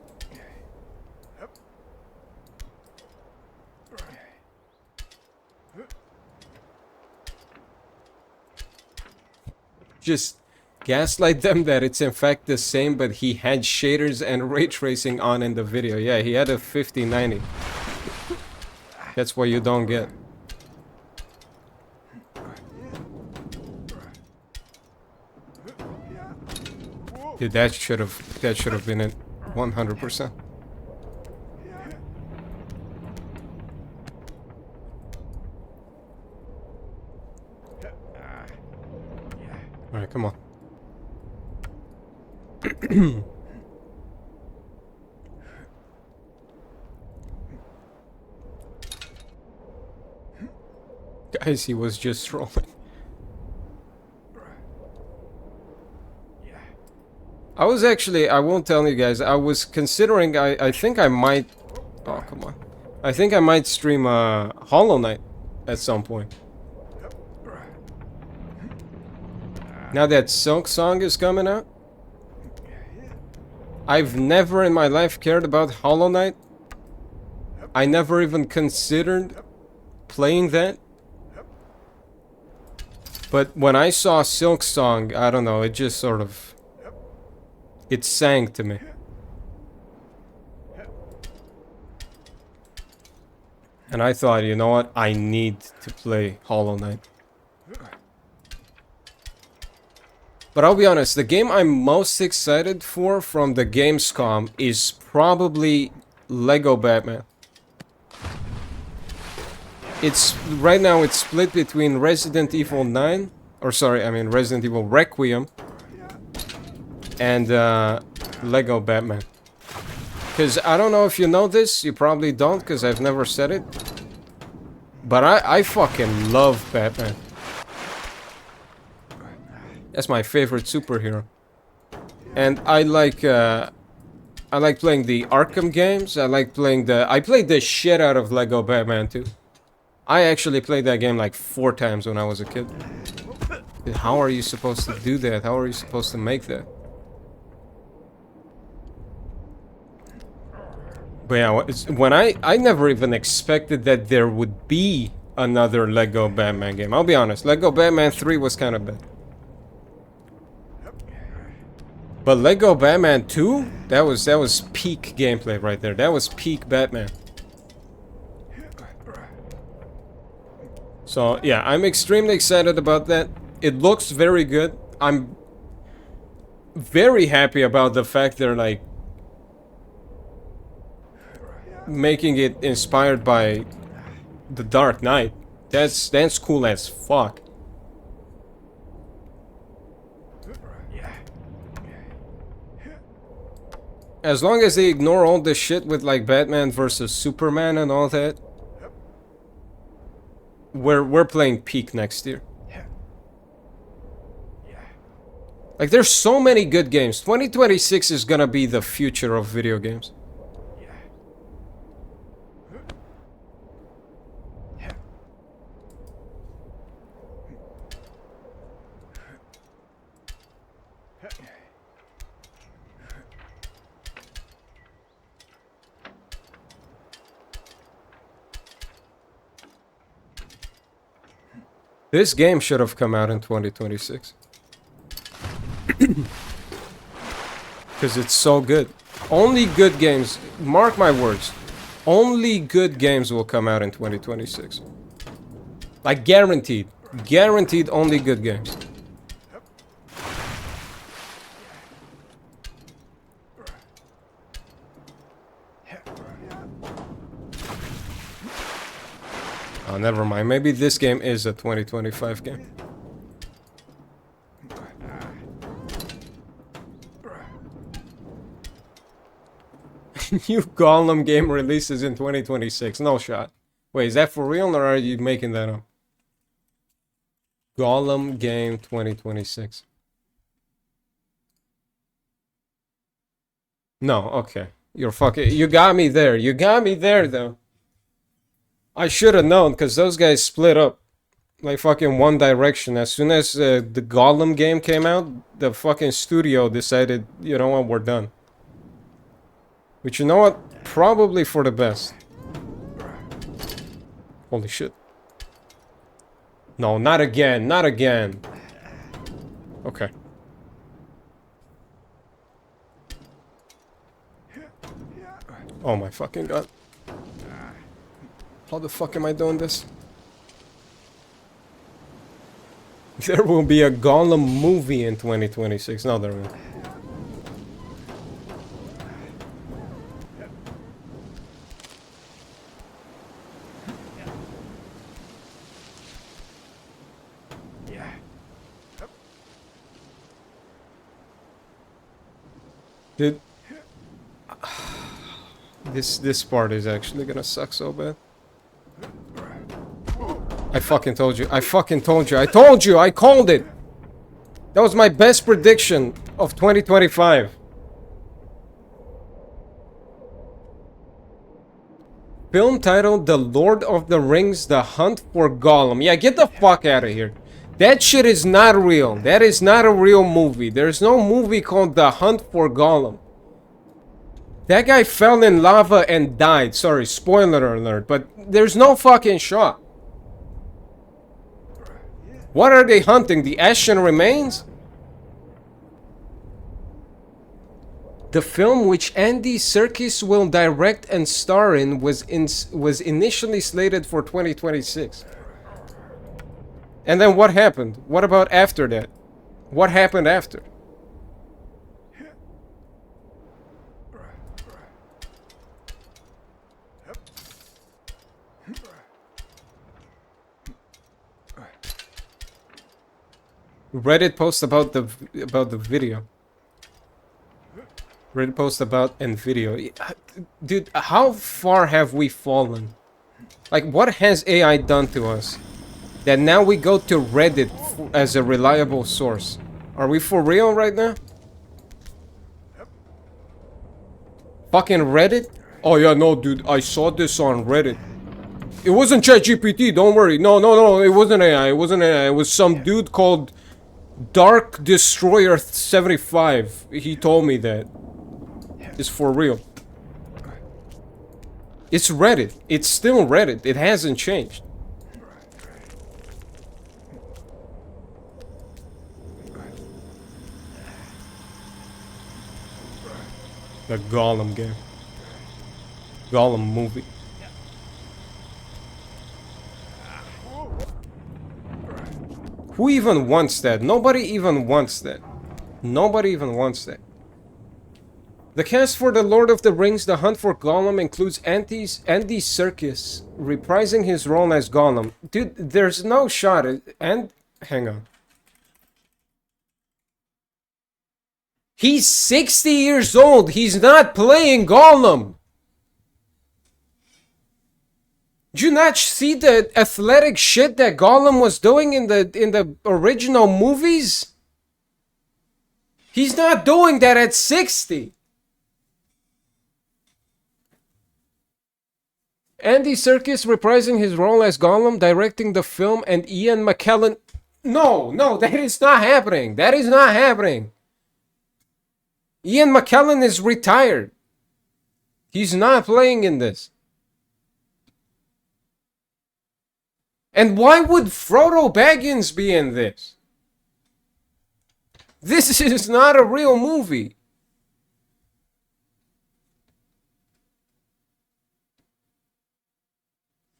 Speaker 1: Just gaslight them that it's in fact the same, but he had shaders and ray tracing on in the video. Yeah, he had a 5090. That's what you don't get. Dude, that should have been it 100%. All right, come on. Guys, he was just trolling. I was actually, I won't tell you guys, I was considering, I think I might, oh come on, I think I might stream Hollow Knight at some point. Now that Silk Song is coming out, I've never in my life cared about Hollow Knight. I never even considered playing that. But when I saw Silk Song, I don't know, it just sort of... It sang to me. And I thought, you know what? I need to play Hollow Knight. But I'll be honest, the game I'm most excited for from the Gamescom is probably Lego Batman. It's right now it's split between Resident Evil 9, or sorry, I mean Resident Evil Requiem and Lego Batman. Because I don't know if you know this, you probably don't, because I've never said it. But I fucking love Batman. That's my favorite superhero. And I like playing the Arkham games. I played the shit out of Lego Batman too. I actually played that game like 4 times when I was a kid. How are you supposed to do that? How are you supposed to make that? But yeah, when I never even expected that there would be another Lego Batman game. I'll be honest, Lego Batman 3 was kind of bad. But Lego Batman 2, that was peak gameplay right there. That was peak Batman. So yeah, I'm extremely excited about that. It looks very good. I'm very happy about the fact they're like making it inspired by The Dark Knight. That's cool as fuck. As long as they ignore all this shit with like Batman versus Superman and all that, we're playing peak next year. Like there's so many good games. 2026 is gonna be the future of video games. This game should have come out in 2026. Because it's so good. Only good games, mark my words, only good games will come out in 2026. Like guaranteed. Guaranteed only good games. Oh, never mind. Maybe this game is a 2025 game. New Gollum game releases in 2026. No shot. Wait, is that for real or are you making that up? Gollum game 2026. No, okay. You're fucking... You got me there. You got me there, though. I should have known, because those guys split up. Like fucking One Direction. As soon as the Gollum game came out, the fucking studio decided, you know what, we're done. Which, you know what? Probably for the best. Holy shit. No, not again. Not again. Okay. Oh my fucking god. How the fuck am I doing this? There will be a Gollum movie in 2026. No, there won't. Dude, this part is actually gonna suck so bad. I fucking told you. I fucking told you. I told you. I called it. That was my best prediction of 2025. Film titled The Lord of the Rings: The Hunt for Gollum. Yeah, get the fuck out of here. That shit is not real. That is not a real movie. There's no movie called The Hunt for Gollum. That guy fell in lava and died. Sorry, spoiler alert. But there's no fucking shot. What are they hunting? The Ashen remains? The film, which Andy Serkis will direct and star in, was initially slated for 2026. And then what happened? What about after that? What happened after? Reddit post about the video. Reddit post about video. Dude, how far have we fallen? Like, what has AI done to us that now we go to Reddit as a reliable source? Are we for real right now? Fucking Reddit? Oh yeah, no, dude, I saw this on Reddit. It wasn't ChatGPT, don't worry. No, it wasn't AI. It wasn't AI. It was some dude called Dark Destroyer 75. He told me that. It's for real. It's Reddit. It's still Reddit. It hasn't changed. The Gollum game. Gollum movie. Who even wants that? Nobody even wants that. Nobody even wants that. The cast for The Lord of the Rings, The Hunt for Gollum includes Andy Serkis reprising his role as Gollum. Dude, there's no shot. And hang on. He's 60 years old. He's not playing Gollum. Did you not see the athletic shit that Gollum was doing in the original movies? He's not doing that at 60. Andy Serkis reprising his role as Gollum, directing the film, and Ian McKellen. No, that is not happening. That is not happening. Ian McKellen is retired. He's not playing in this. And why would Frodo Baggins be in this? This is not a real movie.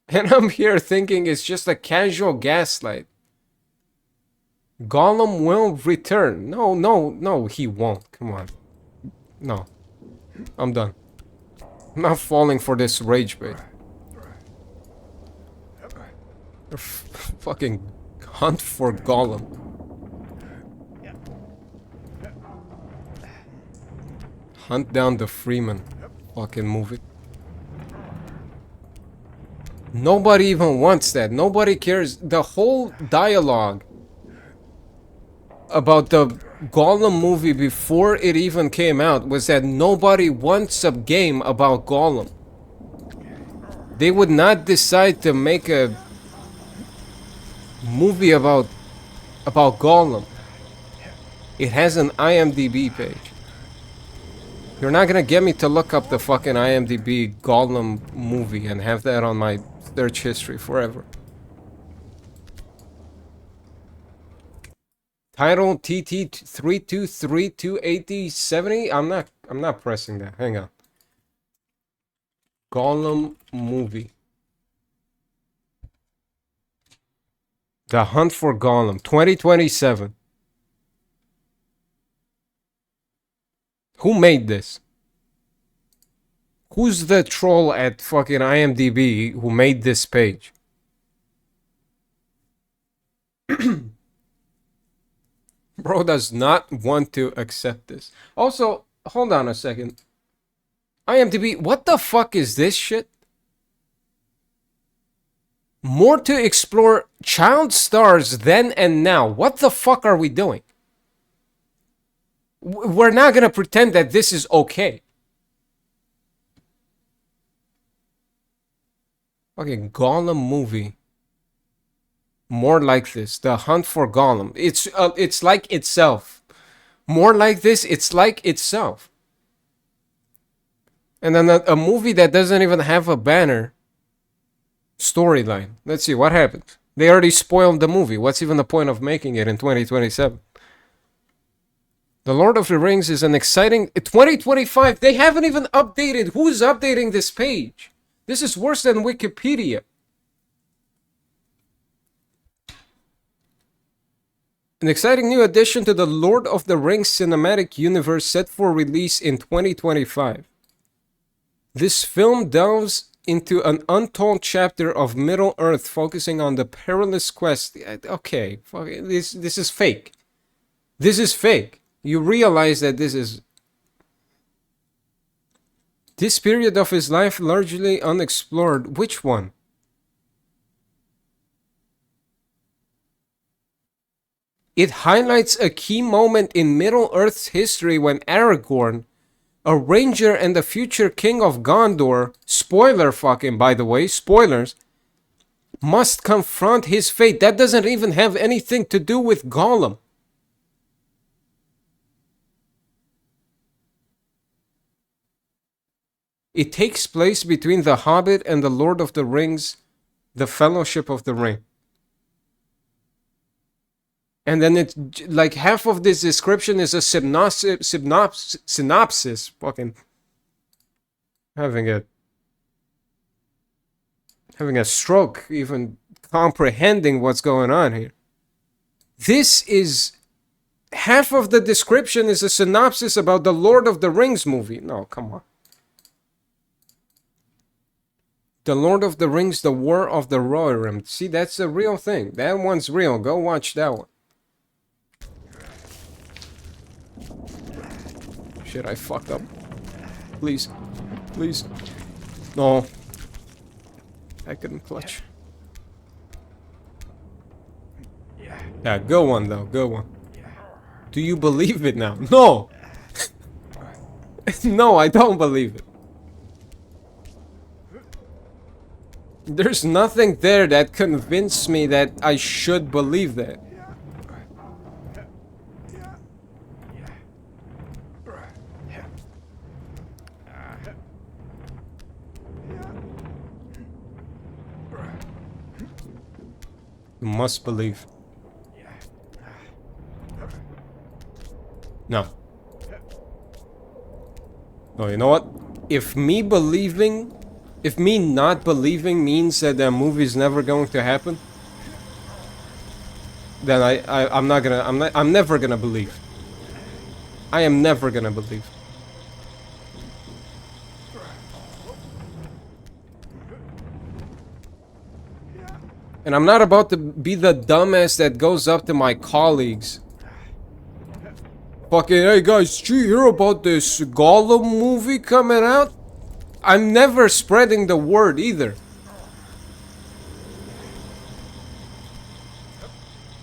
Speaker 1: And I'm here thinking it's just a casual gaslight. Gollum will return. No, he won't. Come on. No. I'm done. I'm not falling for this rage bait. Fucking Hunt for Gollum. Hunt down the Freeman. Fucking movie. Nobody even wants that. Nobody cares. The whole dialogue about the Gollum movie before it even came out was that nobody wants a game about Gollum. They would not decide to make a movie about Gollum. It has an IMDb page. You're not gonna get me to look up the fucking IMDb Gollum movie and have that on my search history forever. Title TT32328070. I'm not pressing that. Hang on. Gollum movie. The Hunt for Gollum 2027. Who made this? Who's the troll at fucking IMDb who made this page? Bro does not want to accept this. Also, hold on a second. IMDb, what the fuck is this shit? More to explore child stars then and now. What the fuck are we doing? We're not gonna pretend that this is okay. Fucking Gollum movie. More like this. The Hunt for Gollum. It's like itself. More like this. It's like itself. And then a movie that doesn't even have a banner. Storyline. Let's see what happened. They already spoiled the movie. What's even the point of making it in 2027? The Lord of the Rings is an exciting 2025. They haven't even updated. Who's updating this page? This is worse than Wikipedia. An exciting new addition to the Lord of the Rings cinematic universe set for release in 2025. This film delves into an untold chapter of Middle-earth focusing on the perilous quest. Okay, this is fake. This is fake. You realize that this is... This period of his life largely unexplored. Which one? It highlights a key moment in Middle-earth's history when Aragorn, a ranger and the future king of Gondor, spoiler fucking by the way, spoilers, must confront his fate. That doesn't even have anything to do with Gollum. It takes place between The Hobbit and The Lord of the Rings, The Fellowship of the Ring. And then it's like half of this description is a synopsis. Fucking having a stroke, even comprehending what's going on here. This is half of the description is a synopsis about the Lord of the Rings movie. No, come on. The Lord of the Rings, The War of the Rohirrim. See, that's a real thing. That one's real. Go watch that one. Shit, I fucked up. Please. Please. No. I couldn't clutch. Yeah, good one though. Good one. Do you believe it now? No! No, I don't believe it. There's nothing there that convinced me that I should believe that. You must believe. No. No, you know what? If me not believing means that the movie's never going to happen, then I'm never gonna believe. I am never gonna believe. And I'm not about to be the dumbass that goes up to my colleagues. Fucking, hey guys, did you hear about this Gollum movie coming out? I'm never spreading the word either.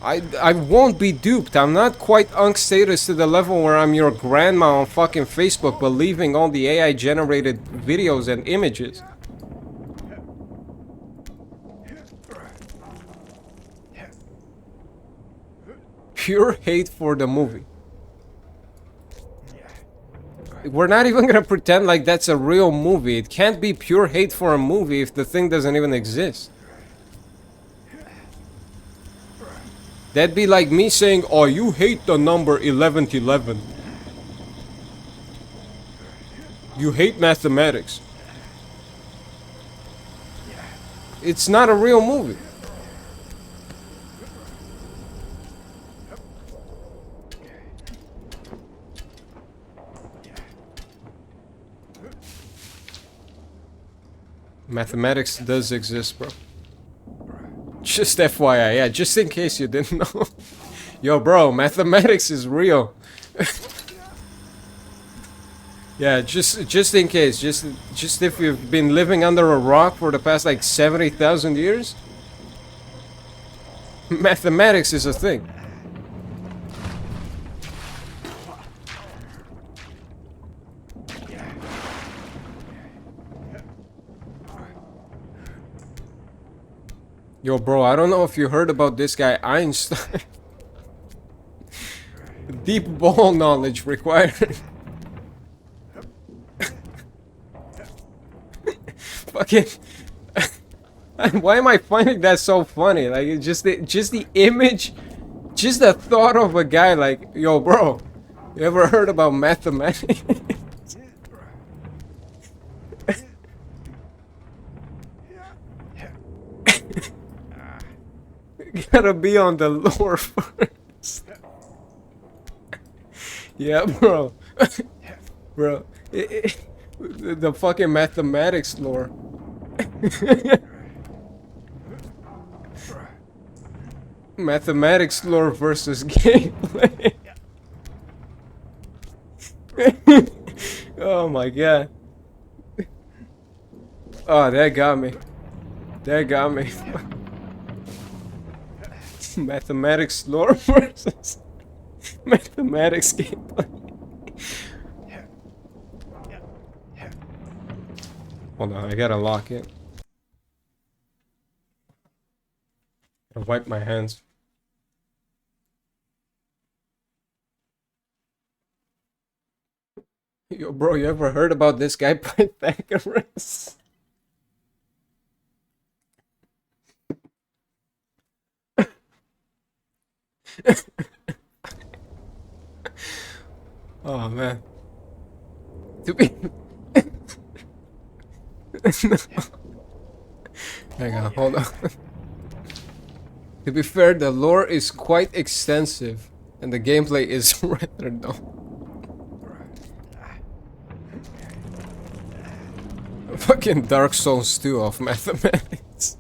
Speaker 1: I won't be duped. I'm not quite unk status to the level where I'm your grandma on fucking Facebook believing all the AI generated videos and images. Pure hate for the movie. We're not even gonna pretend like that's a real movie. It can't be pure hate for a movie if the thing doesn't even exist. That'd be like me saying, oh, you hate the number 1111. You hate mathematics. It's not a real movie. Mathematics does exist, bro. Just FYI, yeah, just in case you didn't know. Yo, bro, mathematics is real. Yeah, just in case, just if you've been living under a rock for the past like 70,000 years, mathematics is a thing. Yo, bro, I don't know if you heard about this guy, Einstein. Deep ball knowledge required. Fucking... Why am I finding that so funny? Like, it's just the image, just the thought of a guy like, yo, bro, you ever heard about mathematics? Gotta be on the lore first. Yeah, bro. Bro. The fucking mathematics lore. Mathematics lore versus gameplay. Oh my god. Oh, that got me. That got me. Mathematics lore versus mathematics gameplay. Hold on, I gotta lock it. I'll wipe my hands. Yo, bro, you ever heard about this guy Pythagoras? Oh man. To be Hang on, hold on. To be fair, the lore is quite extensive, and the gameplay is rather dull. Fucking Dark Souls 2 of mathematics.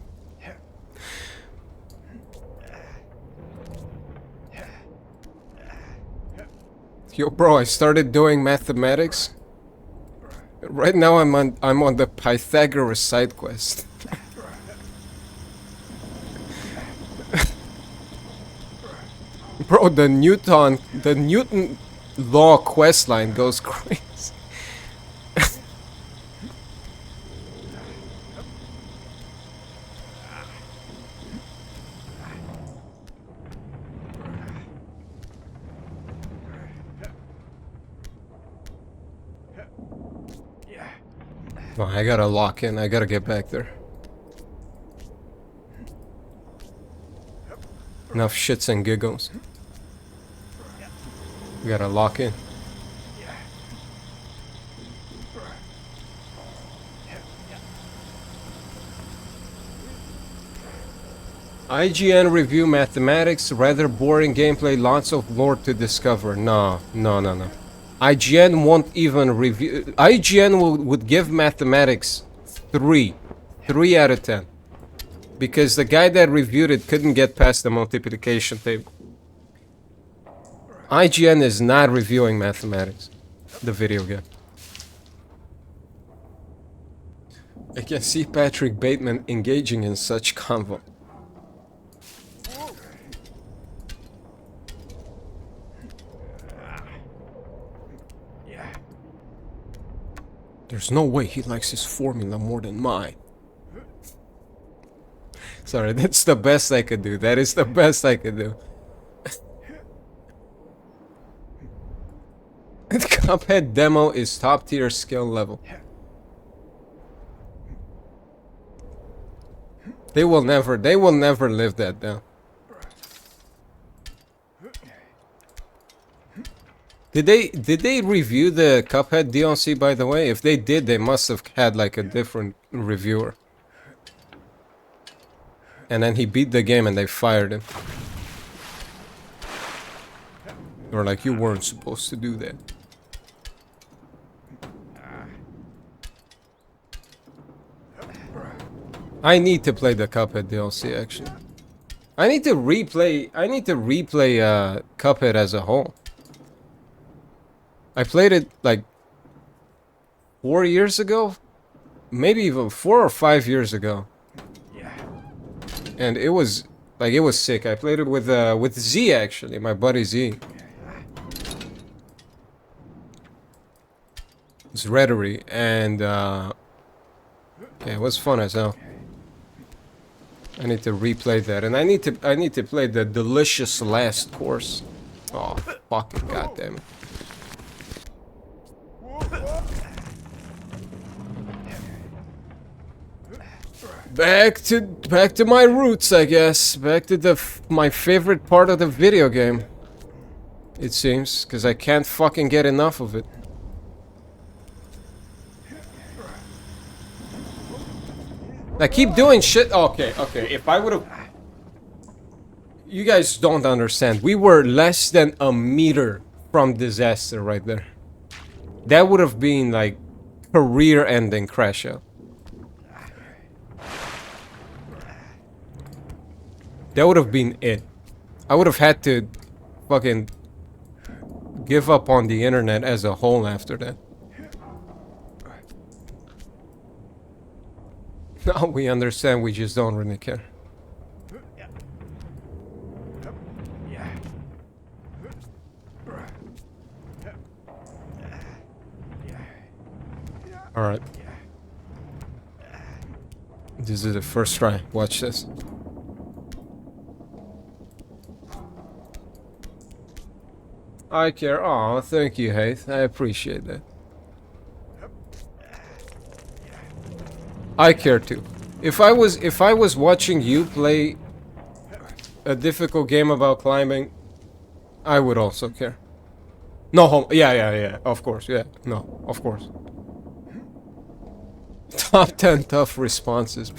Speaker 1: Yo, bro, I started doing mathematics. Right now, I'm on the Pythagoras side quest. Bro, the Newton law quest line goes crazy. Oh, I gotta lock in. I gotta get back there. Enough shits and giggles. We gotta lock in. IGN review mathematics, rather boring gameplay, lots of lore to discover. No. IGN won't even review. IGN would give mathematics 3 out of 10. Because the guy that reviewed it couldn't get past the multiplication table. IGN is not reviewing mathematics, the video game. I can see Patrick Bateman engaging in such convo. There's no way he likes his formula more than mine. Sorry, that's the best I could do. That is the best I could do. The Cuphead demo is top tier skill level. They will never live that down. Did they review the Cuphead DLC, by the way? If they did, they must have had like a different reviewer. And then he beat the game and they fired him. They were like, you weren't supposed to do that. I need to play the Cuphead DLC actually. I need to replay Cuphead as a whole. I played it like 4 years ago, maybe even 4 or 5 years ago, and it was sick. I played it with Z actually, my buddy Z. It's Rhetoric, and yeah, it was fun as hell. I need to replay that, and I need to play the delicious last course. Oh fucking goddamn it! Back to my roots, I guess. Back to my favorite part of the video game. It seems, because I can't fucking get enough of it. I keep doing shit. Okay. If I would have, you guys don't understand. We were less than a meter from disaster right there. That would have been like career-ending crash out. That would have been it. I would have had to fucking give up on the internet as a whole after that. Now we understand, we just don't really care. Alright. This is the first try. Watch this. I care. Oh, thank you, Haith. I appreciate that. I care too. If I was watching you play a difficult game about climbing, I would also care. No, yeah. Of course, yeah. No, of course. Top 10 tough responses.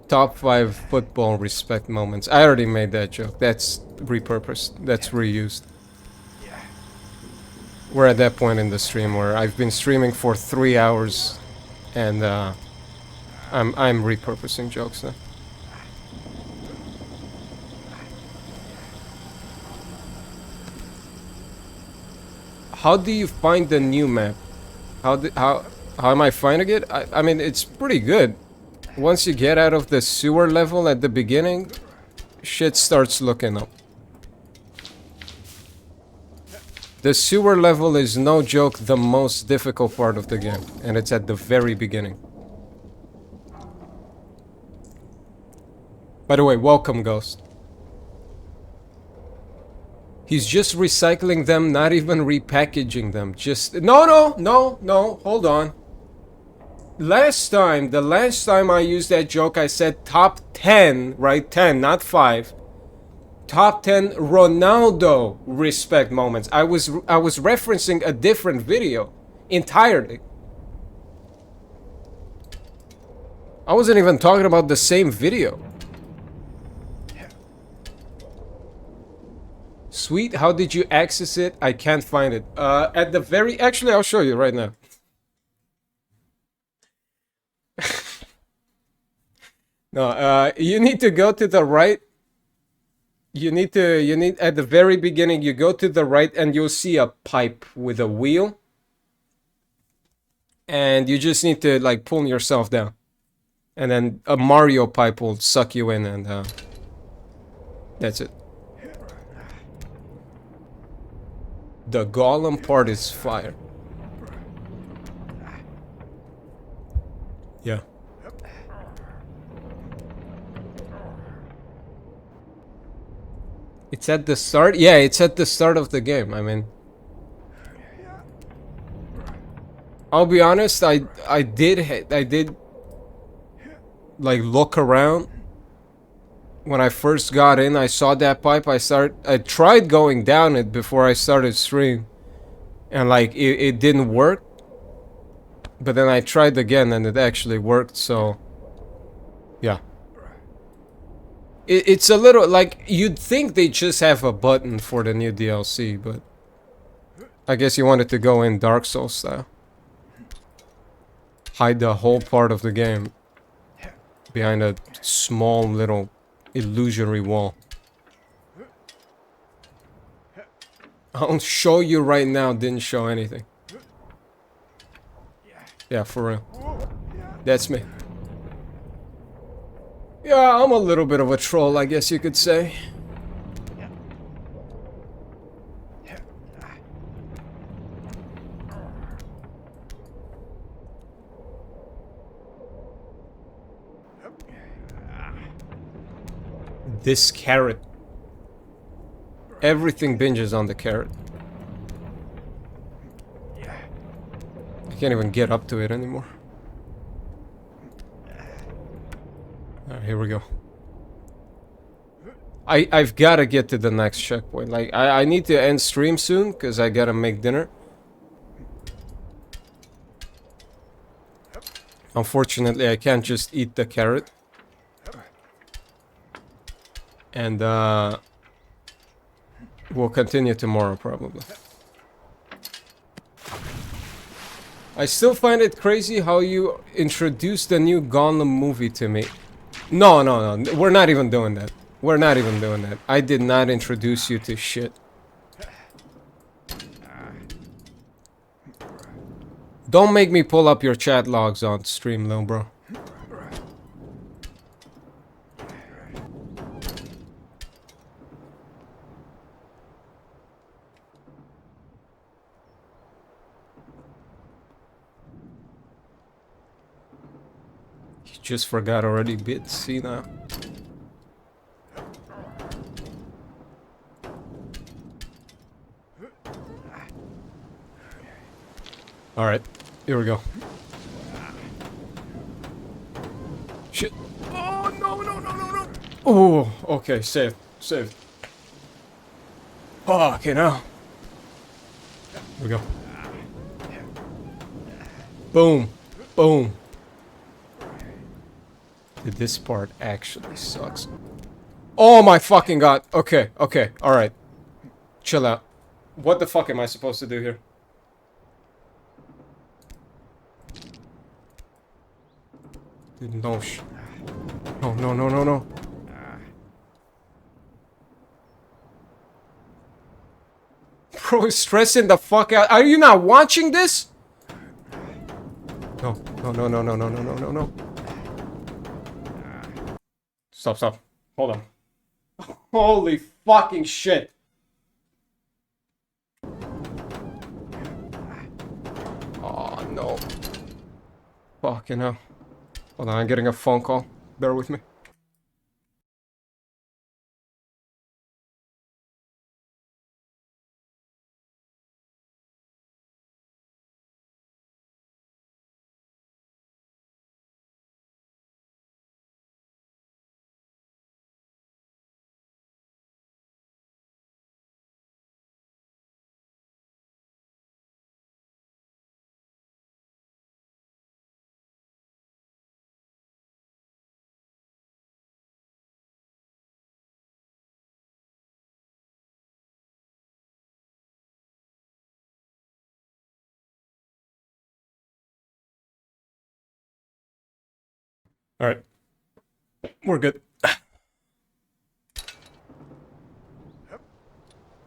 Speaker 1: Top 5 football respect moments. I already made that joke. That's repurposed. That's reused. We're at that point in the stream where I've been streaming for 3 hours, and I'm repurposing jokes now. How do you find the new map? How am I finding it? I mean, it's pretty good. Once you get out of the sewer level at the beginning, shit starts looking up. The sewer level is no joke the most difficult part of the game, and it's at the very beginning. By the way, welcome, Ghost. He's just recycling them, not even repackaging them. Just... No, hold on. The last time I used that joke, I said top 10, right? 10, not 5. Top 10 Ronaldo respect moments. I was referencing a different video entirely. I wasn't even talking about the same video. Sweet, how did you access it? I can't find it. At the very... Actually, I'll show you right now. No, you need to go to the right. You need at the very beginning, you go to the right and you'll see a pipe with a wheel. And you just need to like pull yourself down. And then a Mario pipe will suck you in, and that's it. The golem part is fire. Yeah. It's at the start? Yeah, it's at the start of the game. I mean, I'll be honest, I did like look around. When I first got in, I saw that pipe. I tried going down it before I started stream, and like it didn't work. But then I tried again and it actually worked, so yeah. It's a little like, you'd think they just have a button for the new DLC, but I guess you wanted to go in Dark Souls style. Hide the whole part of the game behind a small little illusory wall. I'll show you right now, didn't show anything. Yeah, for real. That's me. Yeah, I'm a little bit of a troll, I guess you could say. This carrot. Everything binges on the carrot. I can't even get up to it anymore. Alright, here we go. I've got to get to the next checkpoint. Like, I need to end stream soon, because I gotta make dinner. Unfortunately, I can't just eat the carrot. And, we'll continue tomorrow, probably. I still find it crazy how you introduced the new Gollum movie to me. No, we're not even doing that. We're not even doing that. I did not introduce you to shit. Don't make me pull up your chat logs on stream, little bro. Just forgot already, bit. See now. All right, here we go. Shit. Oh no. Oh, okay, save. Fuck, you know. Here we go. Boom. Boom. Dude, this part actually sucks. Oh my fucking god. Okay, okay, alright. Chill out. What the fuck am I supposed to do here? Dude, no No, no, no, no, no. Bro is stressing the fuck out. Are you not watching this? No, no, no, no, no, no, no, no, no, no. Stop, stop. Hold on. Holy fucking shit. Oh, no. Fucking hell. Hold on, I'm getting a phone call. Bear with me. Alright. We're good. I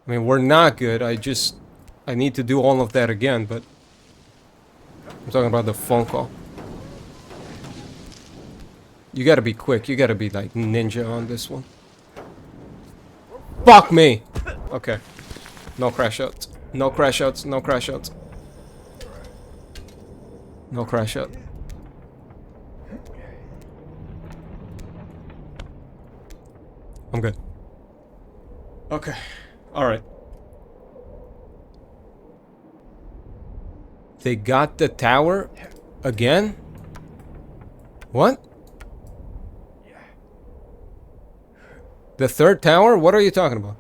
Speaker 1: mean, we're not good. I need to do all of that again, but I'm talking about the phone call. You gotta be quick. You gotta be like ninja on this one. Fuck me! Okay. No crash outs. No crash outs. No crash outs. No crash out. I'm good. Okay. Alright. They got the tower again? What? The third tower? What are you talking about?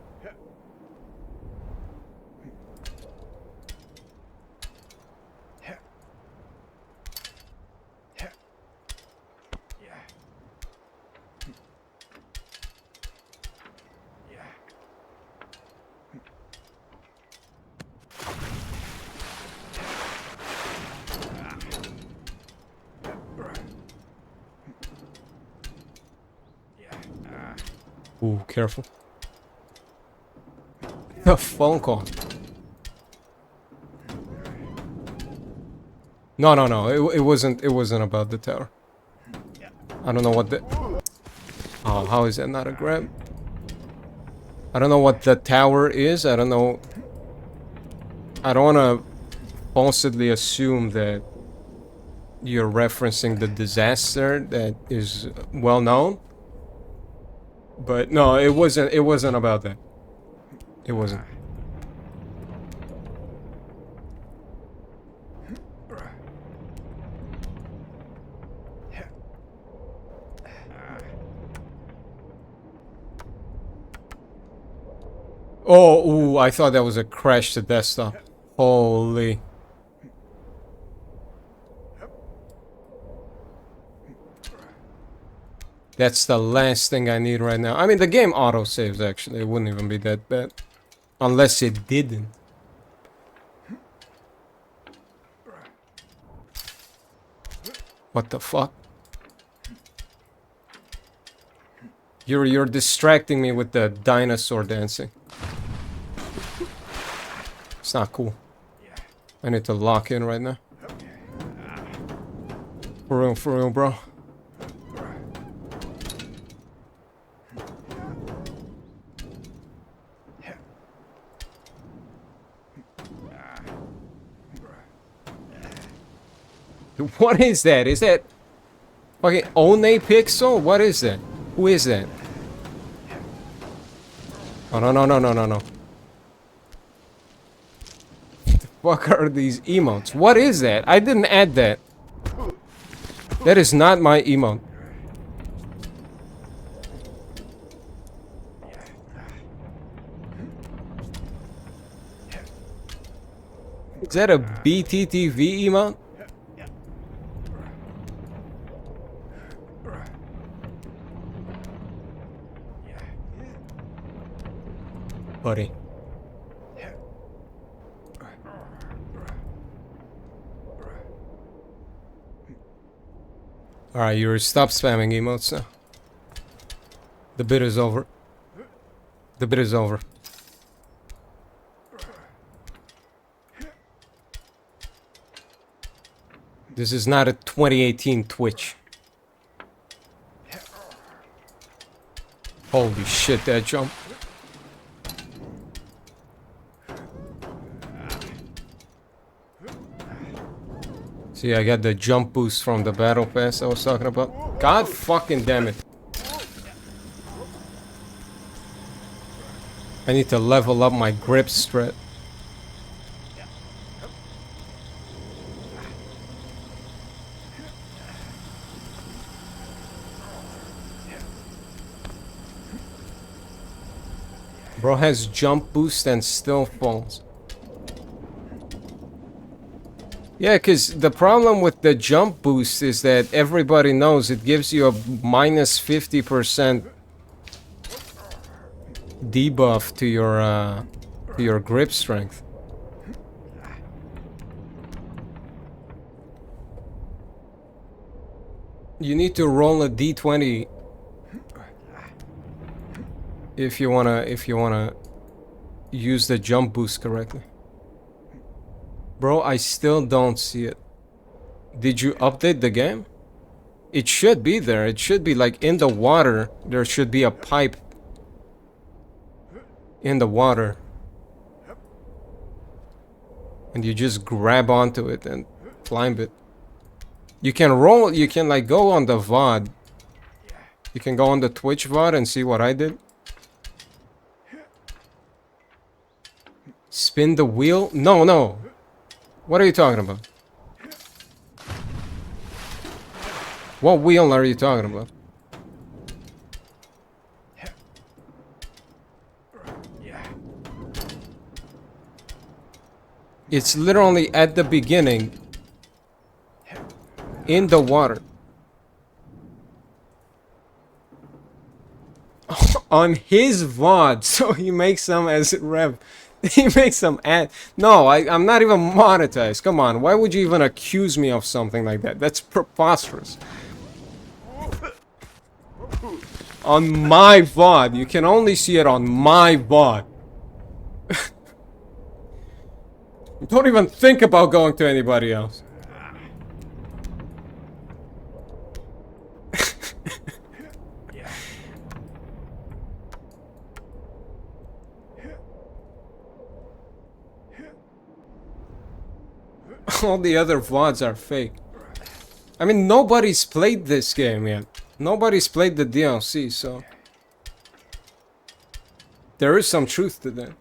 Speaker 1: Ooh, careful. A phone call. No, no, no. It wasn't about the tower. I don't know what the... Oh, how is that not a grab? I don't know what the tower is. I don't know... I don't want to falsely assume that you're referencing the disaster that is well known. But no, it wasn't about that. It wasn't. Oh, ooh, I thought that was a crash to desktop. Holy. That's the last thing I need right now. I mean, the game auto-saves, actually. It wouldn't even be that bad. Unless it didn't. What the fuck? You're distracting me with the dinosaur dancing. It's not cool. I need to lock in right now. For real, bro. What is that? Is that fucking One Pixel? What is that? Who is that? Oh, no, no, no, no, no, no. What the fuck are these emotes? What is that? I didn't add that. That is not my emote. Is that a BTTV emote? buddy. Alright, you stop spamming emotes now. The bit is over. The bit is over. This is not a 2018 Twitch. Holy shit, that jump. See, I got the jump boost from the battle pass I was talking about. God fucking damn it. I need to level up my grip strat. Bro has jump boost and still falls. Yeah, because the problem with the jump boost is that everybody knows it gives you a minus 50% debuff to your grip strength. You need to roll a d20 if you wanna use the jump boost correctly. Bro, I still don't see it. Did you update the game? It should be there. It should be like in the water. There should be a pipe in the water. And you just grab onto it and climb it. You can roll, you can like go on the VOD. You can go on the Twitch VOD and see what I did. Spin the wheel? No, no. What are you talking about? What wheel are you talking about? It's literally at the beginning in the water. On his VOD, so he makes some as rev. He makes some ad. No, I'm not even monetized. Come on, why would you even accuse me of something like that? That's preposterous. On my VOD, you can only see it on my VOD. Don't even think about going to anybody else. All the other VODs are fake. I mean, nobody's played this game yet. Nobody's played the DLC, so... there is some truth to that.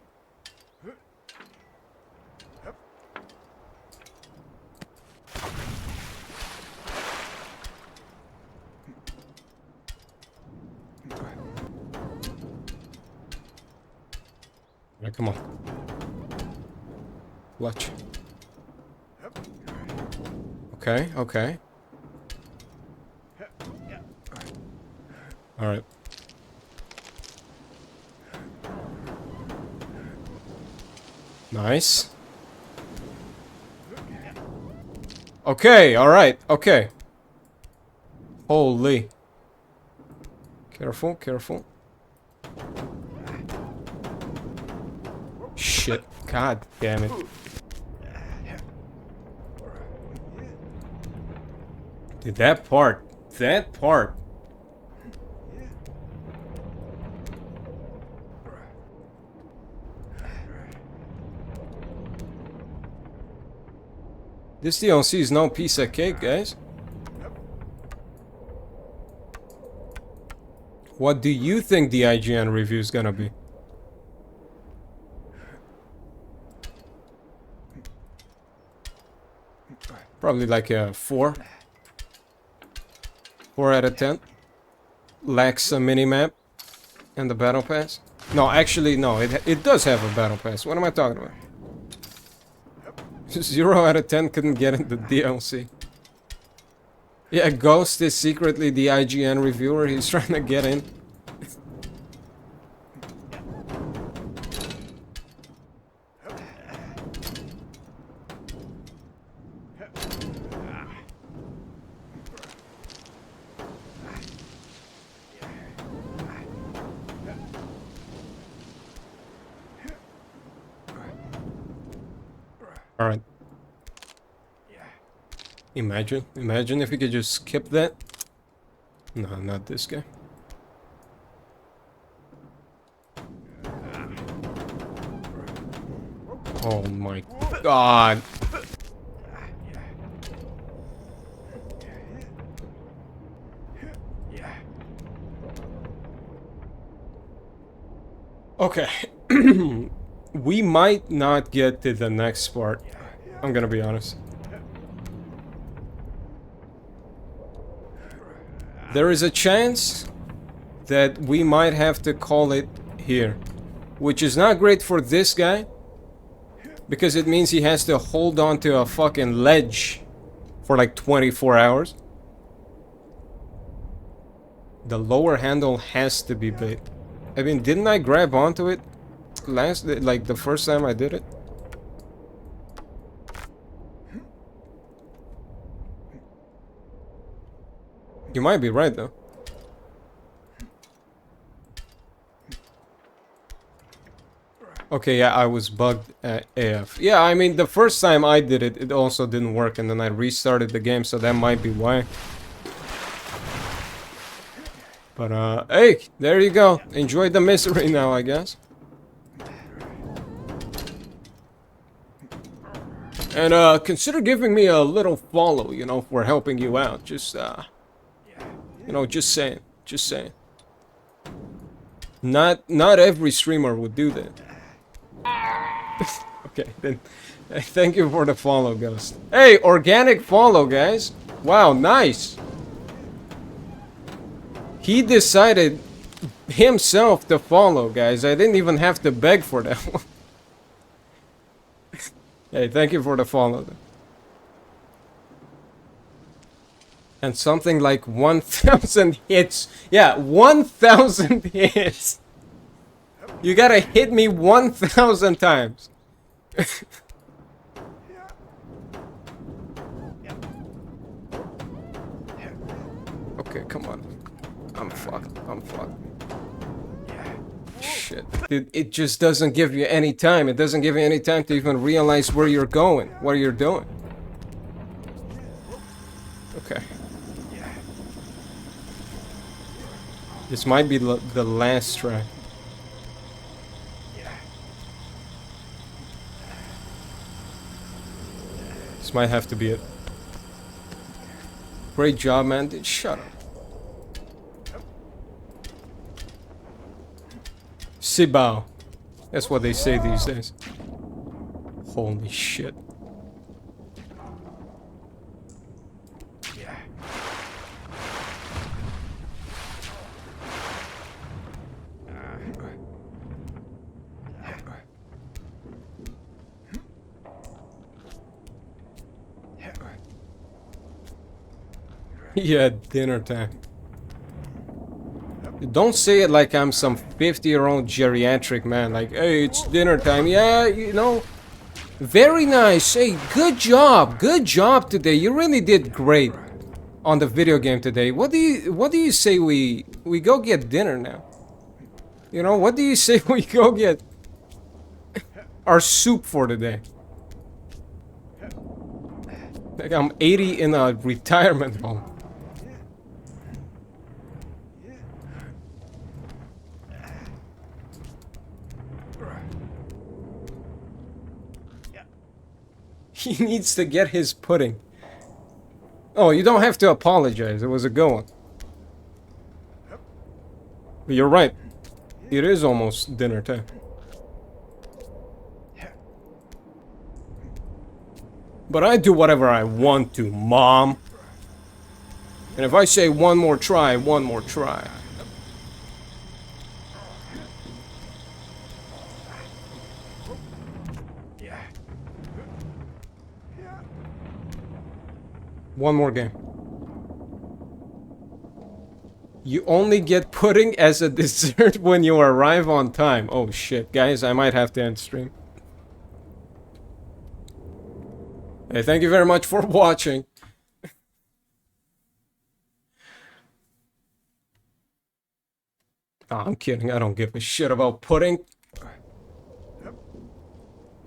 Speaker 1: Yeah, come on. Watch. Okay, okay. Alright. Nice. Okay, alright, okay. Holy. Careful, careful. Shit. God damn it. Dude, that part. This DLC is no piece of cake, guys. What do you think the IGN review is gonna be? Probably like a 4. 4 out of 10. Lacks a minimap and the battle pass. No, actually, no. It does have a battle pass. What am I talking about? 0 out of 10 couldn't get in the DLC. Yeah, Ghost is secretly the IGN reviewer. He's trying to get in. Alright. Imagine if you could just skip that. No, not this guy. Oh my god. Okay. We might not get to the next part. I'm gonna be honest. There is a chance that we might have to call it here. Which is not great for this guy. Because it means he has to hold on to a fucking ledge for like 24 hours. The lower handle has to be big. I mean, didn't I grab onto it like the first time I did it? You might be right though. Okay, yeah, I was bugged at AF. Yeah, I mean, the first time I did it, it also didn't work, and then I restarted the game, so that might be why. But, hey, there you go. Enjoy the misery now, I guess. And, consider giving me a little follow, you know, for helping you out. Just, you know, just saying. Just saying. Not every streamer would do that. Okay, then, thank you for the follow, Ghost. Hey, organic follow, guys. Wow, nice. He decided himself to follow, guys. I didn't even have to beg for that one. Hey, thank you for the follow. And something like 1,000 hits. Yeah, 1,000 hits. You gotta hit me 1,000 times. Okay, come on. I'm fucked. I'm fucked. Shit. Dude, it just doesn't give you any time. It doesn't give you any time to even realize where you're going, what you're doing. Okay. This might be the last try. This might have to be it. Great job, man. Dude, shut up. Sibao. That's what they say these days. Holy shit. Yeah, dinner time. Don't say it like I'm some 50-year-old geriatric man. Like, hey, it's dinner time. Yeah, you know. Very nice. Hey, good job. Good job today. You really did great on the video game today. What do you say we go get dinner now? You know, what do you say we go get our soup for today? Like I'm 80 in a retirement home. He needs to get his pudding. Oh, you don't have to apologize. It was a good one. But you're right. It is almost dinner time. But I do whatever I want to, Mom. And if I say one more try, one more try. One more game. You only get pudding as a dessert when you arrive on time. Oh shit, guys, I might have to end stream. Hey, thank you very much for watching. Oh, I'm kidding. I don't give a shit about pudding.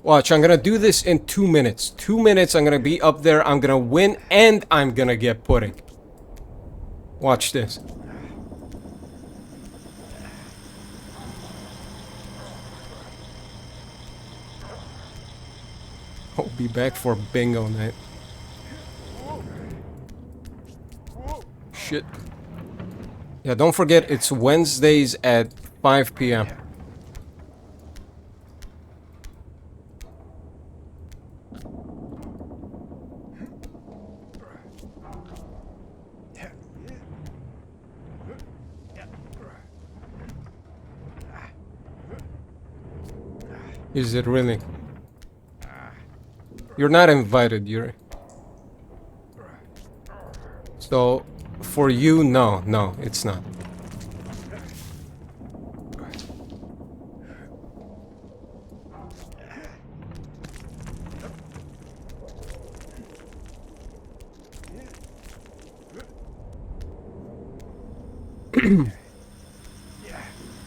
Speaker 1: Watch, I'm gonna do this in 2 minutes. 2 minutes, I'm gonna be up there, I'm gonna win, and I'm gonna get pudding. Watch this. I'll be back for bingo night. Shit. Yeah, don't forget, it's Wednesdays at 5 p.m. Is it really? You're not invited, Yuri. So, for you, no, it's not.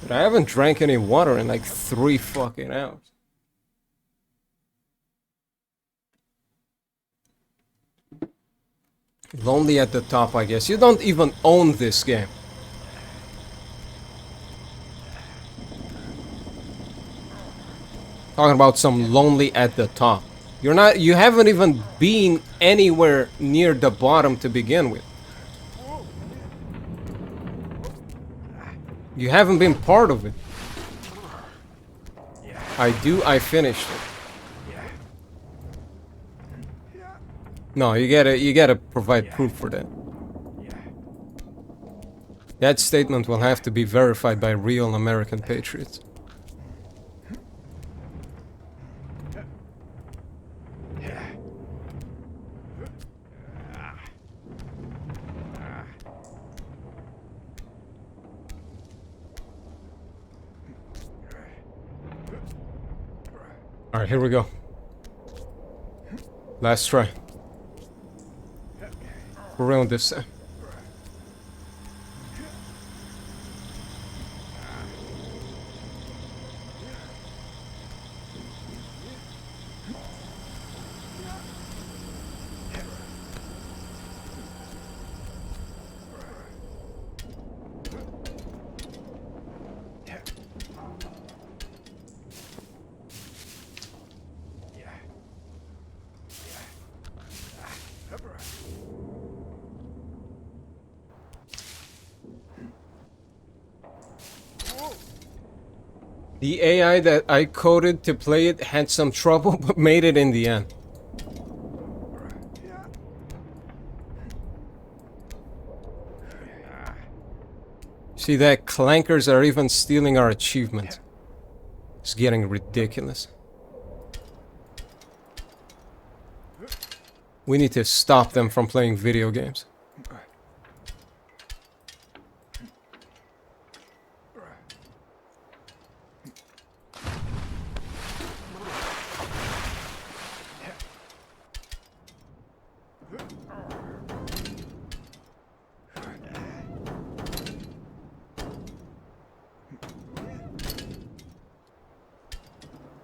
Speaker 1: But I haven't drank any water in like 3 fucking hours. Lonely at the top, I guess. You don't even own this game. Talking about some lonely at the top. You haven't even been anywhere near the bottom to begin with. You haven't been part of it. I finished it. No, you gotta provide proof for that. That statement will have to be verified by real American patriots. Alright, here we go. Last try. We're around this time. The AI that I coded to play it had some trouble, but made it in the end. See that? Clankers are even stealing our achievement. It's getting ridiculous. We need to stop them from playing video games.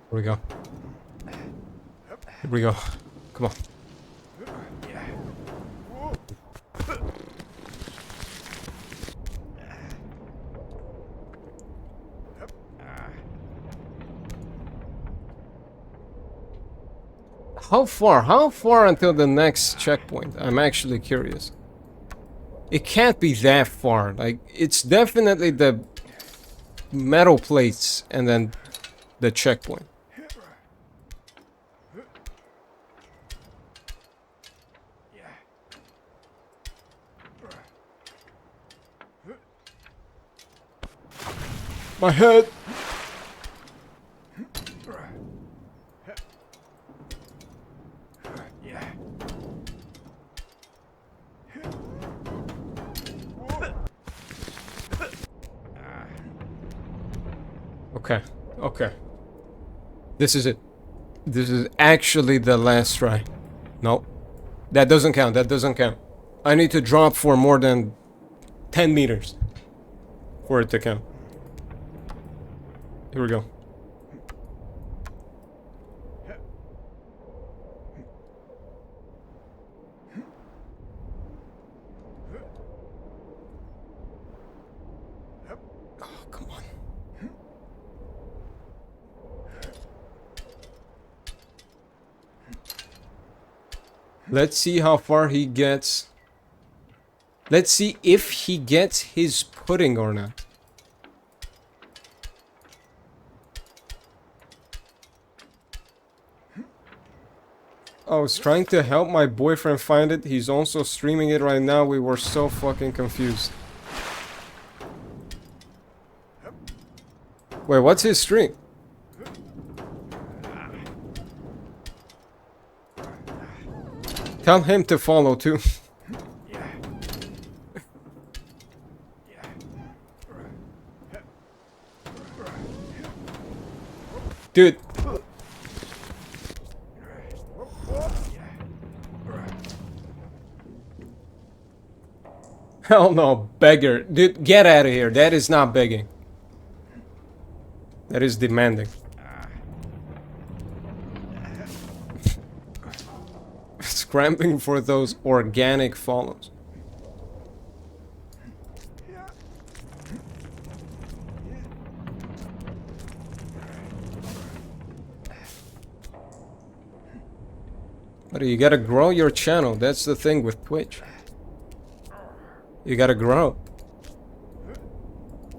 Speaker 1: Here we go. Here we go. Come on. How far? How far until the next checkpoint? I'm actually curious. It can't be that far. Like, it's definitely the metal plates and then the checkpoint. My head! Okay, okay. This is it. This is actually the last try. No. That doesn't count, that doesn't count. I need to drop for more than 10 meters for it to count. Here we go. Oh, come on. Let's see how far he gets. Let's see if he gets his pudding or not. I was trying to help my boyfriend find it. He's also streaming it right now. We were so fucking confused. Wait, what's his stream? Tell him to follow too. Dude. Hell no, beggar. Dude, get out of here. That is not begging. That is demanding. Scrambling for those organic follows. But you gotta grow your channel. That's the thing with Twitch. You gotta grow.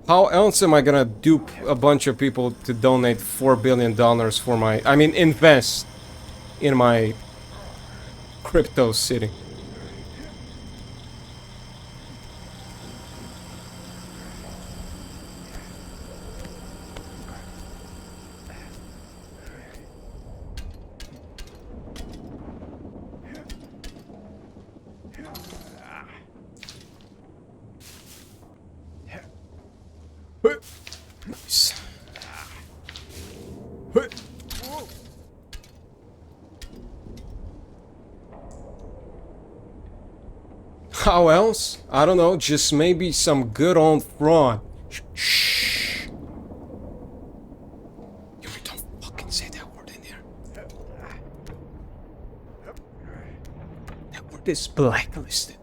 Speaker 1: How else am I gonna dupe a bunch of people to donate $4 billion for my... I mean, invest in my crypto city. Nice. How else? I don't know, just maybe some good old fraud. Shh. You don't fucking say that word in here. That word is blacklisted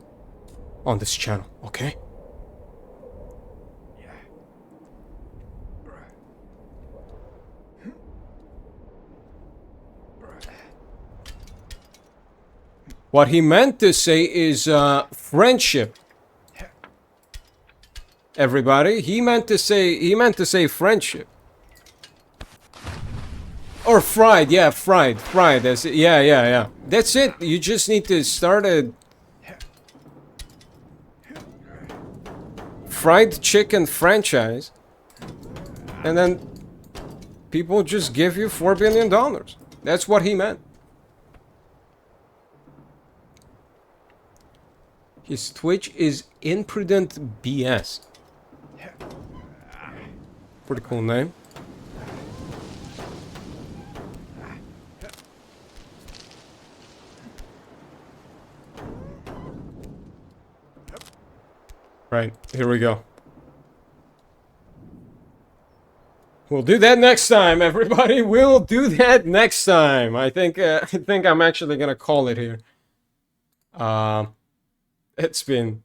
Speaker 1: on this channel, okay? What he meant to say is friendship. Everybody, he meant to say friendship. Or fried, yeah, fried. That's it. Yeah. That's it. You just need to start a fried chicken franchise, and then people just give you $4 billion. That's what he meant. His Twitch is Imprudent BS. Pretty cool name. Right, here we go. We'll do that next time, everybody. We'll do that next time. I think I'm actually gonna call it here. It's been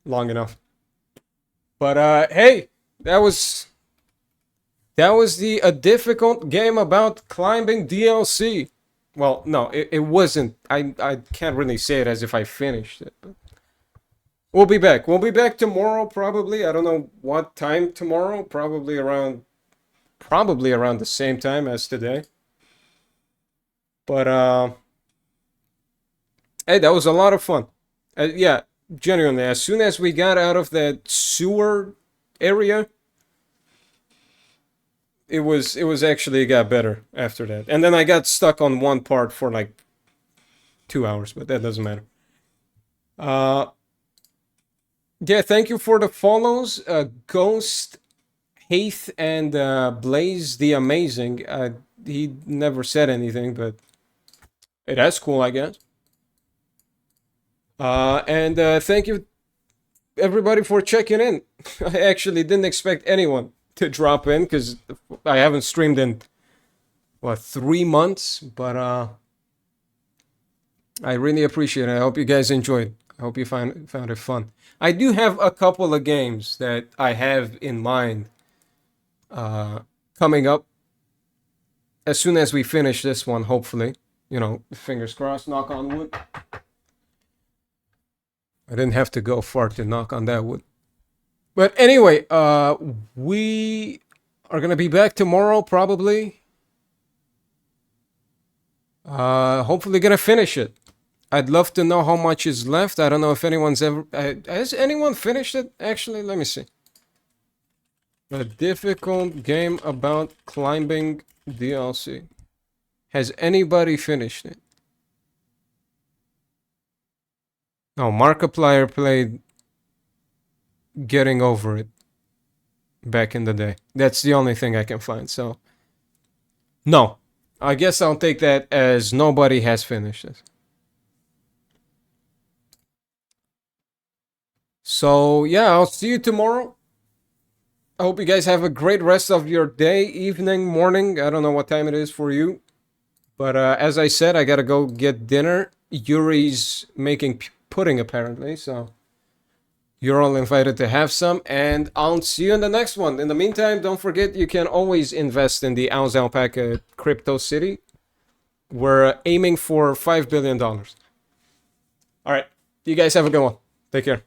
Speaker 1: long enough. But hey, that was a difficult game about climbing DLC. Well, no, it wasn't. I can't really say it as if I finished it. But we'll be back. We'll be back tomorrow, probably. I don't know what time tomorrow. Probably around the same time as today. But hey, that was a lot of fun. Yeah, genuinely, as soon as we got out of that sewer area, it was actually got better after that. And then I got stuck on one part for like 2 hours, but that doesn't matter. Yeah, thank you for the follows, Ghost, Haith, and Blaze the Amazing. He never said anything, but that's cool, I guess. And thank you everybody for checking in. I actually didn't expect anyone to drop in because I haven't streamed in what 3 months, but I really appreciate it. I hope you guys enjoyed. I hope you found it fun. I do have a couple of games that I have in mind coming up as soon as we finish this one, hopefully. You know, fingers crossed, knock on wood. I didn't have to go far to knock on that wood. But anyway, we are going to be back tomorrow, probably. Hopefully going to finish it. I'd love to know how much is left. I don't know if anyone's ever... has anyone finished it? Actually, let me see. A difficult game about climbing DLC. Has anybody finished it? No, Markiplier played Getting Over It back in the day. That's the only thing I can find, so... No. I guess I'll take that as nobody has finished it. So, yeah, I'll see you tomorrow. I hope you guys have a great rest of your day, evening, morning. I don't know what time it is for you. But as I said, I gotta go get dinner. Yuri's making pudding, apparently, so... You're all invited to have some, and I'll see you in the next one. In the meantime, don't forget you can always invest in the AlsAlpaca Crypto City. We're aiming for $5 billion. All right, you guys have a good one. Take care.